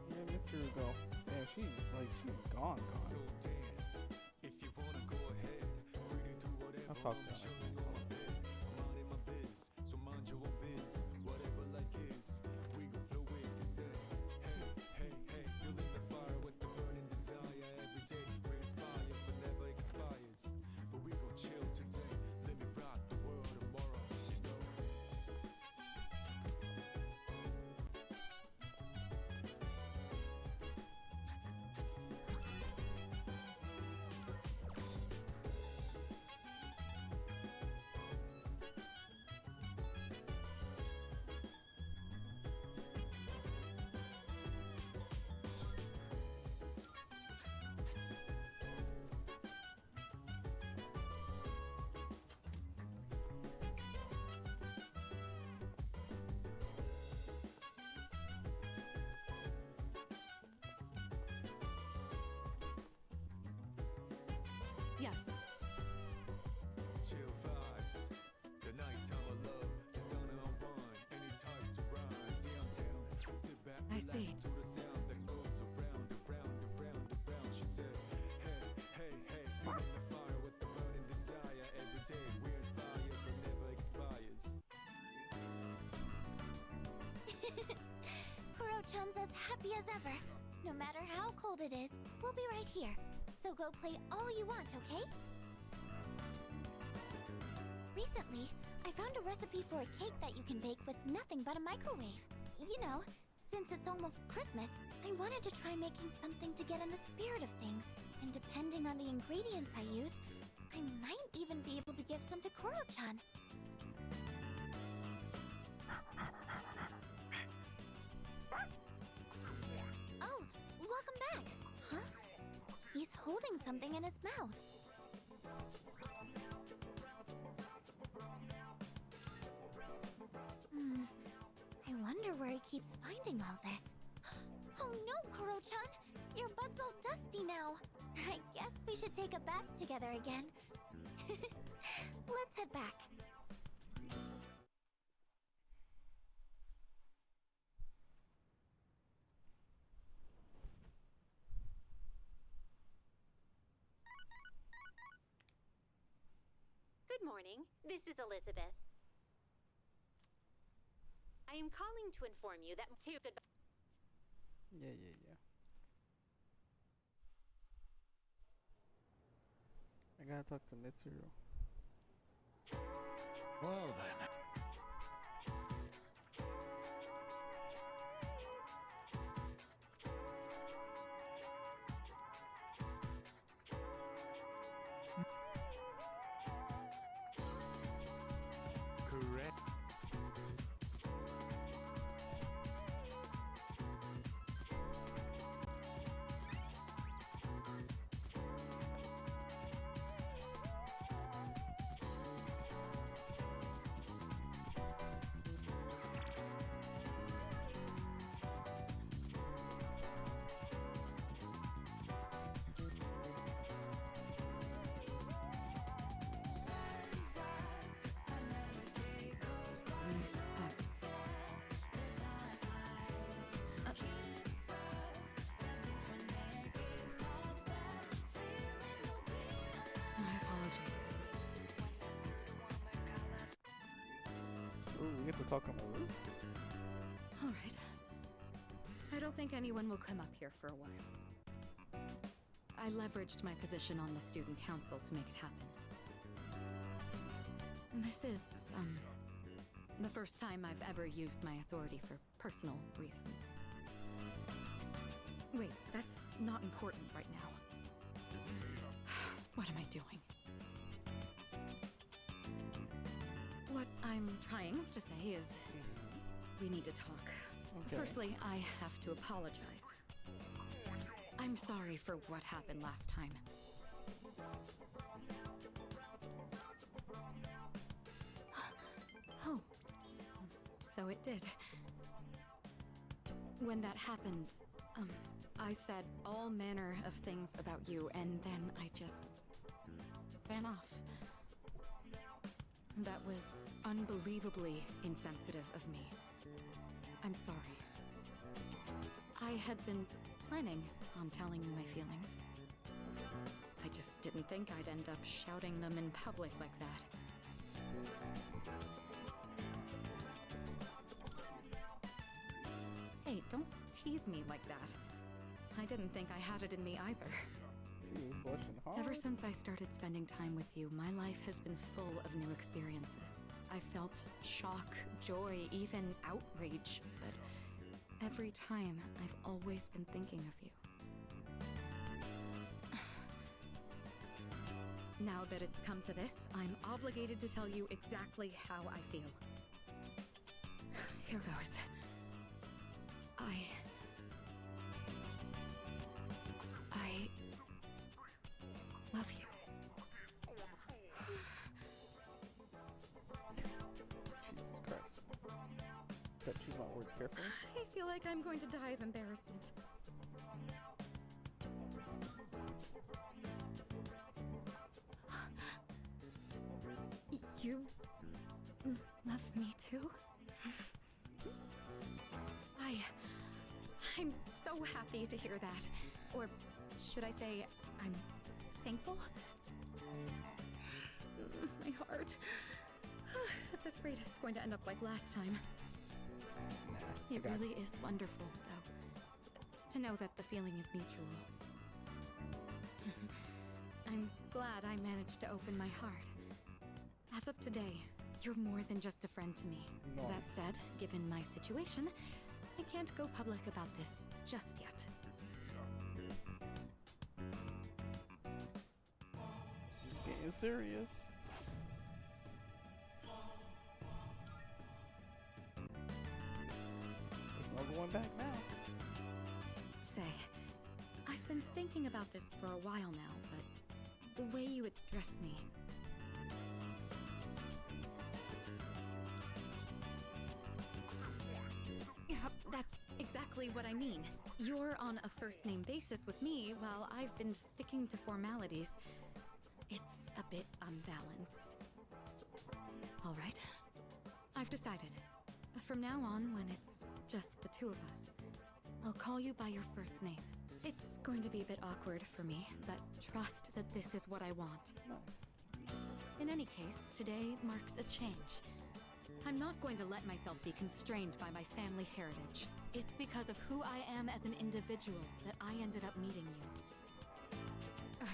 Where did Mitsuru go? Yeah, she's gone. If you wanna go ahead, free to do whatever. I'll talk to her. I'm out in my biz, so mind your own biz. Whatever like is, we gon' flow with the set. Hey, hey, hey, feeling the fire with the burning desire every day. We inspire but never expires. But we gon' chill today. Let me rock the world tomorrow, you know. Yes. Chill vibes, the nighttime of love, the sun unwind, any types of rhymes, yeah I'm down. Sit back, I relax see. to the sound that goes around, around, around, around. She said, hey, hey, hey, feeling the fire with the burning desire every day. We inspire but never expires. Kuro-chan's as happy as ever. No matter how cold it is, we'll be right here. So go play all you want, okay? Recently, I found a recipe for a cake that you can bake with nothing but a microwave. You know, since it's almost Christmas, I wanted to try making something to get in the spirit of things. And depending on the ingredients I use, I might even be able to give some to Kuro-chan. Oh, welcome back. Huh? He's holding something in his mouth. I wonder where he keeps finding all this. Oh no, Kuro-chan! Your butt's all dusty now. I guess we should take a bath together again. Let's head back. Good morning. This is Elizabeth. I am calling to inform you that Yeah. I gotta talk to Mitsuru. Well then. Correct. Kokomaru? Alright. I don't think anyone will come up here for a while. I leveraged my position on the student council to make it happen. And this is, the first time I've ever used my authority for personal reasons. Wait, that's not important right now. What am I doing? What I'm trying to say is, we need to talk. Okay. Firstly, I have to apologize. I'm sorry for what happened last time. Oh, so it did. When that happened, I said all manner of things about you, and then I just ran off. That was unbelievably insensitive of me. I'm sorry. I had been planning on telling you my feelings. I just didn't think I'd end up shouting them in public like that. Hey, don't tease me like that. I didn't think I had it in me either. She was blushing hard. Ever since I started spending time with you, my life has been full of new experiences. I felt shock, joy, even outrage, but every time I've always been thinking of you. Now that it's come to this, I'm obligated to tell you exactly how I feel. Here goes. I love you. Jesus Christ. Gotta choose my words carefully. I feel like I'm going to die of embarrassment. You love me too? I'm so happy to hear that. Or should I say, I'm thankful? My heart. At this rate, it's going to end up like last time. It really is wonderful, though, to know that the feeling is mutual. I'm glad I managed to open my heart. As of today, you're more than just a friend to me. Nice. That said, given my situation, I can't go public about this just yet. Getting serious. There's no going back now. Say, I've been thinking about this for a while now, but the way you address me... Yeah, that's exactly what I mean. You're on a first-name basis with me, while I've been sticking to formalities. It's a bit unbalanced. All right. I've decided. From now on, when it's just the two of us, I'll call you by your first name. It's going to be a bit awkward for me, but trust that this is what I want. Nice. In any case, today marks a change. I'm not going to let myself be constrained by my family heritage. It's because of who I am as an individual that I ended up meeting you.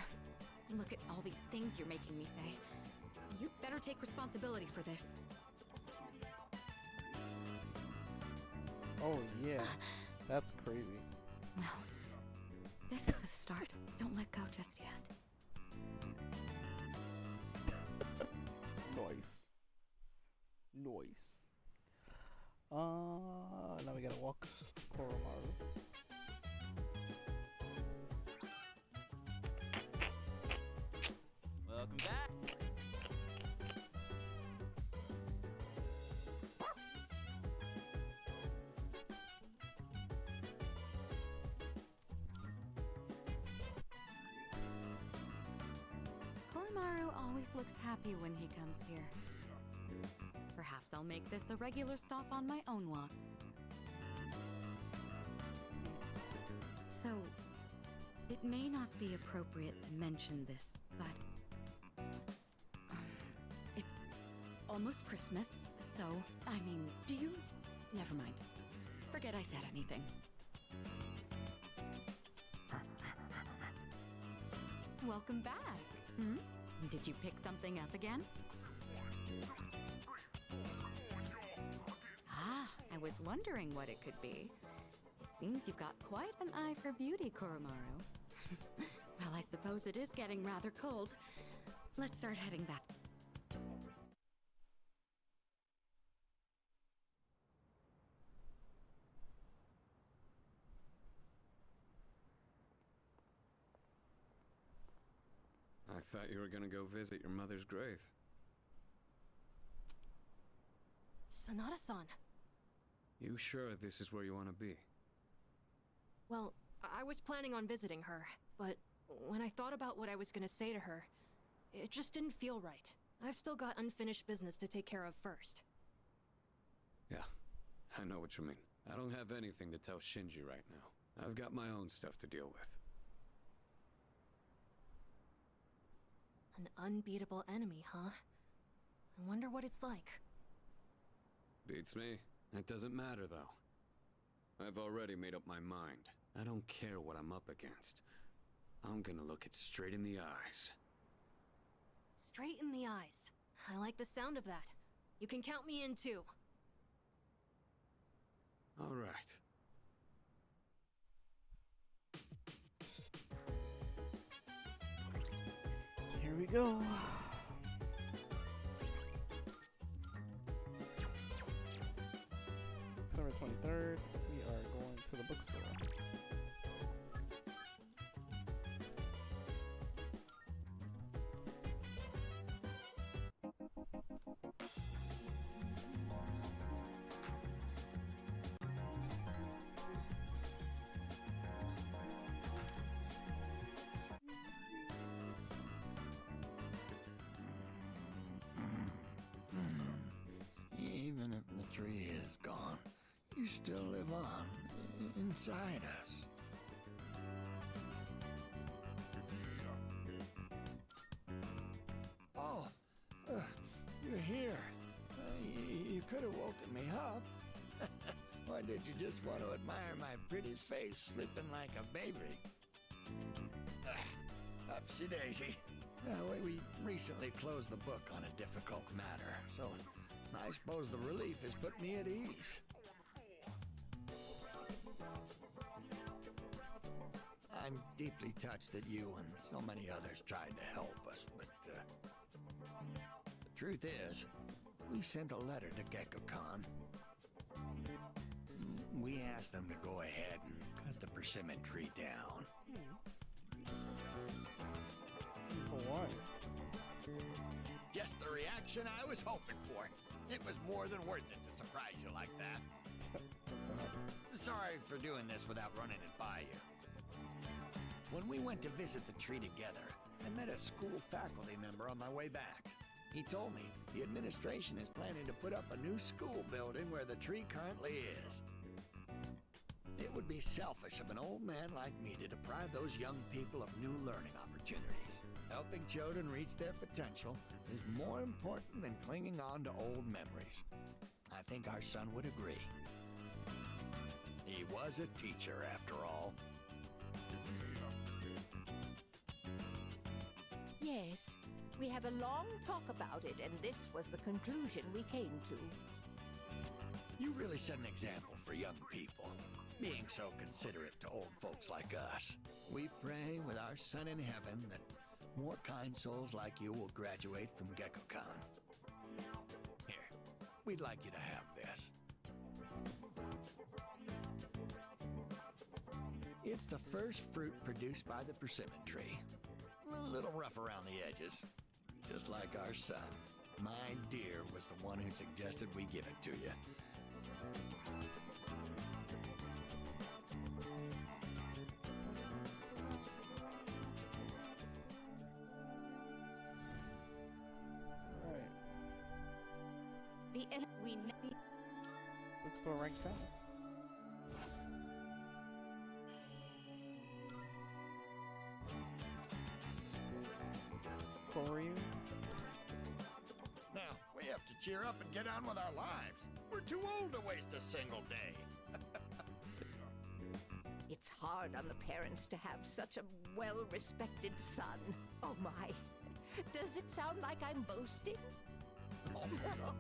Look at all these things you're making me say. You'd better take responsibility for this. Oh yeah, that's crazy. Well, this is a start. Don't let go just yet. Nice. Now we gotta walk Koromaru. Welcome back. Koromaru always looks happy when he comes here. Perhaps I'll make this a regular stop on my own walks. So, it may not be appropriate to mention this, but... it's almost Christmas, So, I mean, do you... Never mind. Forget I said anything. Welcome back. Hmm? Did you pick something up again? Ah, I was wondering what it could be. It seems you've got quite an eye for beauty, Koromaru. Well, I suppose it is getting rather cold. Let's start heading back. I thought you were gonna go visit your mother's grave. Sanada-san. You sure this is where you want to be? Well, I was planning on visiting her, but when I thought about what I was gonna say to her, it just didn't feel right. I've still got unfinished business to take care of first. Yeah, I know what you mean. I don't have anything to tell Shinji right now. I've got my own stuff to deal with. An unbeatable enemy, huh? I wonder what it's like. Beats me. That doesn't matter, though. I've already made up my mind. I don't care what I'm up against. I'm gonna look it straight in the eyes. Straight in the eyes. I like the sound of that. You can count me in too. All right. Here we go. December 23rd, we are going to the bookstore. Even if the tree is gone, you still live on inside us. Oh, you're here. You could have woken me up. Or did you just want to admire my pretty face sleeping like a baby? Upsy daisy. We recently closed the book on a difficult matter, so I suppose the relief has put me at ease. I'm deeply touched that you and so many others tried to help us, but the truth is, we sent a letter to Gekko-kan. We asked them to go ahead and cut the persimmon tree down. For what? Just the reaction I was hoping for. It was more than worth it to surprise you like that. Sorry for doing this without running it by you. When we went to visit the tree together, I met a school faculty member on my way back. He told me the administration is planning to put up a new school building where the tree currently is. It would be selfish of an old man like me to deprive those young people of new learning opportunities. Helping children reach their potential is more important than clinging on to old memories. I think our son would agree. He was a teacher, after all. Yes, we had a long talk about it, and this was the conclusion we came to. You really set an example for young people, being so considerate to old folks like us. We pray with our son in heaven that more kind souls like you will graduate from Gekko-kan. Here, we'd like you to have this. It's the first fruit produced by the persimmon tree. A little rough around the edges, just like our son. My dear was the one who suggested we give it to you. Bookstore rank 10. Now, we have to cheer up and get on with our lives. We're too old to waste a single day. It's hard on the parents to have such a well-respected son. Oh my. Does it sound like I'm boasting? Oh no.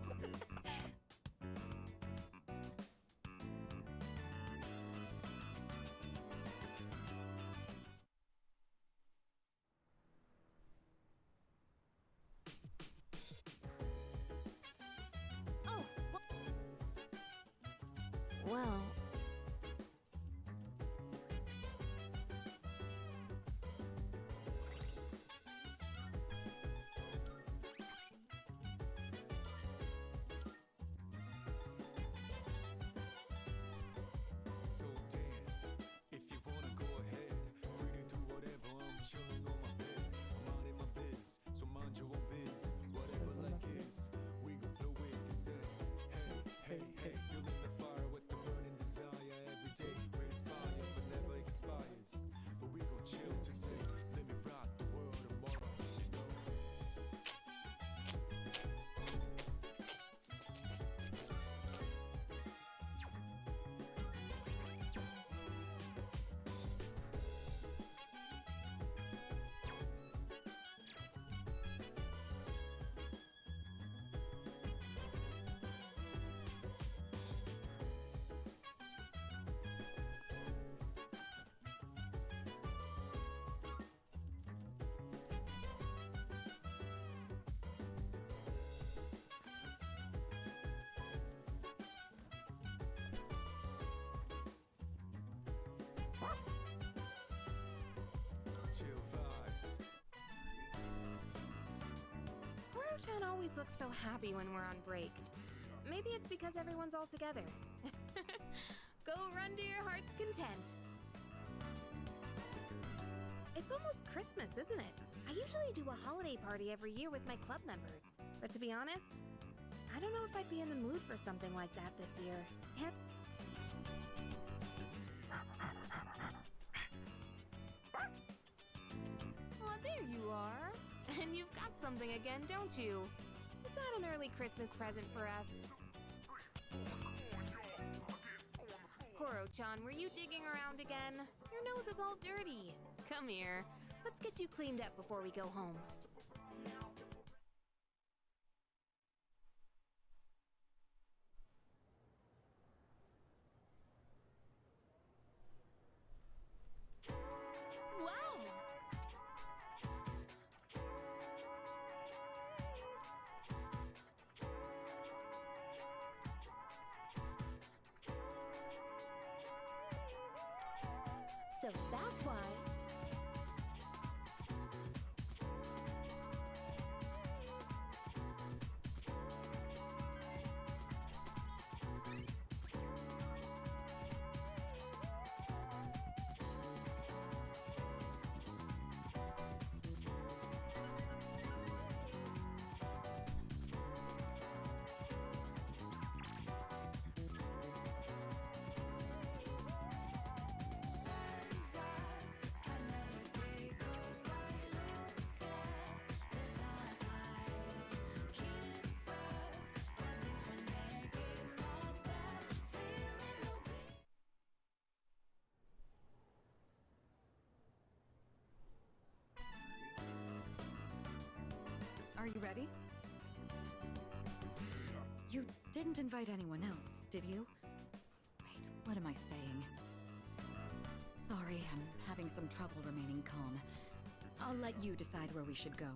Well... So dance. If you wanna go ahead, free to do whatever. I'm chilling on my bed. I'm minding my biz, so mind your own biz. Whatever like is, we gon' flow with the set. Hey, hey, hey, feeling the fire with the burning desire every day. Raise fire, but never expires. But we gon' chill today. Let me rock the world tomorrow. You know. Chill vibes. Town always looks so happy when we're on break. Maybe it's because everyone's all together. Go run to your heart's content. It's almost Christmas, isn't it? I usually do a holiday party every year with my club members. But to be honest, I don't know if I'd be in the mood for something like that this year. Oh, there you are. And you've got something again, don't you? Is that an early Christmas present for us? Koro-chan, were you digging around again? Your nose is all dirty. Come here. Let's get you cleaned up before we go home. Wow! So that's why. Are you ready? You didn't invite anyone else, did you? Wait, what am I saying? Sorry, I'm having some trouble remaining calm. I'll let you decide where we should go.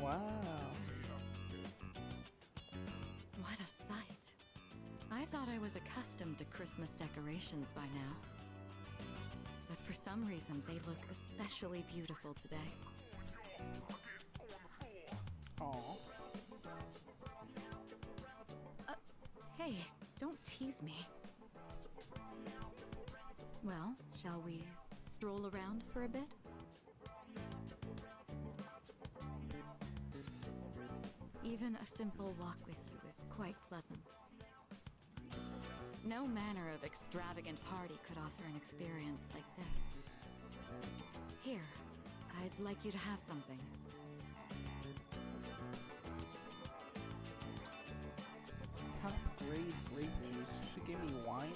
Wow. What a sight. I thought I was accustomed to Christmas decorations by now. But for some reason, they look especially beautiful today. Aww. Hey, don't tease me. Well, shall we stroll around for a bit? Even a simple walk with you is quite pleasant. No manner of extravagant party could offer an experience like this. Here, I'd like you to have something. Top grade grape juice. She gave me wine?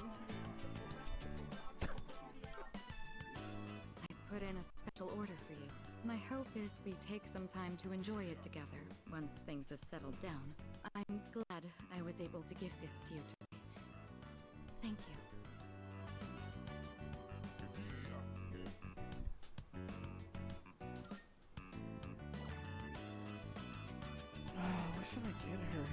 I put in a special order for you. My hope is we take some time to enjoy it together once things have settled down. I'm glad I was able to give this to you today. Thank you. What should I get her?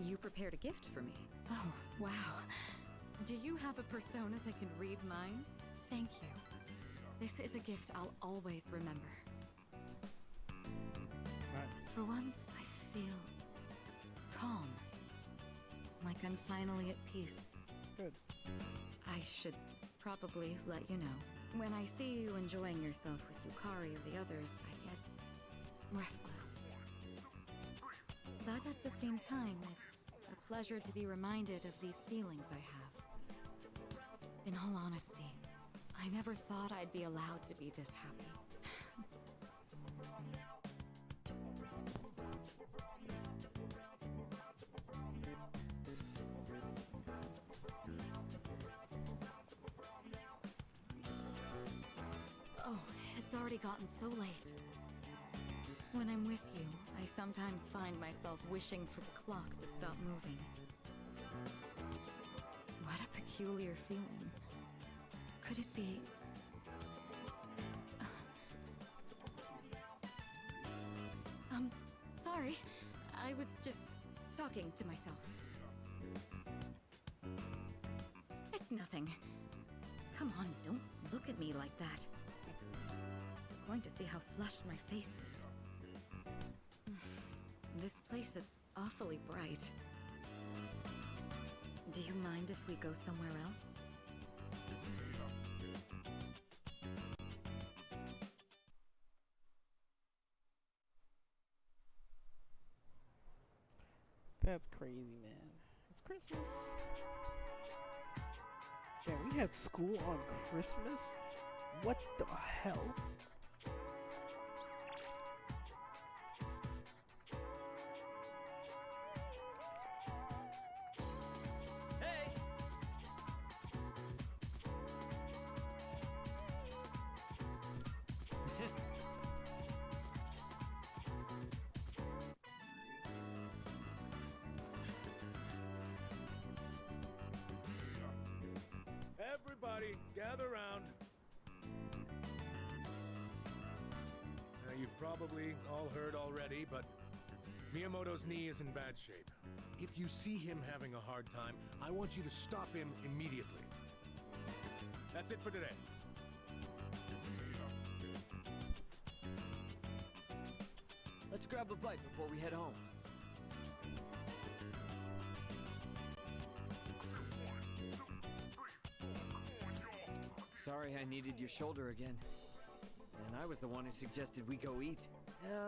You prepared a gift for me. Oh, wow. Do you have a persona that can read minds? Thank you. This is a gift I'll always remember. Nice. For once, I feel calm. Like I'm finally at peace. Good. I should probably let you know. When I see you enjoying yourself with Yukari or the others, I get restless. But at the same time, it's a pleasure to be reminded of these feelings I have. In all honesty, I never thought I'd be allowed to be this happy. Oh, it's already gotten so late. When I'm with you, I sometimes find myself wishing for the clock to stop moving. What a peculiar feeling. Could it be... sorry. I was just talking to myself. It's nothing. Come on, don't look at me like that. You're going to see how flushed my face is. This place is awfully bright. Do you mind if we go somewhere else? That's crazy, man. It's Christmas. Man, we had school on Christmas? What the hell? Everybody, gather round. Now, you've probably all heard already, but Miyamoto's knee is in bad shape. If you see him having a hard time, I want you to stop him immediately. That's it for today. Let's grab a bite before we head home. Sorry I needed your shoulder again. And I was the one who suggested we go eat.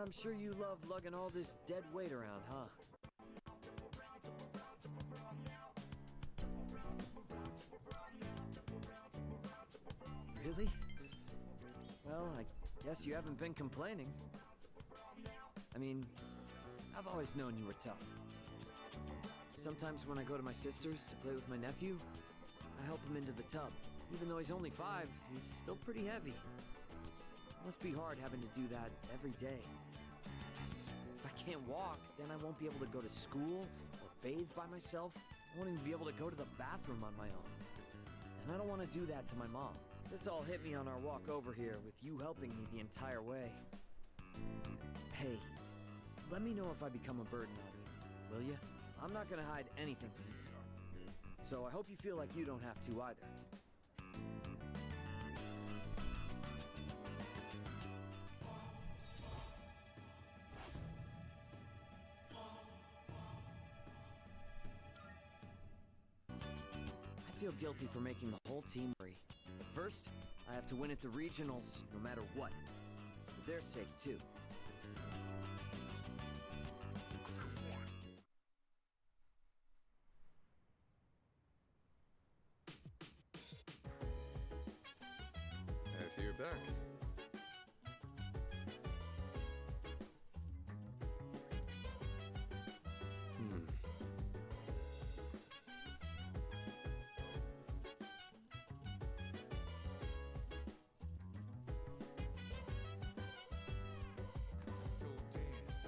I'm sure you love lugging all this dead weight around, huh? Really? Well, I guess you haven't been complaining. I mean, I've always known you were tough. Sometimes when I go to my sister's to play with my nephew, I help him into the tub. Even though he's only 5, he's still pretty heavy. Must be hard having to do that every day. If I can't walk, then I won't be able to go to school or bathe by myself. I won't even be able to go to the bathroom on my own. And I don't want to do that to my mom. This all hit me on our walk over here, with you helping me the entire way. Hey, let me know if I become a burden on you, will you? I'm not gonna hide anything from you. So I hope you feel like you don't have to either. I feel guilty for making the whole team worry. But first, I have to win at the regionals, no matter what. For their sake, too. I see you're back. So dance,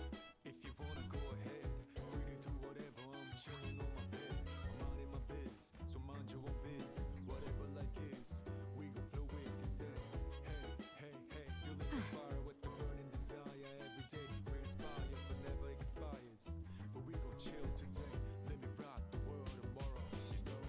if you wanna go ahead. Free to do whatever, I'm chilling on my bed. Minding my biz, so mind your own biz. Whatever like is, we gon' flow with the set. Hey, hey, hey, feeling the fire with the burning desire every day. We're inspired, but never expires. But we gon' chill today. Let me rock the world tomorrow, you know.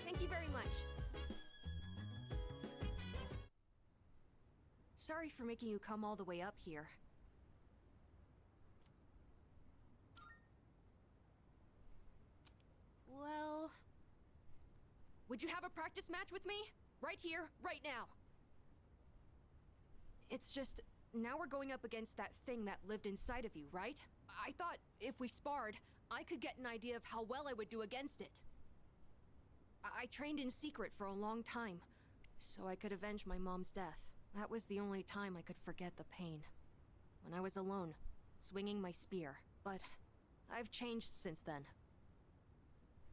Thank you very much. Sorry for making you come all the way up here. Well... Would you have a practice match with me? Right here, right now. It's just, now we're going up against that thing that lived inside of you, right? I thought if we sparred, I could get an idea of how well I would do against it. I trained in secret for a long time, so I could avenge my mom's death. That was the only time I could forget the pain. When I was alone, swinging my spear. But I've changed since then.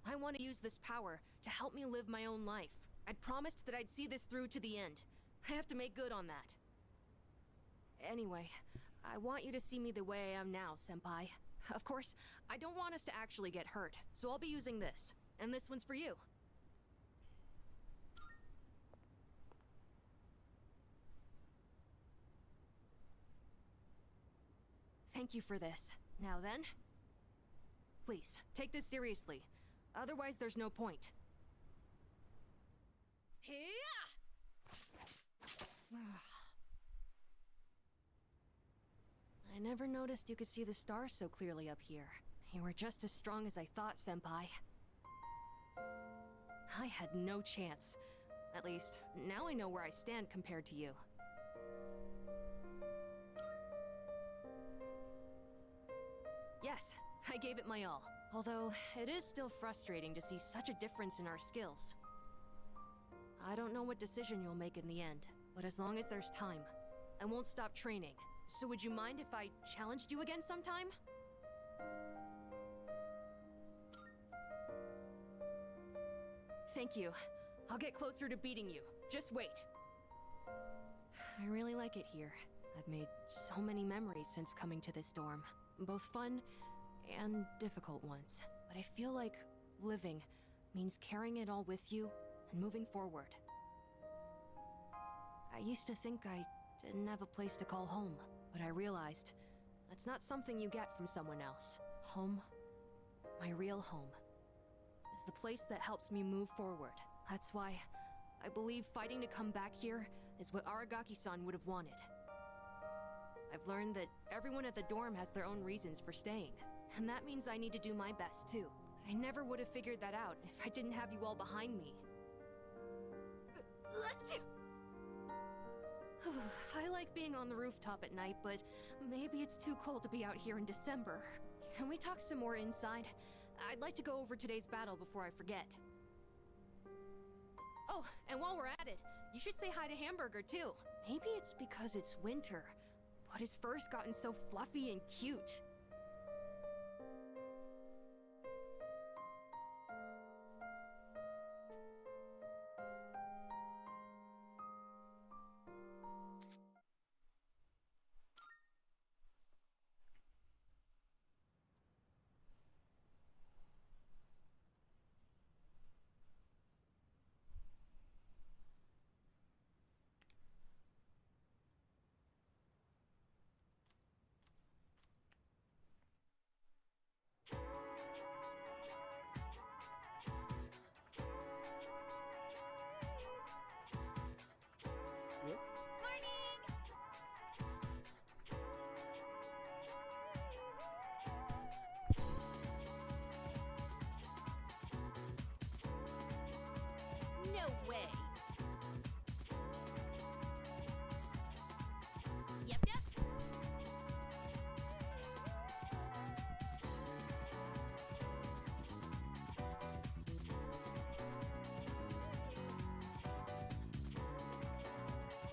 I want to use this power to help me live my own life. I'd promised that I'd see this through to the end. I have to make good on that. Anyway, I want you to see me the way I am now, Senpai. Of course, I don't want us to actually get hurt, so I'll be using this. And this one's for you. Thank you for this. Now then, please, take this seriously. Otherwise, there's no point. I never noticed you could see the stars so clearly up here. You were just as strong as I thought, Senpai. I had no chance. At least, now I know where I stand compared to you. Yes, I gave it my all. Although, it is still frustrating to see such a difference in our skills. I don't know what decision you'll make in the end, but as long as there's time, I won't stop training. So would you mind if I challenged you again sometime? Thank you. I'll get closer to beating you. Just wait. I really like it here. I've made so many memories since coming to this dorm. Both fun and difficult ones. But I feel like living means carrying it all with you and moving forward. I used to think I didn't have a place to call home, but I realized that's not something you get from someone else. Home, my real home, is the place that helps me move forward. That's why I believe fighting to come back here is what Aragaki-san would have wanted. I've learned that everyone at the dorm has their own reasons for staying, and that means I need to do my best too. I never would have figured that out if I didn't have you all behind me. I like being on the rooftop at night, but maybe it's too cold to be out here in December. Can we talk some more inside? I'd like to go over today's battle before I forget. Oh, and while we're at it, you should say hi to Hamburger too. Maybe it's because it's winter, but his fur's gotten so fluffy and cute. No way. Yep, yep.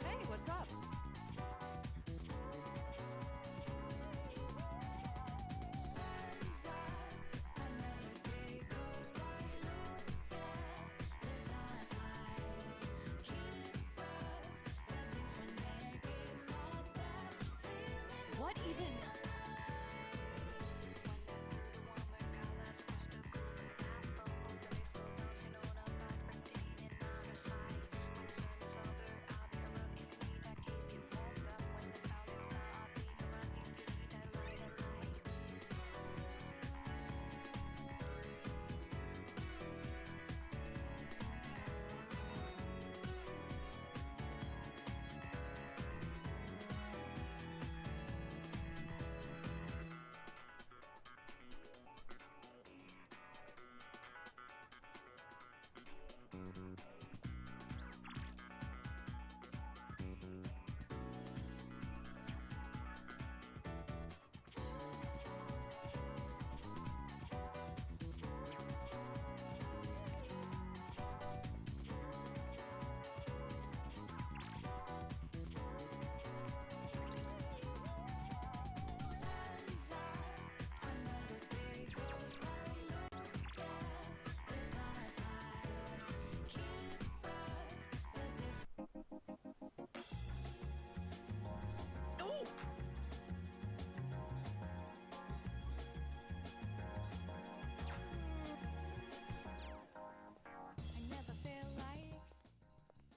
Hey, what's up? What even?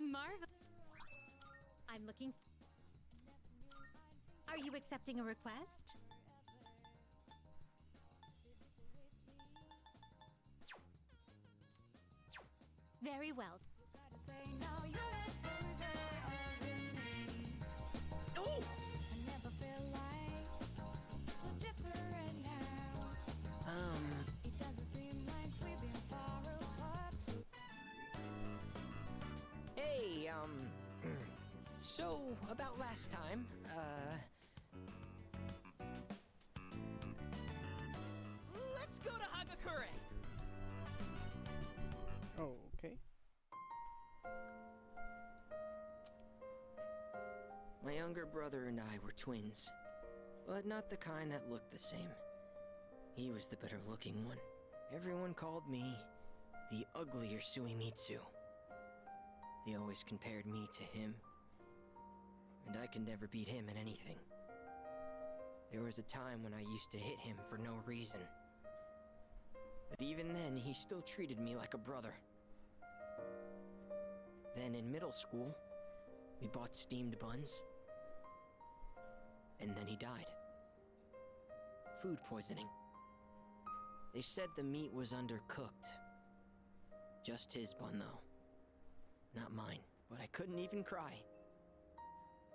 Marvel. I'm looking. Are you accepting a request? Very well. Oh! Hey, so about last time, Let's go to Hagakure! Oh, okay. my younger brother and I were twins, but not the kind that looked the same. He was the better looking one. Everyone called me the uglier Suimitsu. They always compared me to him, and I could never beat him in anything. There was a time when I used to hit him for no reason. But even then, he still treated me like a brother. Then in middle school, we bought steamed buns. And then he died. Food poisoning. They said the meat was undercooked. Just his bun, though. Not mine, but I couldn't even cry.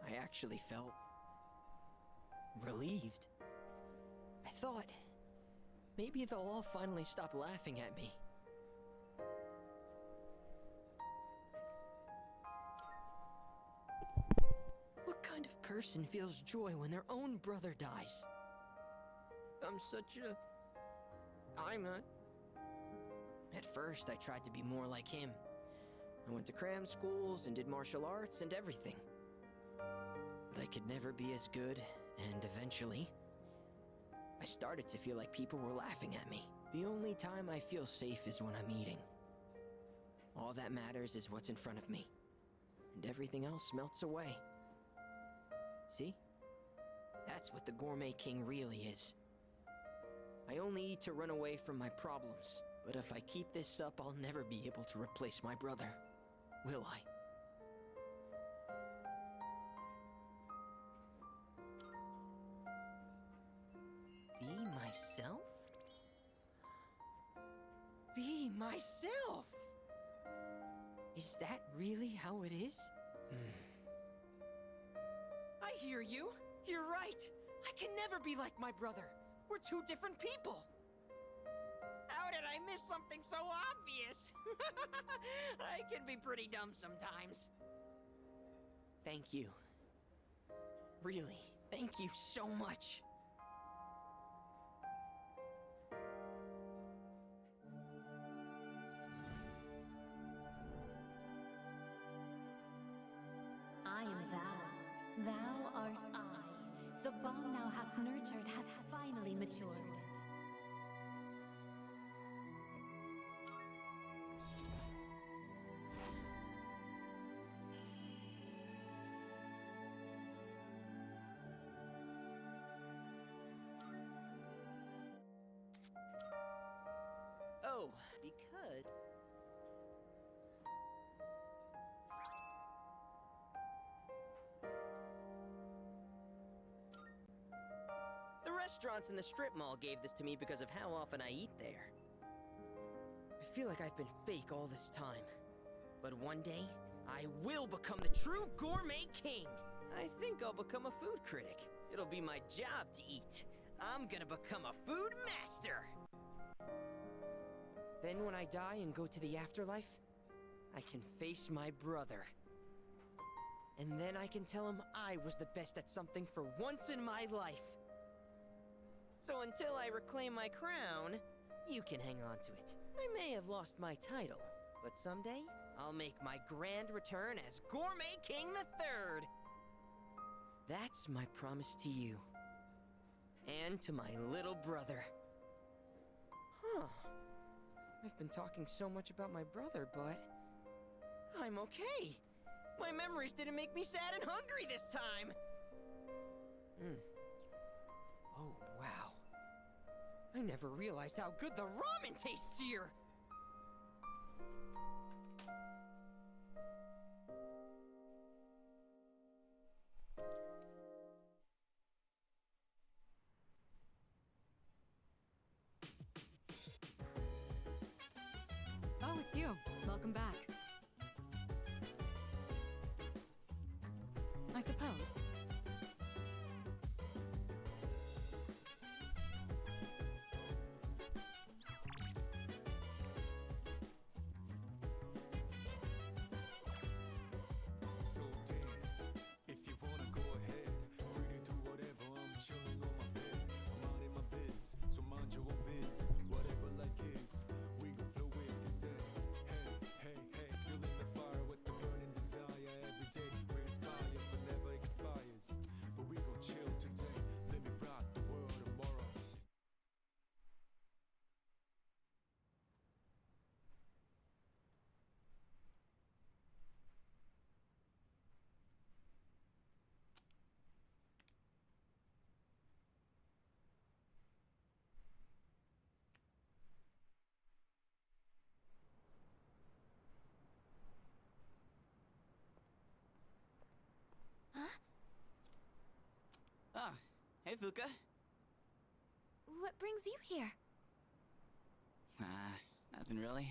I actually felt relieved. I thought maybe they'll all finally stop laughing at me. What kind of person feels joy when their own brother dies? I'm not. At first, I tried to be more like him. I went to cram schools and did martial arts and everything. But I could never be as good, and eventually, I started to feel like people were laughing at me. The only time I feel safe is when I'm eating. All that matters is what's in front of me, and everything else melts away. See? That's what the Gourmet King really is. I only eat to run away from my problems, but if I keep this up, I'll never be able to replace my brother. Will I? Be myself? Be myself! Is that really how it is? I hear you. You're right. I can never be like my brother. We're two different people. How did I miss something so obvious? I can be pretty dumb sometimes. Thank you. Really, thank you so much. I am thou. Thou art I. The bond thou hast nurtured hath finally matured. Oh, because... The restaurants in the strip mall gave this to me because of how often I eat there. I feel like I've been fake all this time. But one day, I will become the true Gourmet King. I think I'll become a food critic. It'll be my job to eat. I'm gonna become a food master. Then when I die and go to the afterlife, I can face my brother. And then I can tell him I was the best at something for once in my life. So until I reclaim my crown, you can hang on to it. I may have lost my title, but someday I'll make my grand return as Gourmet King III. That's my promise to you. And to my little brother. Huh. I've been talking so much about my brother, but... I'm okay. My memories didn't make me sad and hungry this time. Oh, wow. I never realized how good the ramen tastes here. Oh, it's you. Welcome back. I suppose. So dance, if you wanna go ahead. Free to do whatever, I'm chilling on my bed. I'm minding my biz, so mind your own biz. Whatever like is, we gon' flow with this head. Hey, hey, hey, feeling the fire with the burning desire. Every day we're inspired, but never expires. But we gon' chill today, let me rock the world tomorrow. Ah, hey Fuka. What brings you here? Nothing really.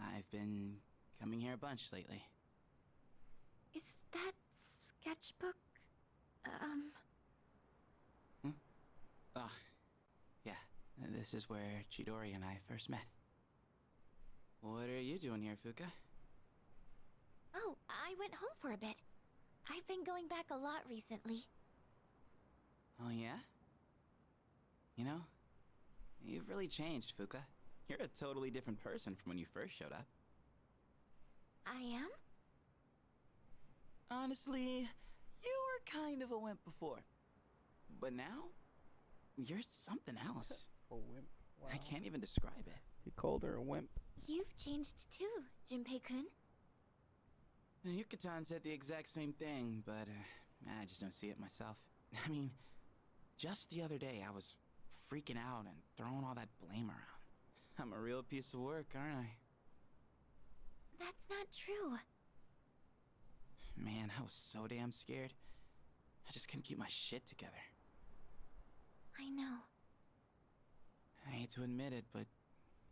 I've been coming here a bunch lately. Is that sketchbook? Oh, yeah. This is where Chidori and I first met. What are you doing here, Fuka? Oh, I went home for a bit. I've been going back a lot recently. Oh, yeah? You know, you've really changed, Fuka. You're a totally different person from when you first showed up. I am? Honestly, you were kind of a wimp before. But now, you're something else. A wimp? Wow. I can't even describe it. He called her a wimp. You've changed too, Junpei-kun. Yuka-tan said the exact same thing, but I just don't see it myself. I mean, just the other day I was freaking out and throwing all that blame around. I'm a real piece of work, aren't I? That's not true. Man, I was so damn scared. I just couldn't keep my shit together. I know. I hate to admit it, but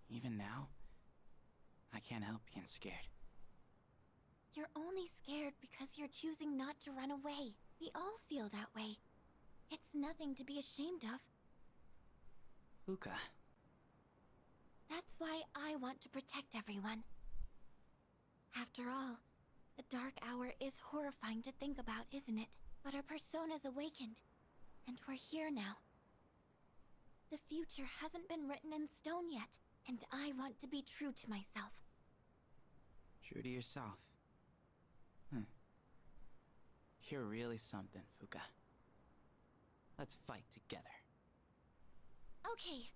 even now, I can't help being scared. You're only scared because you're choosing not to run away. We all feel that way. It's nothing to be ashamed of. Fuka. That's why I want to protect everyone. After all, the dark hour is horrifying to think about, isn't it? But our persona's awakened, and we're here now. The future hasn't been written in stone yet, and I want to be true to myself. True to yourself. You're really something, Fuka. Let's fight together. Okay.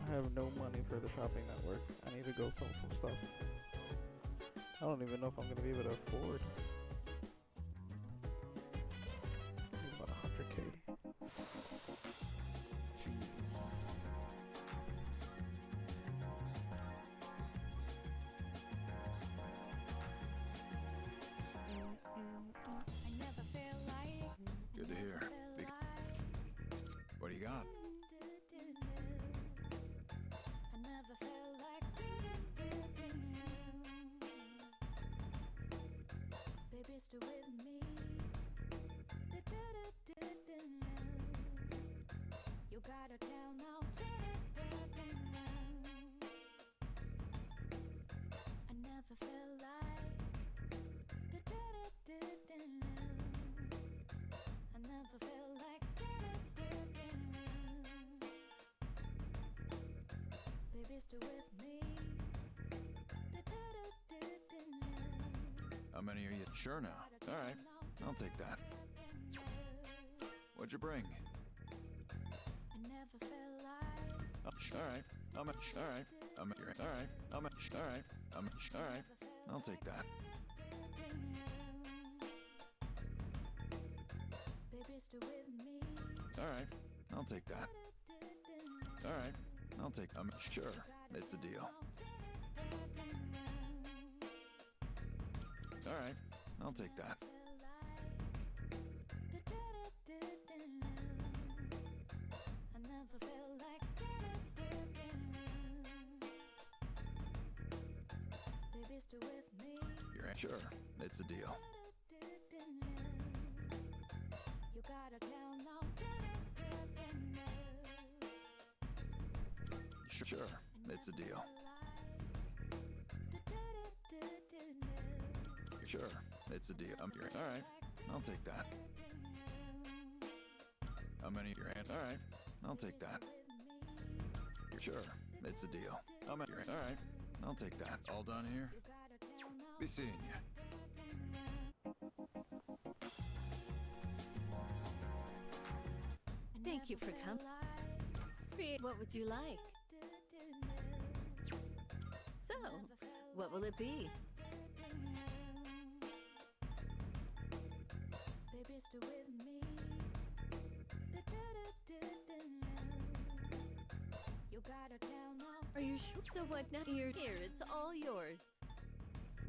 I have no money for the shopping network. I need to go sell some stuff. I don't even know if I'm gonna be able to afford. About 100K. Good to hear. What do you got? Baby, stay with me. You gotta tell now. I never felt like. I never felt like. Baby, stay with me. How many are you? Sure now. All right, I'll take that. What'd you bring? I never felt like. All right. All right. All right. All right. I'll take that. Baby, stay with me. All right. I'll take that. All right. I'll take. Sure. It's a deal. All right. I'll take that. I never felt like. Baby, stay with me. You're sure. It's a deal. You gotta tell now. Sure. It's a deal. Sure. It's a deal. All right. I'll take that. How many? All right. I'll take that. Sure. It's a deal. All right. I'll take that. All done here? Be seeing you. Thank you for coming. What would you like? So, what will it be? Baby, stay with me. You gotta tell now. Are you sure? So what now? You're here. It's all yours.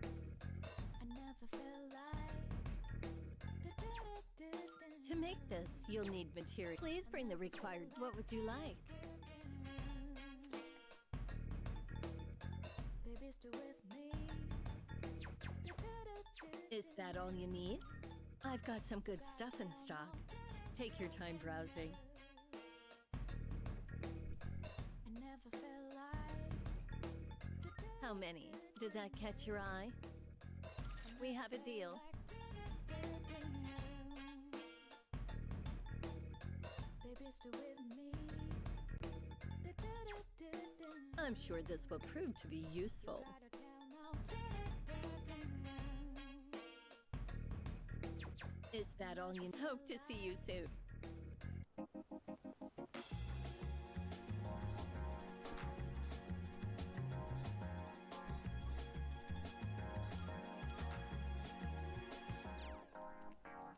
I never felt like. To make this, you'll need material. Please bring the required. What would you like? Baby, stay with me. Is that all you need? I've got some good stuff in stock. Take your time browsing. I never felt like. How many? Did that catch your eye? We have a deal. Baby, stay with me. I'm sure this will prove to be useful. Is that all you hope to see you soon?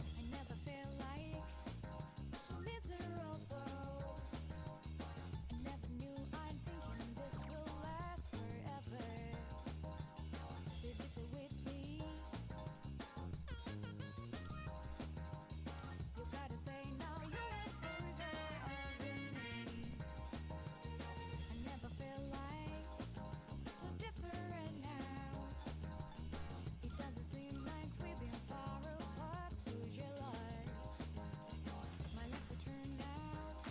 I never feel like so miserable. I never knew I'm thinking this will last forever. Baby, stay with me. You gotta say now, universe over me. I never feel like so different now. It doesn't seem like we've been far apart, so jealous. My life will turn out.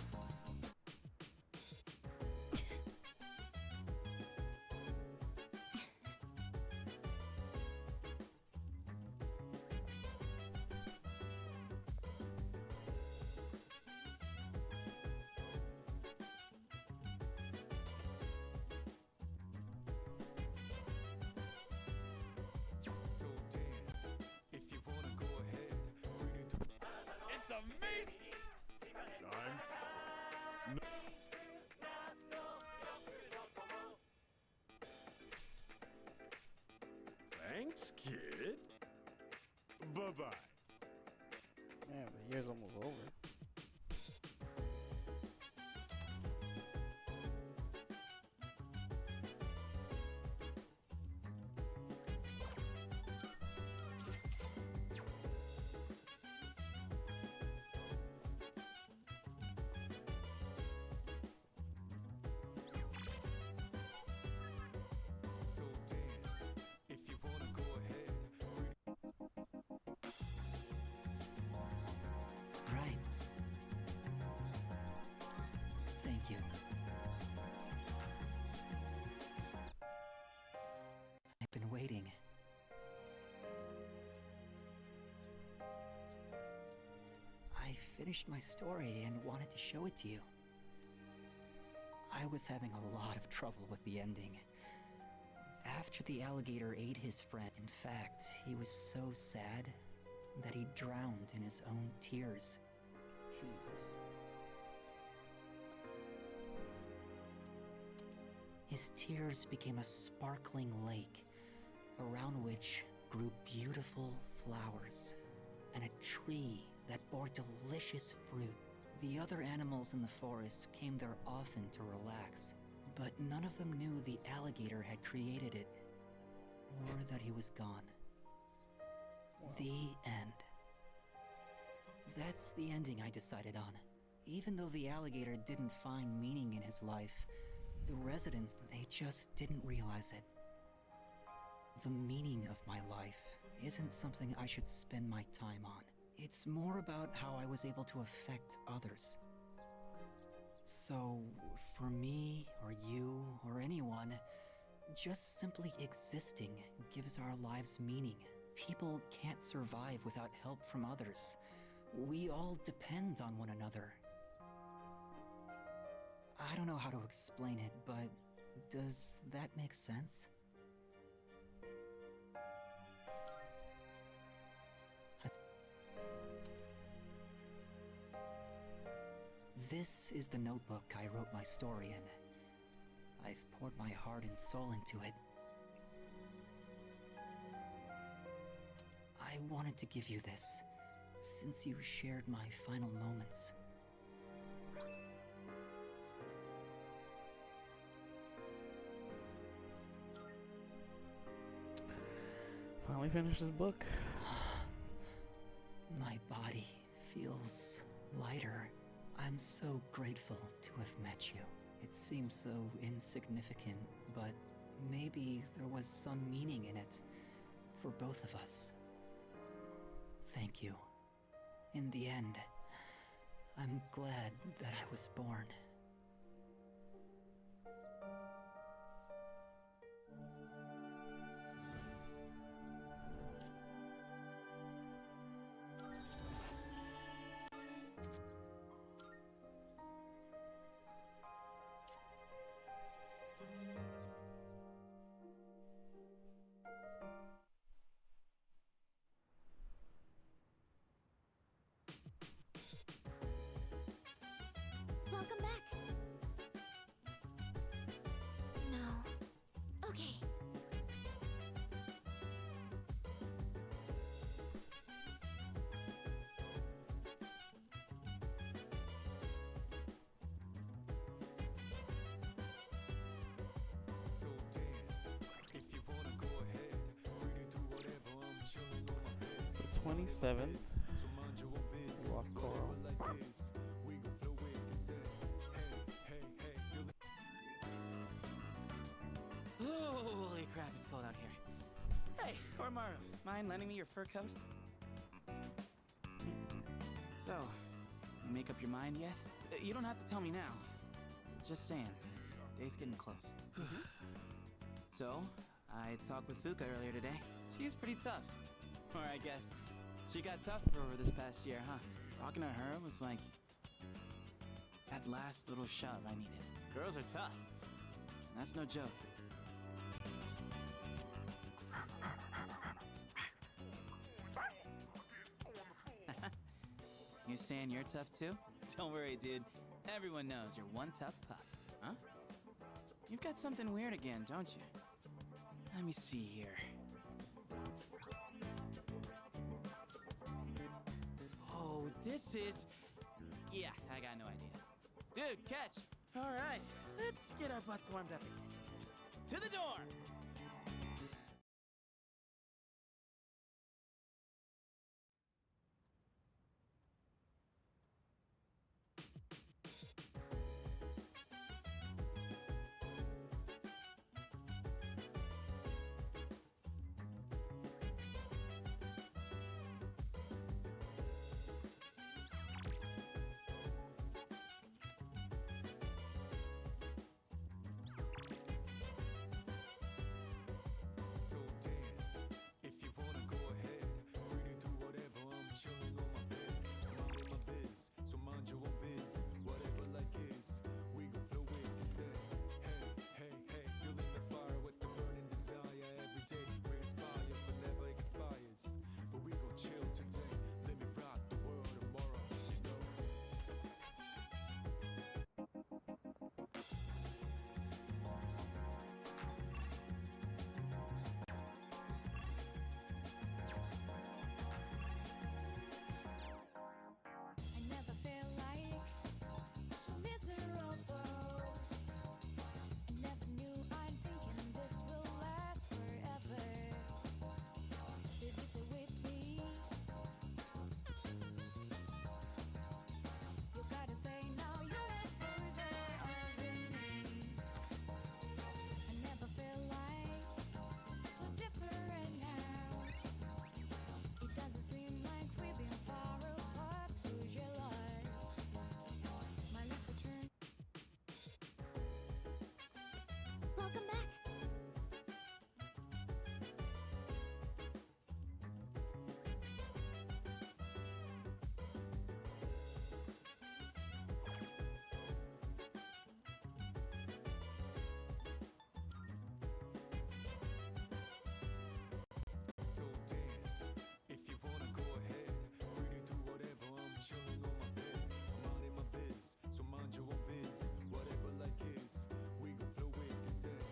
So dance if you wanna go ahead. Free to It's amazing! Time. No. Thanks, kid. Bye-bye. Man, the year's almost over. So dance if you wanna go ahead. Right. Thank you. I've been waiting. I finished my story and wanted to show it to you. I was having a lot of trouble with the ending. After the alligator ate his friend, in fact, he was so sad that he drowned in his own tears. His tears became a sparkling lake, around which grew beautiful flowers, and a tree that bore delicious fruit. The other animals in the forest came there often to relax, but none of them knew the alligator had created it, or that he was gone. The end. That's the ending I decided on. Even though the alligator didn't find meaning in his life, the residents, they just didn't realize it. The meaning of my life isn't something I should spend my time on. It's more about how I was able to affect others. So, for me, or you, or anyone, just simply existing gives our lives meaning. People can't survive without help from others. We all depend on one another. I don't know how to explain it, but does that make sense? This is the notebook I wrote my story in. I've poured my heart and soul into it. I wanted to give you this, since you shared my final moments. Finally finished this book. My body feels lighter. I'm so grateful to have met you. It seems so insignificant, but maybe there was some meaning in it for both of us. Thank you. In the end, I'm glad that I was born. Okay. So dance. If you wanna go ahead, free to do whatever. I'm chilling on my bed. It's the 27th. So mind your own biz. Walk Coral. Whatever like this, we gon' flow with the set. Hey, hey, hey, feel it. Holy crap, it's cold out here. Hey, Koromaru, mind lending me your fur coat? So, you make up your mind yet? You don't have to tell me now. Just saying, day's getting close. So, I talked with Fuka earlier today. She's pretty tough. Or I guess, she got tougher over this past year, huh? Talking to her was like that last little shove I needed. Girls are tough. And that's no joke. You saying you're tough too? Don't worry, dude. Everyone knows you're one tough pup, huh? You've got something weird again, don't you? Let me see here. Oh, this is... Yeah, I got no idea. Dude, catch! All right, let's get our butts warmed up again. To the door! So dance. If you wanna go ahead, free to do whatever. I'm chilling on my bed. Minding my biz, so mind your own biz. Whatever like is, we gon' flow with the set. Hey, hey, hey, feeling the fire with the burning desire. Every day we inspire, but never expires. But we gon' chill today. Let me rock the world tomorrow, you know. I never feel like so miserable. I never knew I'm thinking this will last forever. Baby, stay with me. You gotta say now you're a closer of me. I never feel like so different now. It doesn't seem like we've been far apart. Who's your life? My life will turn. Welcome back. So dance. If you wanna go ahead, free to do whatever. I'm chilling on my bed. Minding my biz, so mind your own biz. Whatever like is, we gon' flow with the set.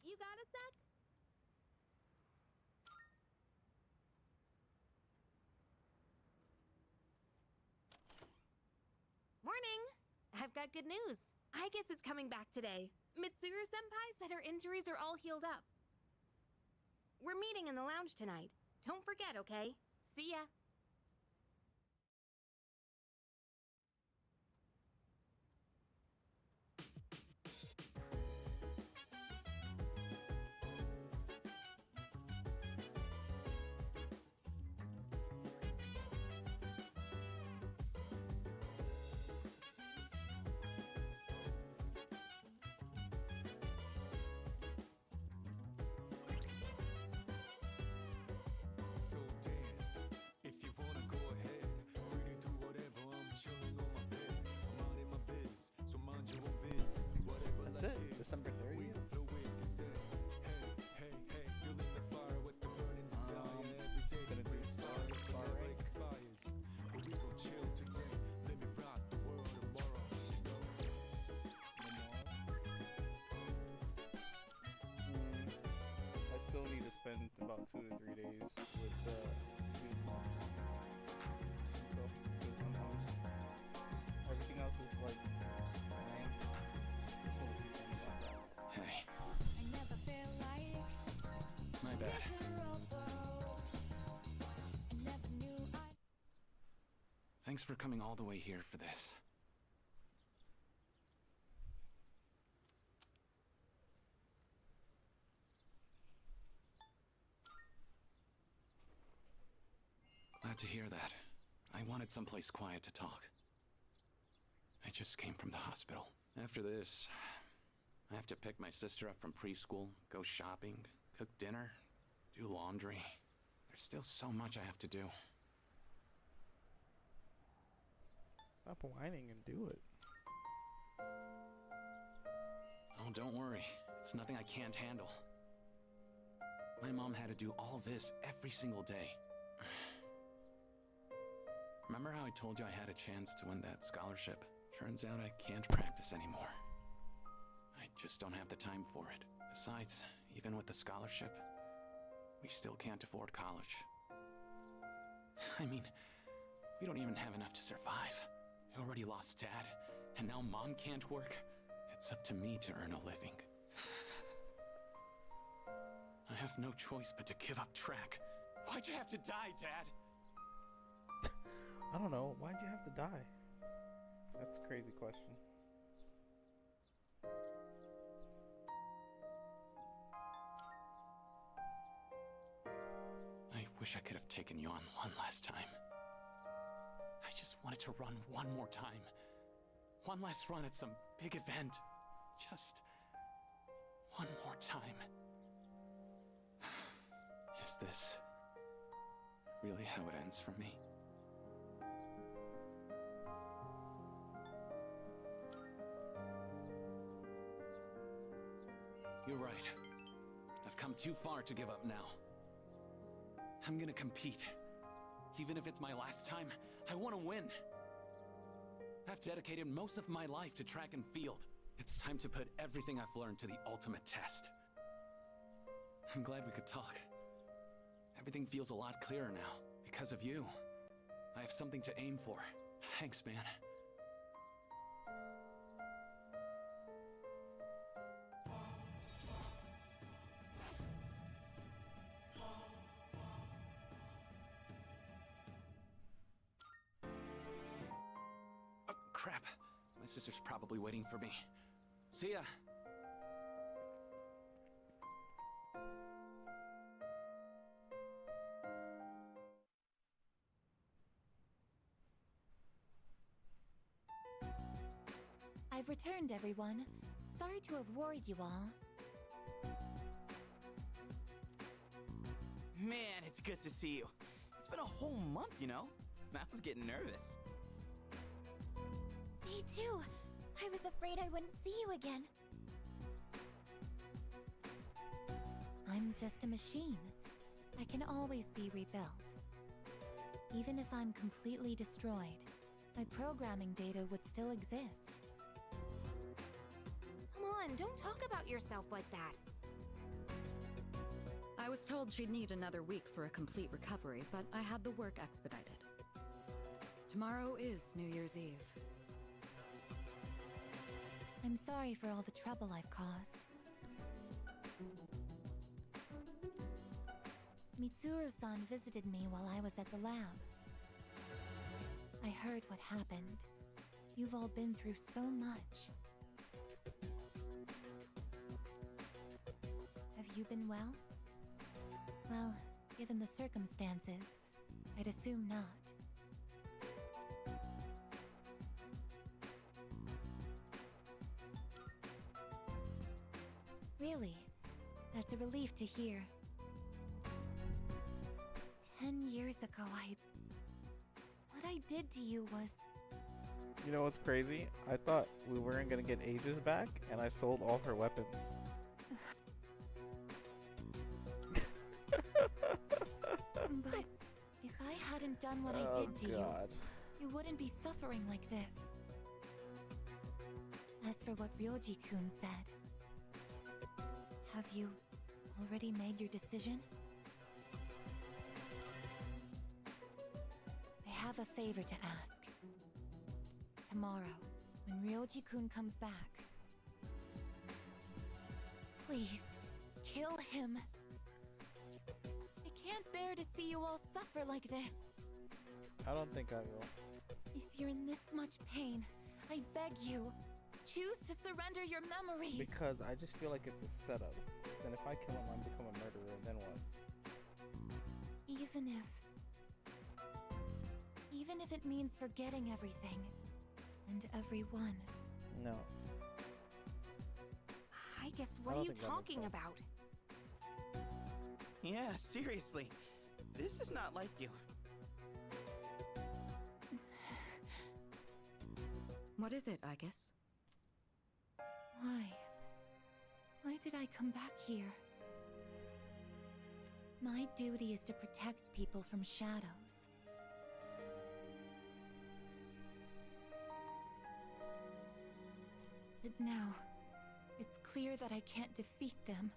You got a sec? Morning! I've got good news. I guess is coming back today. Mitsuru-senpai said her injuries are all healed up. We're meeting in the lounge tonight. Don't forget, okay? See ya! So dance, if you wanna go ahead. Free to do whatever, I'm chilling on my bed. I'm out in my biz, so mind your own biz. Whatever That's life it, is, December 30th. we flow with the set. Hey, hey, hey, feeling the fire with the burning desire. Every day gonna do inspires, star never rank. expires. But we gon' chill today, let me rock the world tomorrow, you know? I still need to spend about 2 to 3 days with everything else is like fine. Just want to do something about that. Hey, I never feel like my bad. miserable. I never knew I. Thanks for coming all the way here for this. Glad to hear that. I wanted someplace quiet to talk. I just came from the hospital. After this, I have to pick my sister up from preschool, go shopping, cook dinner, do laundry. There's still so much I have to do. Stop whining and do it. Oh, don't worry. It's nothing I can't handle. My mom had to do all this every single day. Remember how I told you I had a chance to win that scholarship? Turns out I can't practice anymore. I just don't have the time for it. Besides, even with the scholarship, we still can't afford college. I mean, we don't even have enough to survive. I already lost Dad, and now Mom can't work. It's up to me to earn a living. I have no choice but to give up track. Why'd you have to die, Dad? I don't know. Why'd you have to die? That's a crazy question. I wish I could have taken you on one last time. I just wanted to run one more time. One last run at some big event. Just one more time. Is this really how it ends for me? You're right. I've come too far to give up now. I'm gonna compete. Even if it's my last time, I want to win. I've dedicated most of my life to track and field. It's time to put everything I've learned to the ultimate test. I'm glad we could talk. Everything feels a lot clearer now. Because of you. I have something to aim for. Thanks, man. Oh, crap. My sister's probably waiting for me. See ya. I've returned, everyone. Sorry to have worried you all. Man, it's good to see you. It's been a whole month, you know? I was getting nervous. Me too. I was afraid I wouldn't see you again. I'm just a machine. I can always be rebuilt. Even if I'm completely destroyed, my programming data would still exist. Come on, don't talk about yourself like that. I was told she'd need another week for a complete recovery, but I had the work expedited. Tomorrow is New Year's Eve. I'm sorry for all the trouble I've caused. Mitsuru-san visited me while I was at the lab. I heard what happened. You've all been through so much. Have you been well? Well, given the circumstances, I'd assume not. Really? That's a relief to hear. 10 years ago, what I did to you was... You know what's crazy? I thought we weren't gonna get Aegis back, and I sold all her weapons. But if I hadn't done what I did to you, you wouldn't be suffering like this. As for what Ryoji-kun said, have you already made your decision? I have a favor to ask. Tomorrow, when Ryoji-kun comes back, please, kill him. I can't bear to see you all suffer like this. I don't think I will. If you're in this much pain, I beg you, choose to surrender your memories. Because I just feel like it's a setup. Then if I kill him, I become a murderer, then what? Even if it means forgetting everything and everyone. No. I guess, what are you talking about? Yeah, seriously. This is not like you. What is it, I guess? Why? Why did I come back here? My duty is to protect people from shadows. But now, it's clear that I can't defeat them.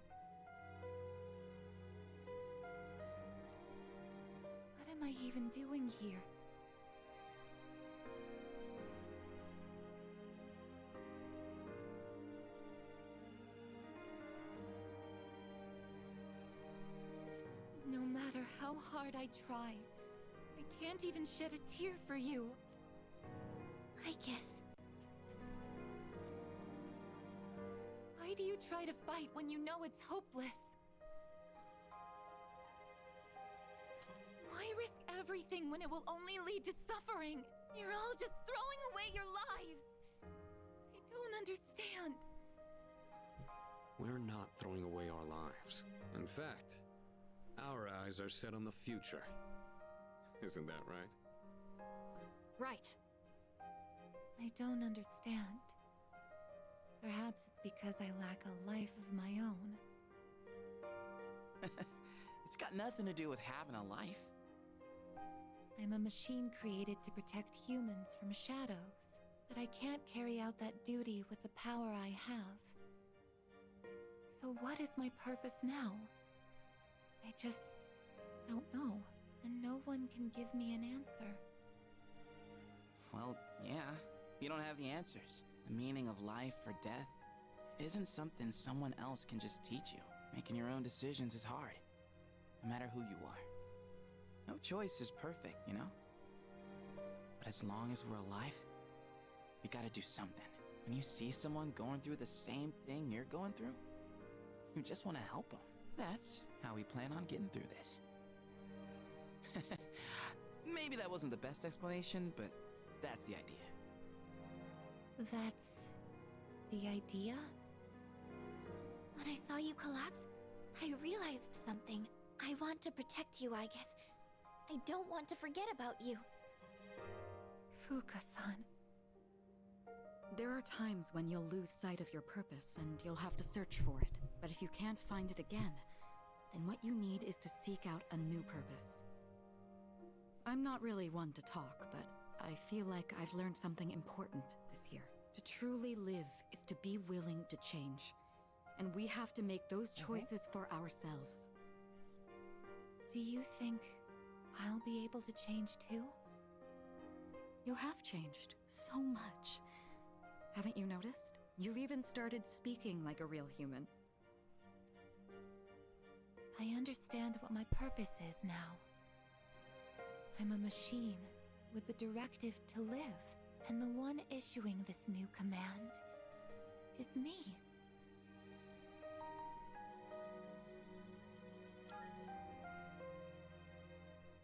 What am I even doing here? No matter how hard I try, I can't even shed a tear for you. I guess. Why do you try to fight when you know it's hopeless? Why risk everything when it will only lead to suffering? You're all just throwing away your lives. I don't understand. We're not throwing away our lives. In fact, our eyes are set on the future. Isn't that right? Right. I don't understand. Perhaps it's because I lack a life of my own. It's got nothing to do with having a life. I'm a machine created to protect humans from shadows, but I can't carry out that duty with the power I have. So what is my purpose now? I just don't know, and no one can give me an answer. Well, yeah, you don't have the answers. The meaning of life or death isn't something someone else can just teach you. Making your own decisions is hard, no matter who you are. No choice is perfect, you know? But as long as we're alive, we gotta do something. When you see someone going through the same thing you're going through, you just want to help them. That's how we plan on getting through this. Maybe that wasn't the best explanation, but that's the idea. That's the idea? When I saw you collapse, I realized something. I want to protect you, I guess. I don't want to forget about you. Fuka-san. There are times when you'll lose sight of your purpose and you'll have to search for it. But if you can't find it again, then what you need is to seek out a new purpose. I'm not really one to talk, but I feel like I've learned something important this year. To truly live is to be willing to change. And we have to make those choices for ourselves. Do you think I'll be able to change too? You have changed so much. Haven't you noticed? You've even started speaking like a real human. I understand what my purpose is now. I'm a machine with the directive to live, and the one issuing this new command is me.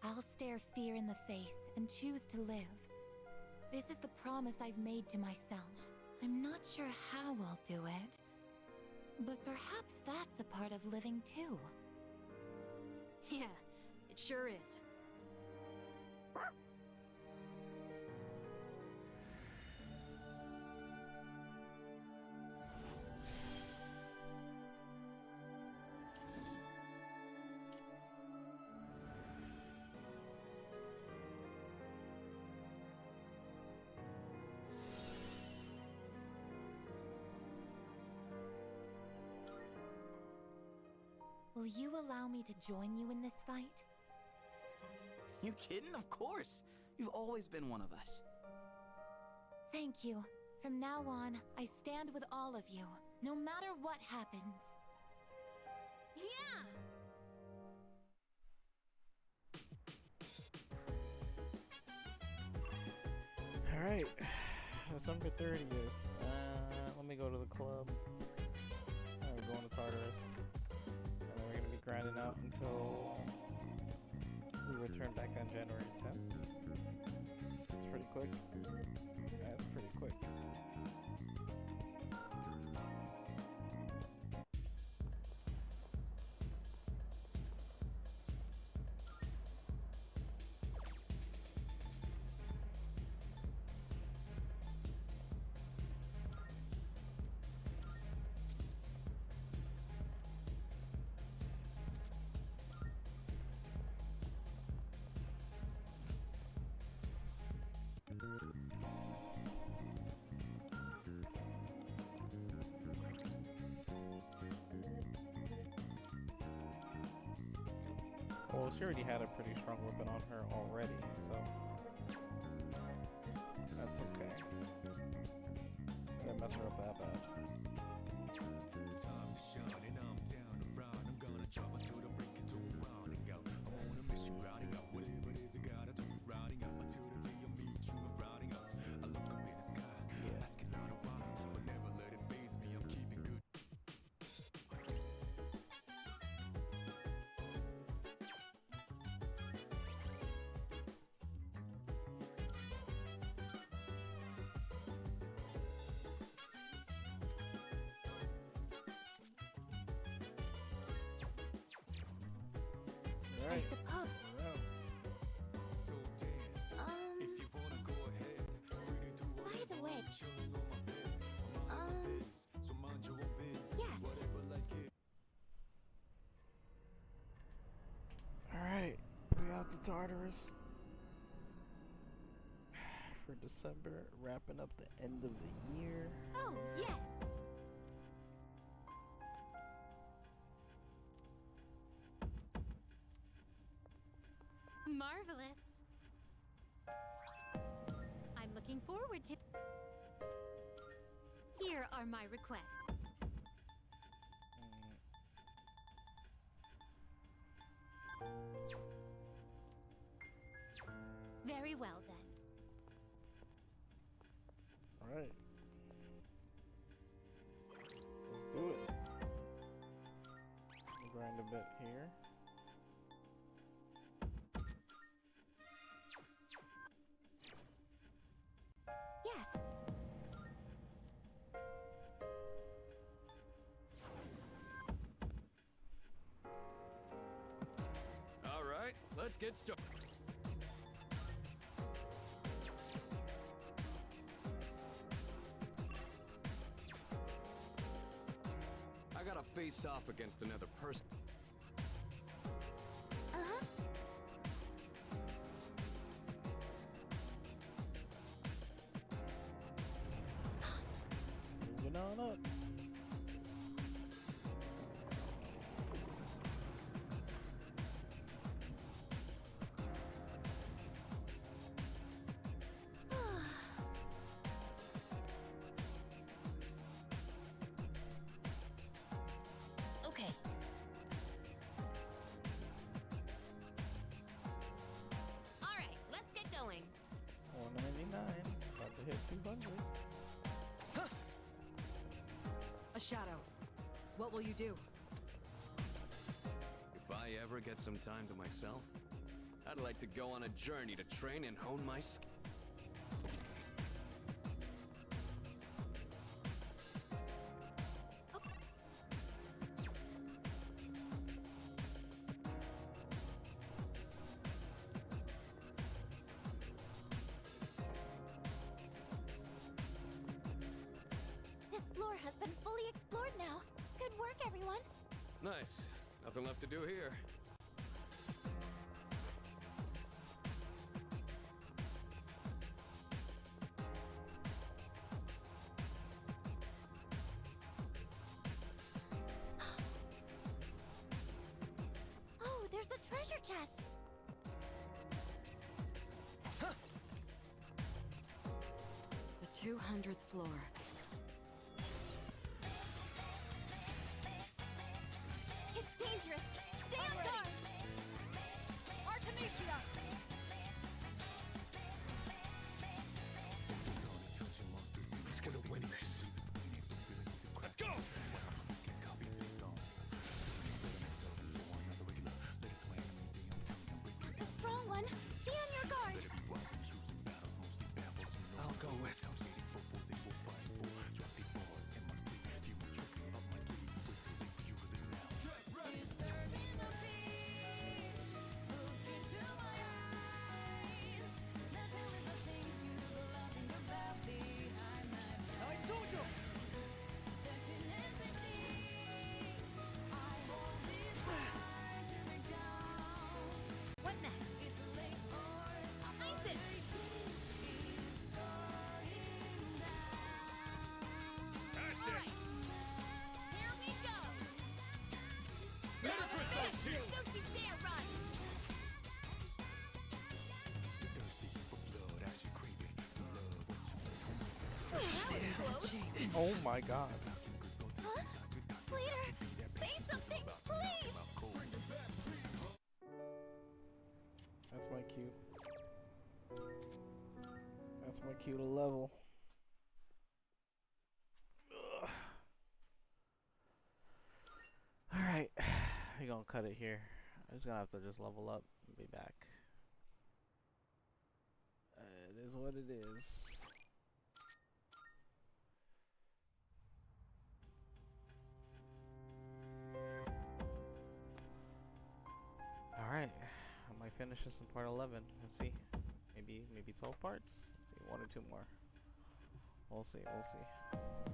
I'll stare fear in the face and choose to live. This is the promise I've made to myself. I'm not sure how I'll do it, but perhaps that's a part of living too. Yeah, it sure is. Will you allow me to join you in this fight? You kidding? Of course. You've always been one of us. Thank you. From now on, I stand with all of you, no matter what happens. Yeah! Alright. December 30th. Let me go to the club. We're going to Tartarus. And then we're going to be grinding out until we return back on January 10th. It's pretty quick. Yeah, it's pretty quick. Well, she already had a pretty strong weapon on her already, so that's okay. I didn't mess her up that bad. I suppose. By the way, yes. Alright, we out to Tartarus for December, wrapping up the end of the year. Oh, yes. Marvelous. I'm looking forward to... Here are my requests. Very well, then. Alright. Let's do it. Grind a bit here. Yes. All right, let's get started. I gotta face off against another person. Uh-huh. Moving on up. will you do? If I ever get some time to myself, I'd like to go on a journey to train and hone my skills. This floor has been fully explored now. Good work, everyone. Nice. Nothing left to do here. Oh, there's a treasure chest. The 200th floor. It's dangerous. Stay on guard. Artemisia! Let's get a win this. Let's go! It's a strong one. Be on your guard. I'll go with. What next? Ice it! That's All right. Here we go! Let it finish you! Don't you dare run! That was close. Oh my god. Huh? Leader, say something, please! That's my cue. That's my cue to level. Ugh. Alright. We're gonna cut it here. I'm just gonna have to just level up and be back. It is what it is. Alright. I might finish this in part 11. Let's see. Maybe 12 parts? Let's see, 1 or 2 more. We'll see, we'll see.